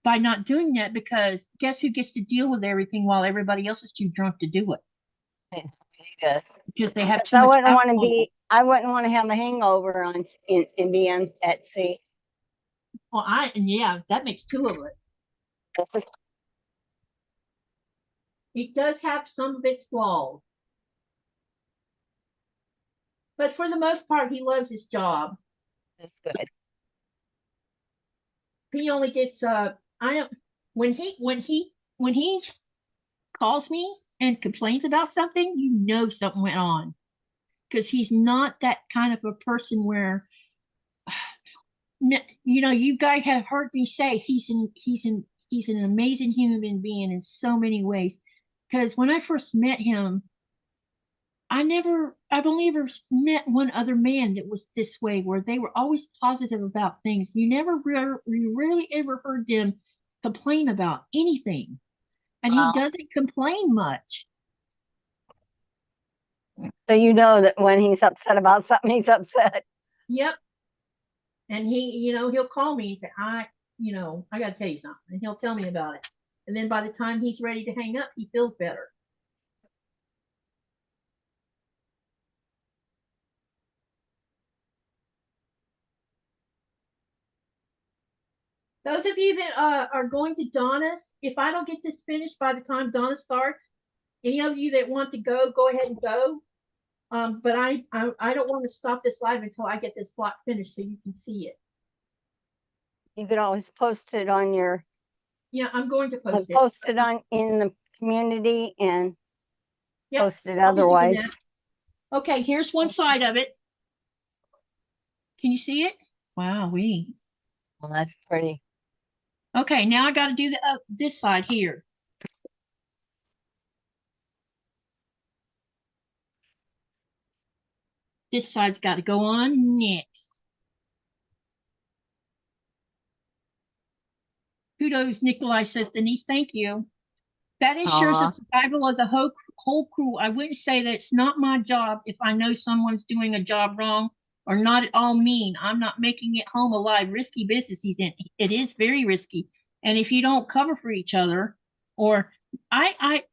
by not doing that, because guess who gets to deal with everything while everybody else is too drunk to do it? He does. Because they have Because too much I wouldn't want to have a hangover and be at sea. Well, yeah, that makes two of it. It does have some of its flaws. But for the most part, he loves his job. That's good. He only gets when he calls me and complains about something, you know something went on. Because he's not that kind of a person where, you know, you guys have heard me say he's an amazing human being in so many ways. Because when I first met him, I've only ever met one other man that was this way, where they were always positive about things. You rarely ever heard them complain about anything. And he doesn't complain much. So you know that when he's upset about something, he's upset. Yep. And he'll call me and say, I got to tell you something. And he'll tell me about it. And then by the time he's ready to hang up, he feels better. Those of you that are going to Donna's, if I don't get this finished by the time Donna starts, any of you that want to go ahead and go. But I don't want to stop this live until I get this block finished so you can see it. You could always post it on your. Yeah, I'm going to post it. Post it in the community and post it otherwise. Okay, here's one side of it. Can you see it? Wow, well, that's pretty. Okay, now I got to do this side here. This side's got to go on next. Kudos, Nikolai says, Denise, thank you. That ensures the survival of the whole crew. I wouldn't say that it's not my job if I know someone's doing a job wrong, or not at all mean. I'm not making it home alive. Risky business he's in. It is very risky. And if you don't cover for each other, or I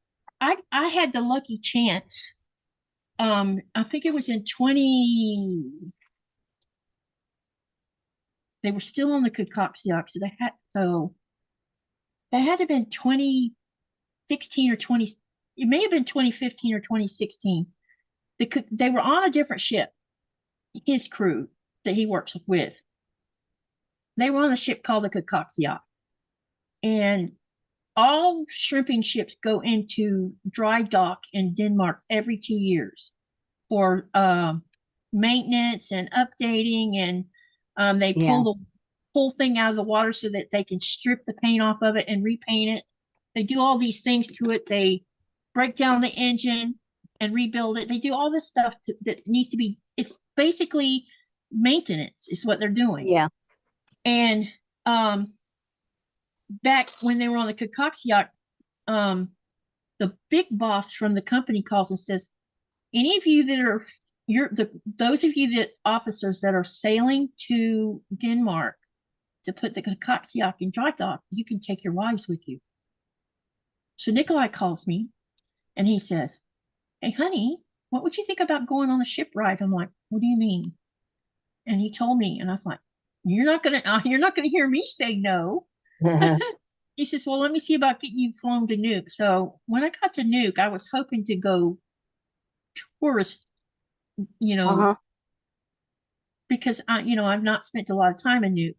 had the lucky chance. I think it was in 20. They were still on the Kokoksiak, so that had to have been 2016 or 20. It may have been 2015 or 2016. They were on a different ship. His crew that he works with. They were on a ship called the Kokoksiak, and all shrimping ships go into dry dock in Denmark every 2 years for maintenance and updating, and they pull the whole thing out of the water so that they can strip the paint off of it and repaint it. They do all these things to it. They break down the engine and rebuild it. They do all this stuff that needs to be. It's basically maintenance is what they're doing. Yeah. And back when they were on the Kokoksiak, the big boss from the company calls and says, any of you that are those of you that officers that are sailing to Denmark to put the Kokoksiak in dry dock, you can take your wives with you. So Nikolai calls me and he says, hey honey, what would you think about going on a ship ride? I'm like, what do you mean? And he told me, and I'm like, you're not gonna hear me say no. He says, well, let me see about getting you flown to Nuuk. So when I got to Nuuk, I was hoping to go tourist, because I've not spent a lot of time in Nuuk.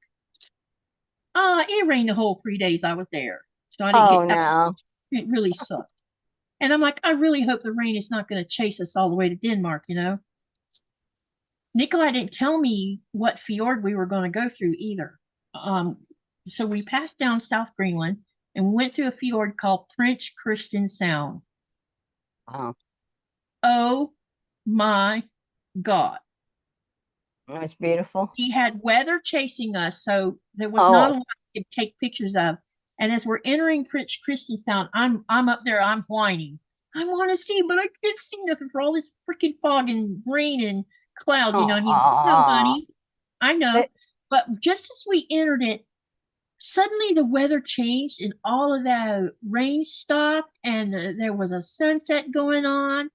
It rained the whole 3 days I was there. So I didn't Oh get no. it really sucked. And I'm like, I really hope the rain is not going to chase us all the way to Denmark, you know. Nikolai didn't tell me what fjord we were going to go through either. Um, so we passed down South Greenland and went through a fjord called French Christian Sound. Wow. Oh my God. That's beautiful. He had weather chasing us, so there was not a Oh, lot to take pictures of. And as we're entering French Christian Sound, I'm up there, I'm whining. I want to see, but I can't see nothing for all this freaking fog and rain and clouds, you know. And he's like, no, oh, honey, I know. but But just as we entered it, suddenly the weather changed and all of that rain stopped and there was a sunset going on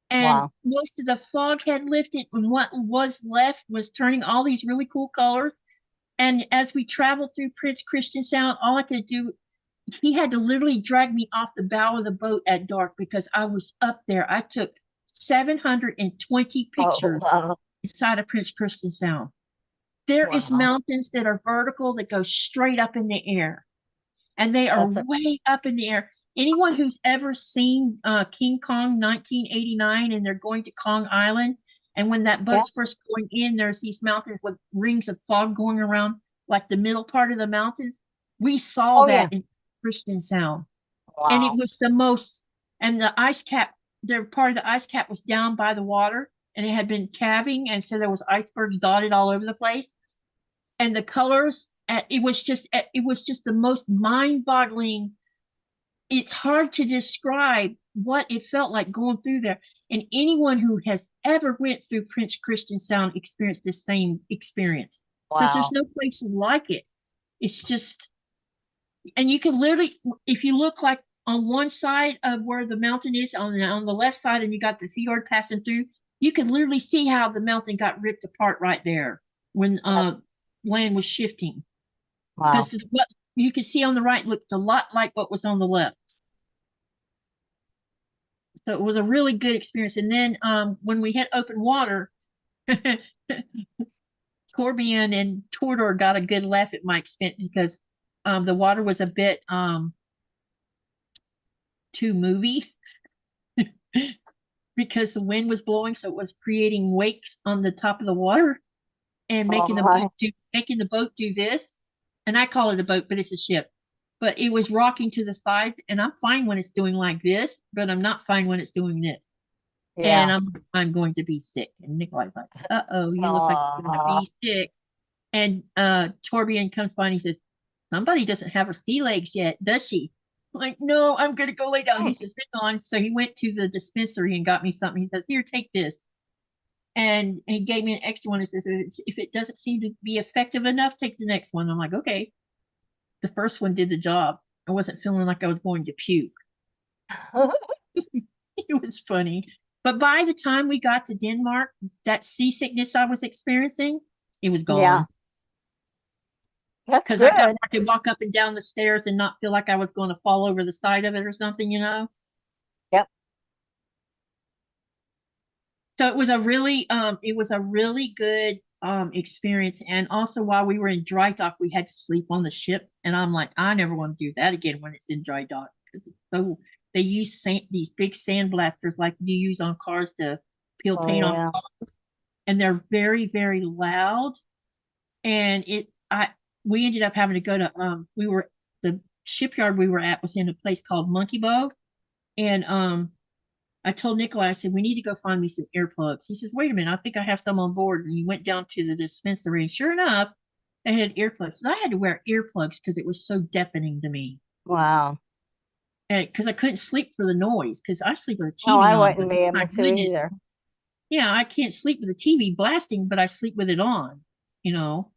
and wow. most of the fog had lifted and what was left was turning all these really cool colors. And as we traveled through Prince Christian Sound, all I could do, he had to literally drag me off the bow of the boat at dark because I was up there. I took 720 Oh, pictures wow. inside of Prince Christian Sound. There is Wow. mountains that are vertical that go straight up in the air, and they are That's a, way up in the air. Anyone who's ever seen King Kong 1989 and they're going to Kong Island, and when that yeah. boat's first going in, there's these mountains with rings of fog going around, like the middle part of the mountains. We saw Oh, yeah. that in Christian Sound, and it Wow. was the most. And the ice cap, their part of the ice cap was down by the water, and it had been calving, and so there was icebergs dotted all over the place and the colors it was just the most mind-boggling. It's hard to describe what it felt like going through there, and anyone who has ever went through Prince Christian Sound experienced the same experience because there's Wow. no place like it. It's just, and you can literally, if you look like on one side of where the mountain is on the left side and you got the fjord passing through, you can literally see how the mountain got ripped apart right there when That's land was shifting wow. because what you could see on the right looked a lot like what was on the left. So it was a really good experience. And then when we hit open water, Corbian and Tordor got a good laugh at my expense because the water was a bit too movie because the wind was blowing, so it was creating wakes on the top of the water and Oh my. making the boat do this. And I call it a boat, but it's a ship. But it was rocking to the side, and I'm fine when it's doing like this, but I'm not fine when it's doing this. And Yeah. I'm going to be sick. And Nikolai's like, uh-oh, you look like you're gonna Oh, be sick. And Torbjorn comes by and he says, somebody doesn't have her sea legs yet, does she? I'm like, no, I'm gonna go lay down. He says, hang on. So he went to the dispensary and got me something. He says, here, take this. And he gave me an extra one. He says, if it doesn't seem to be effective enough, take the next one. I'm like, okay. The first one did the job. I wasn't feeling like I was going to puke. It was funny. But by the time we got to Denmark, that seasickness I was experiencing, it was yeah. gone. That's Because good. I could walk up and down the stairs and not feel like I was going to fall over the side of it or something, you know? Yep. So it was a really good experience. And also while we were in dry dock, we had to sleep on the ship. And I'm like, I never want to do that again when it's in dry dock. So they use these big sand blasters like you use on cars to peel Oh paint off yeah. cars, and they're very, very loud. And it I we ended up having to go to we were the shipyard we were at was in a place called Monkey Bow. And I told Nikolai, I said, we need to go find me some earplugs. He says, wait a minute, I think I have some on board. And he went down to the dispensary, and sure enough, they had earplugs. And I had to wear earplugs because it was so deafening to me. Wow. And because I couldn't sleep for the noise, because I sleep with a No, TV I on. But wouldn't be my able to goodness, either. yeah, I can't sleep with the TV blasting, but I sleep with it on, you know.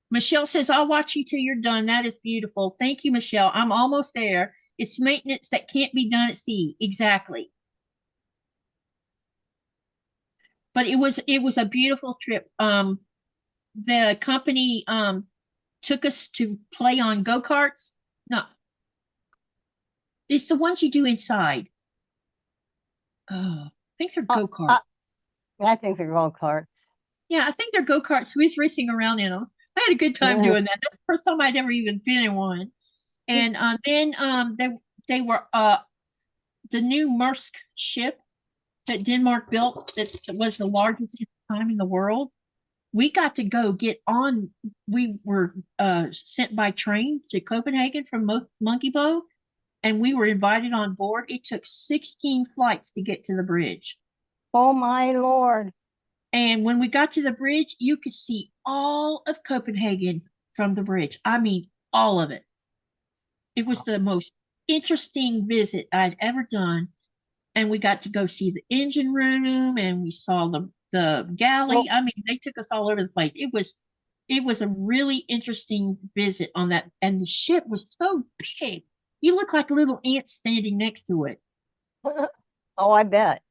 Michelle says, I'll watch you till you're done. That is beautiful. Thank you, Michelle. I'm almost there. It's maintenance that can't be done at sea. Exactly. But it was a beautiful trip. The company took us to play on go-karts. No, it's the ones you do inside. I think they're Uh, go-karts. uh, I think they're gold carts. Yeah, I think they're go-karts. We was racing around in them. I had a good time Yeah. doing that. That's the first time I'd ever even been in one. And then they were the new Maersk ship that Denmark built that was the largest at the time in the world. We got to go get on. We were sent by train to Copenhagen from Monkey Bow, and we were invited on board. It took 16 flights to get to the bridge. Oh my Lord. And when we got to the bridge, you could see all of Copenhagen from the bridge. I mean, all of it. It was the most interesting visit I'd ever done. And we got to go see the engine room and we saw the galley. Well, I mean, they took us all over the place. It was a really interesting visit on that. And the ship was so big. You look like little ants standing next to it. oh, I bet.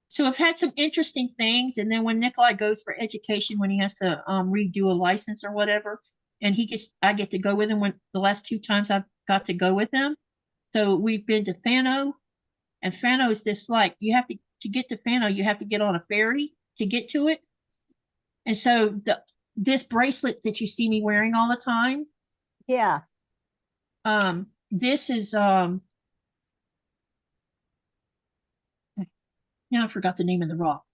So I've had some interesting things. And then when Nikolai goes for education, when he has to redo a license or whatever, and I get to go with him when the last two times I've got to go with him. So we've been to Fano, and Fano is this like you have to get to Fano, you have to get on a ferry to get to it. And so this bracelet that you see me wearing all the time, Yeah. this is now I forgot the name of the rock.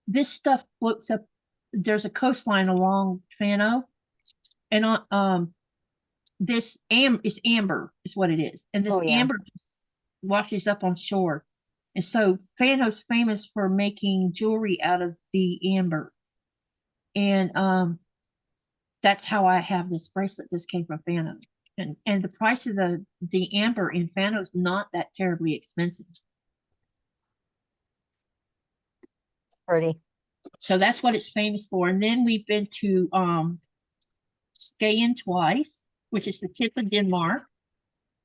This stuff floats up. There's a coastline along Fano, and on this is amber is what it is, and this Oh, yeah. amber just washes up on shore. And so Fano's famous for making jewelry out of the amber, and that's how I have this bracelet. This came from Fano, and the price of the amber in Fano is not that terribly expensive. Pretty. So that's what it's famous for. And then we've been to Skagen twice, which is the tip of Denmark.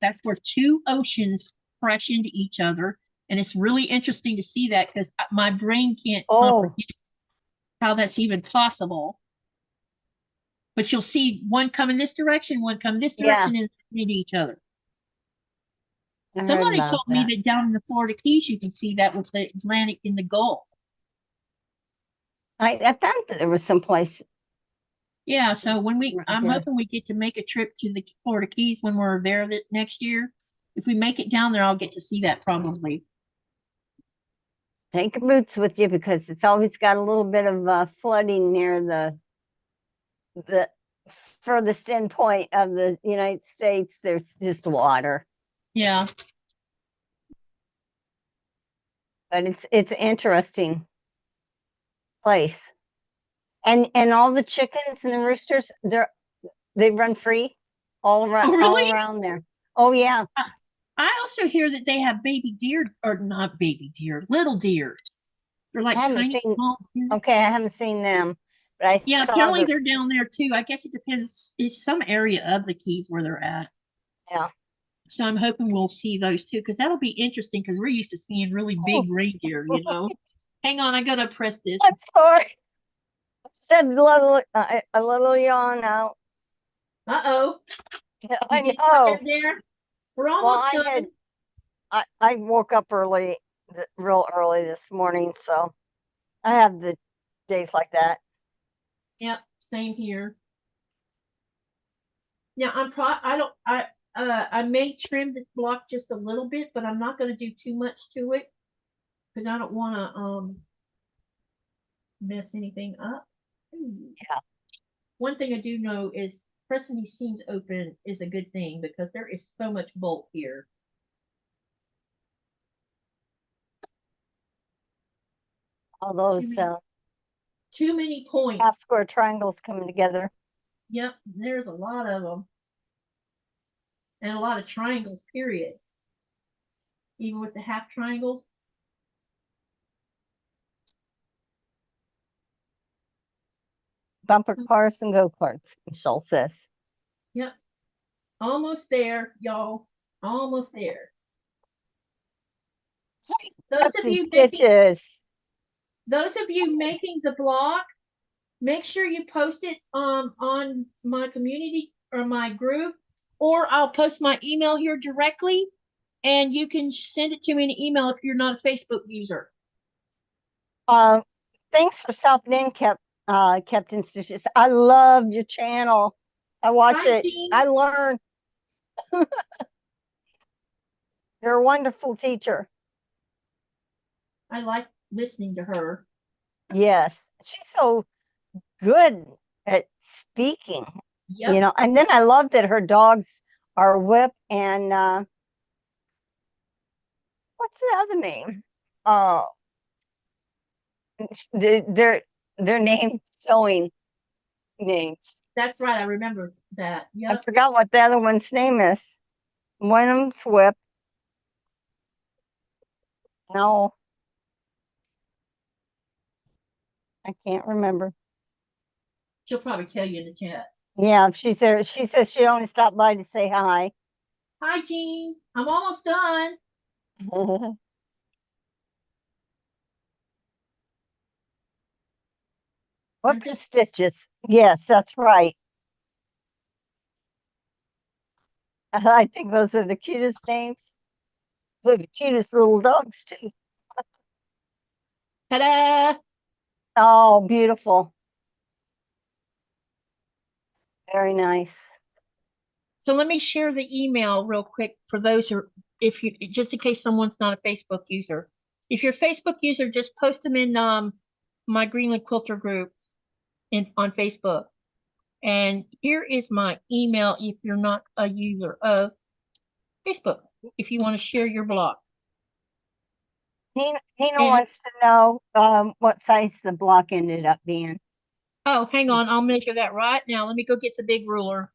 That's where two oceans crash into each other. And it's really interesting to see that because my brain can't comprehend how that's even possible. But you'll see one come in this direction, one come this direction, and into each other. Somebody told me that down in the Florida Keys, you can see that with the Atlantic in the Gulf. I thought that there was some place. Yeah, so when I'm Yeah. hoping we get to make a trip to the Florida Keys when we're there next year. If we make it down there, I'll get to see that probably. Take your boots with you because it's always got a little bit of flooding near the furthest end point of the United States. There's just water. Yeah. But it's an interesting place. And all the chickens and the roosters, they run free all around all around there. Oh yeah. I also hear that they have baby deer, or not baby deer, little deers. They're like tiny small deer. Okay, I haven't seen them. But apparently they're down there too. I guess it depends. It's some area of the Keys where they're at. Yeah. So I'm hoping we'll see those too, because that'll be interesting because we're used to seeing really big reindeer, you know. Hang on, I gotta press this. I'm sorry. I said a little yawn out. Uh-oh. I know. There? We're almost done. I woke up real early this morning, so I have the days like that. Yep, same here. Now I may trim this block just a little bit, but I'm not going to do too much to it because I don't want to mess anything up. Yeah. One thing I do know is pressing these seams open is a good thing because there is so much bulk here. All those too many points. Half square triangles coming together. Yep, there's a lot of them. And a lot of triangles, period. Even with the half triangles. Bumper cars and go-karts, Michelle says. Yep. Almost there, y'all. Almost there. Those of you making the blog, make sure you post it on my community or my group, or I'll post my email here directly, and you can send it to me in an email if you're not a Facebook user. Thanks for stopping in, Captain Stitches. I love your channel. I watch Hi, it. Jean. I learn. You're a wonderful teacher. I like listening to her. Yes, she's so good at speaking. Yep. You know, and then I love that her dogs are Whip and what's the other name? Oh, their name sewing names. That's right. I remember that. I Yep. forgot what the other one's name is. One of them's Whip. No, I can't remember. She'll probably tell you in the chat. Yeah, she's there. She says she only stopped by to say hi. Hi, Jean. I'm almost done. Whip and Stitches. Yes, that's right. I think those are the cutest names. They're the cutest little dogs too. Ta-da! Oh, beautiful. Very nice. So let me share the email real quick for those who, if you, just in case someone's not a Facebook user. If you're a Facebook user, just post them in my Greenland Quilter group on Facebook. And here is my email if you're not a user of Facebook, if you want to share your block. Nina And, wants to know what size the block ended up being. oh, hang on. I'll measure that right now. Let me go get the big ruler.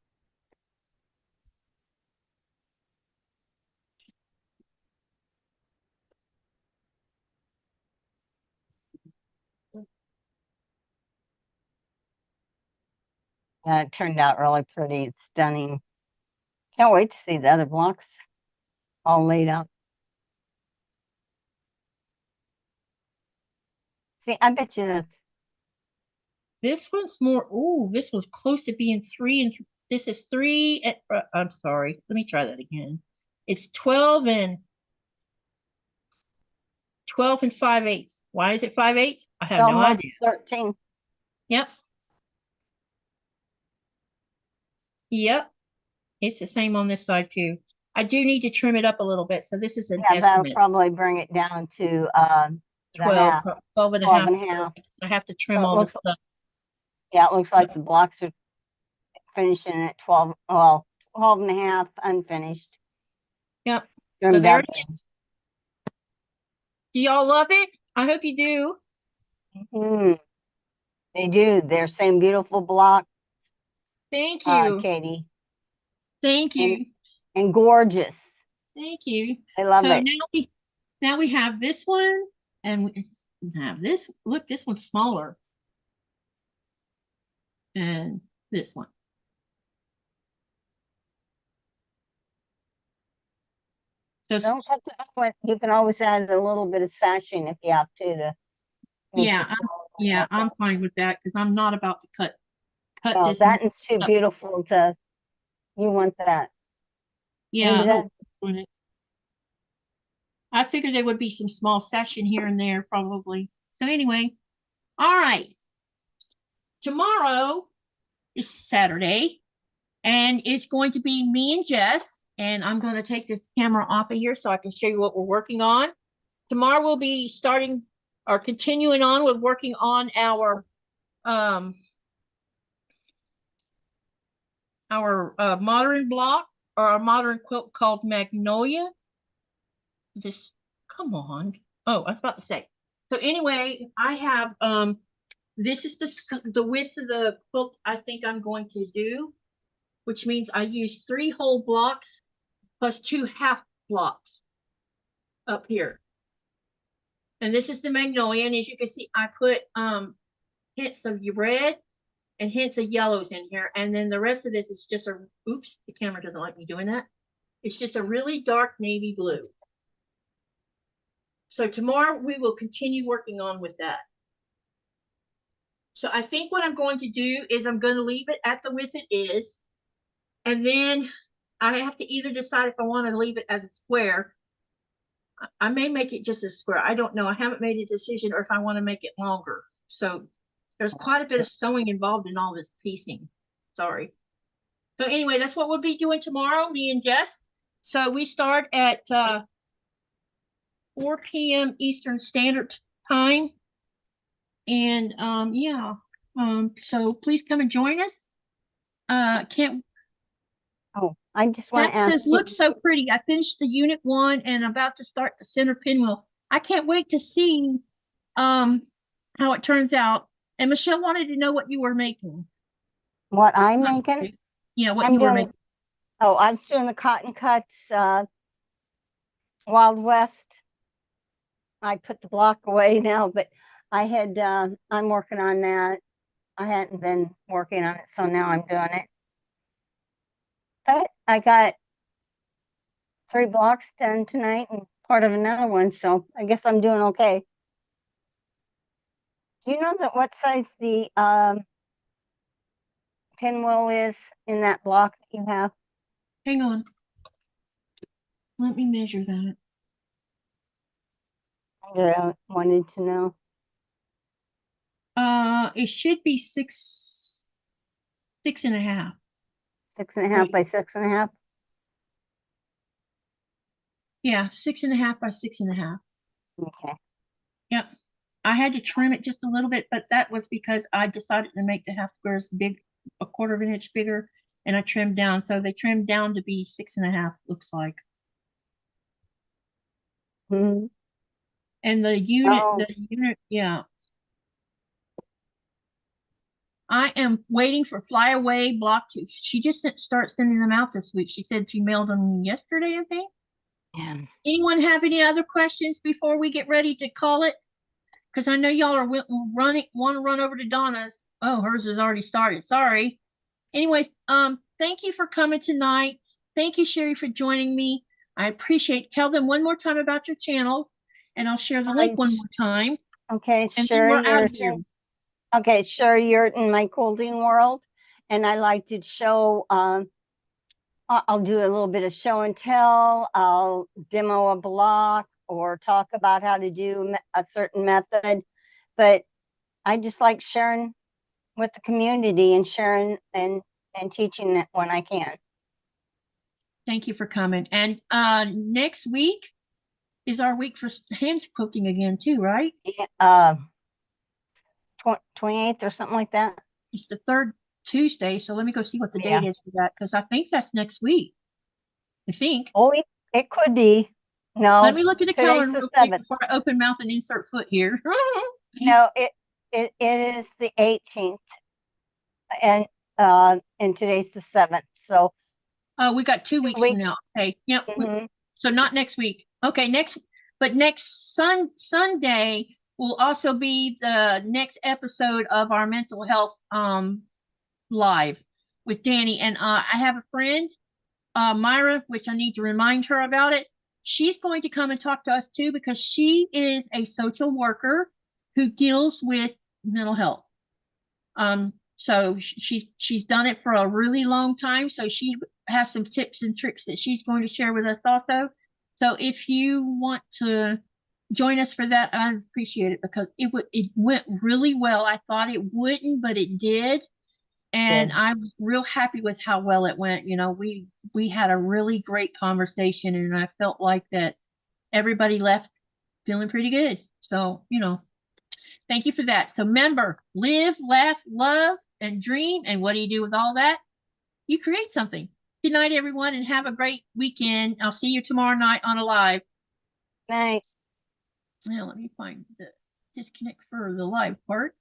It turned out really pretty. It's stunning. Can't wait to see the other blocks all laid out. See, I bet you that's This one's more, oh, this one's close to being 3 and this is 3. I'm sorry. Let me try that again. It's 12 and 5/8. Why is it 5/8? I have no almost idea. 13. Yep. Yep. It's the same on this side too. I do need to trim it up a little bit. So this is an Yeah, that'll estimate. probably bring it down to 12, half. 12 and a 12 half. and a half. I have to trim So it all the looks- stuff. Yeah, it looks like the blocks are finishing at 12, well, 12 and a half unfinished. Yep. So Trimmed there up. it is. Do y'all love it? I hope you do. Mhm. They do. They're same beautiful block, Thank you. Katie, Thank you. and gorgeous. Thank you. I love So it. now we have this one and we have this. Look, this one's smaller. And this one. So Don't cut the other one. You can always add a little bit of sashing if you have to make yeah, the smaller one yeah, look I'm better. fine with that because I'm not about to cut No, this. that is too up. beautiful to. You want that? Yeah, Maybe I figured there would be some small section here and there probably. So anyway, all right. Tomorrow is Saturday and it's going to be me and Jess. And I'm going to take this camera off of here so I can show you what we're working on. Tomorrow we'll be starting or continuing on with working on our modern block or our modern quilt called Magnolia. Just come on. Oh, I was about to say. So anyway, I have this is the width of the quilt I think I'm going to do, which means I use 3 whole blocks plus 2 half blocks up here. And this is the Magnolia, and as you can see, I put hints of red and hints of yellows in here, and then the rest of it is just a, oops, the camera doesn't like me doing that. It's just a really dark navy blue. So tomorrow we will continue working on with that. So I think what I'm going to do is I'm going to leave it at the width it is, and then I have to either decide if I want to leave it as a square. I may make it just a square. I don't know. I haven't made a decision, or if I want to make it longer. So There's quite a bit of sewing involved in all this piecing. Sorry. So anyway, that's what we'll be doing tomorrow, me and Jess. So we start at 4 p.m. Eastern Standard Time. And yeah. So please come and join us. Can't Oh, I just want That to ask says you, looks so pretty. I finished the unit 1 and about to start the center pinwheel. I can't wait to see how it turns out. And Michelle wanted to know what you were making. what I'm making. Yeah, what I'm you were doing, making. oh, I'm doing the cotton cuts, Wild West. I put the block away now, but I had, I'm working on that. I hadn't been working on it, so now I'm doing it. But I got 3 blocks done tonight and part of another one, so I guess I'm doing okay. Do you know that what size the pinwheel is in that block that you have? Hang on. Let me measure that. I wanted to know. It should be 6.5. 6.5 Wait. by 6.5. Yeah, 6.5 by 6.5. Okay. Yep. I had to trim it just a little bit, but that was because I decided to make the half squares big, a quarter of an inch bigger, and I trimmed down. So they trimmed down to be 6.5, looks like. Mhm. And the Oh, unit, yeah. I am waiting for Flyaway Block 2. She just start sending them out this week. She said she mailed them yesterday, I think. yeah. Anyone have any other questions before we get ready to call it? Because I know y'all are want to run over to Donna's. Oh, hers has already started. Sorry. Anyway, thank you for coming tonight. Thank you, Cheri, for joining me. I appreciate. Tell them one more time about your channel, and I'll share the link one more time. Okay, And then sure. we're out of here. Okay, sure. You're in my quilting world, and I like to show. I'll do a little bit of show and tell. I'll demo a block or talk about how to do a certain method, but I just like sharing with the community and sharing and teaching it when I can. Thank you for coming. And next week is our week for hand quilting again, too, right? Yeah, 28th or something like that. It's the third Tuesday, so let me go see what the Yeah. date is for that, because I think that's next week. I think. Oh, it could be. No, Let me look at the today's calendar the real quick 7th. before I open mouth and insert foot here. No, it is the 18th, and today's the 7th. So Oh, we got 2 weeks from weeks. now. Okay. Yep. Mhm. So not next week. Okay, but next Sunday will also be the next episode of our mental health live with Danny. And I have a friend, Myra, which I need to remind her about it. She's going to come and talk to us too, because she is a social worker who deals with mental health. So she's done it for a really long time. So she has some tips and tricks that she's going to share with us also. So if you want to join us for that, I appreciate it, because it went really well. I thought it wouldn't, but it did. And Good. I was real happy with how well it went. You know, we had a really great conversation, and I felt like that everybody left feeling pretty good. So, thank you for that. So remember, live, laugh, love, and dream. And what do you do with all that? You create something. Good night, everyone, and have a great weekend. I'll see you tomorrow night on a live. Night. Now, let me find the disconnect for the live part.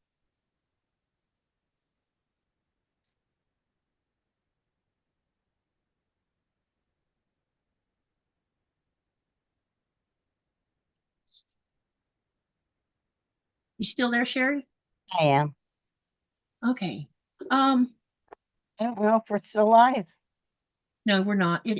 You still there, Cheri? I am. Okay. I don't know if we're still live. No, we're not. It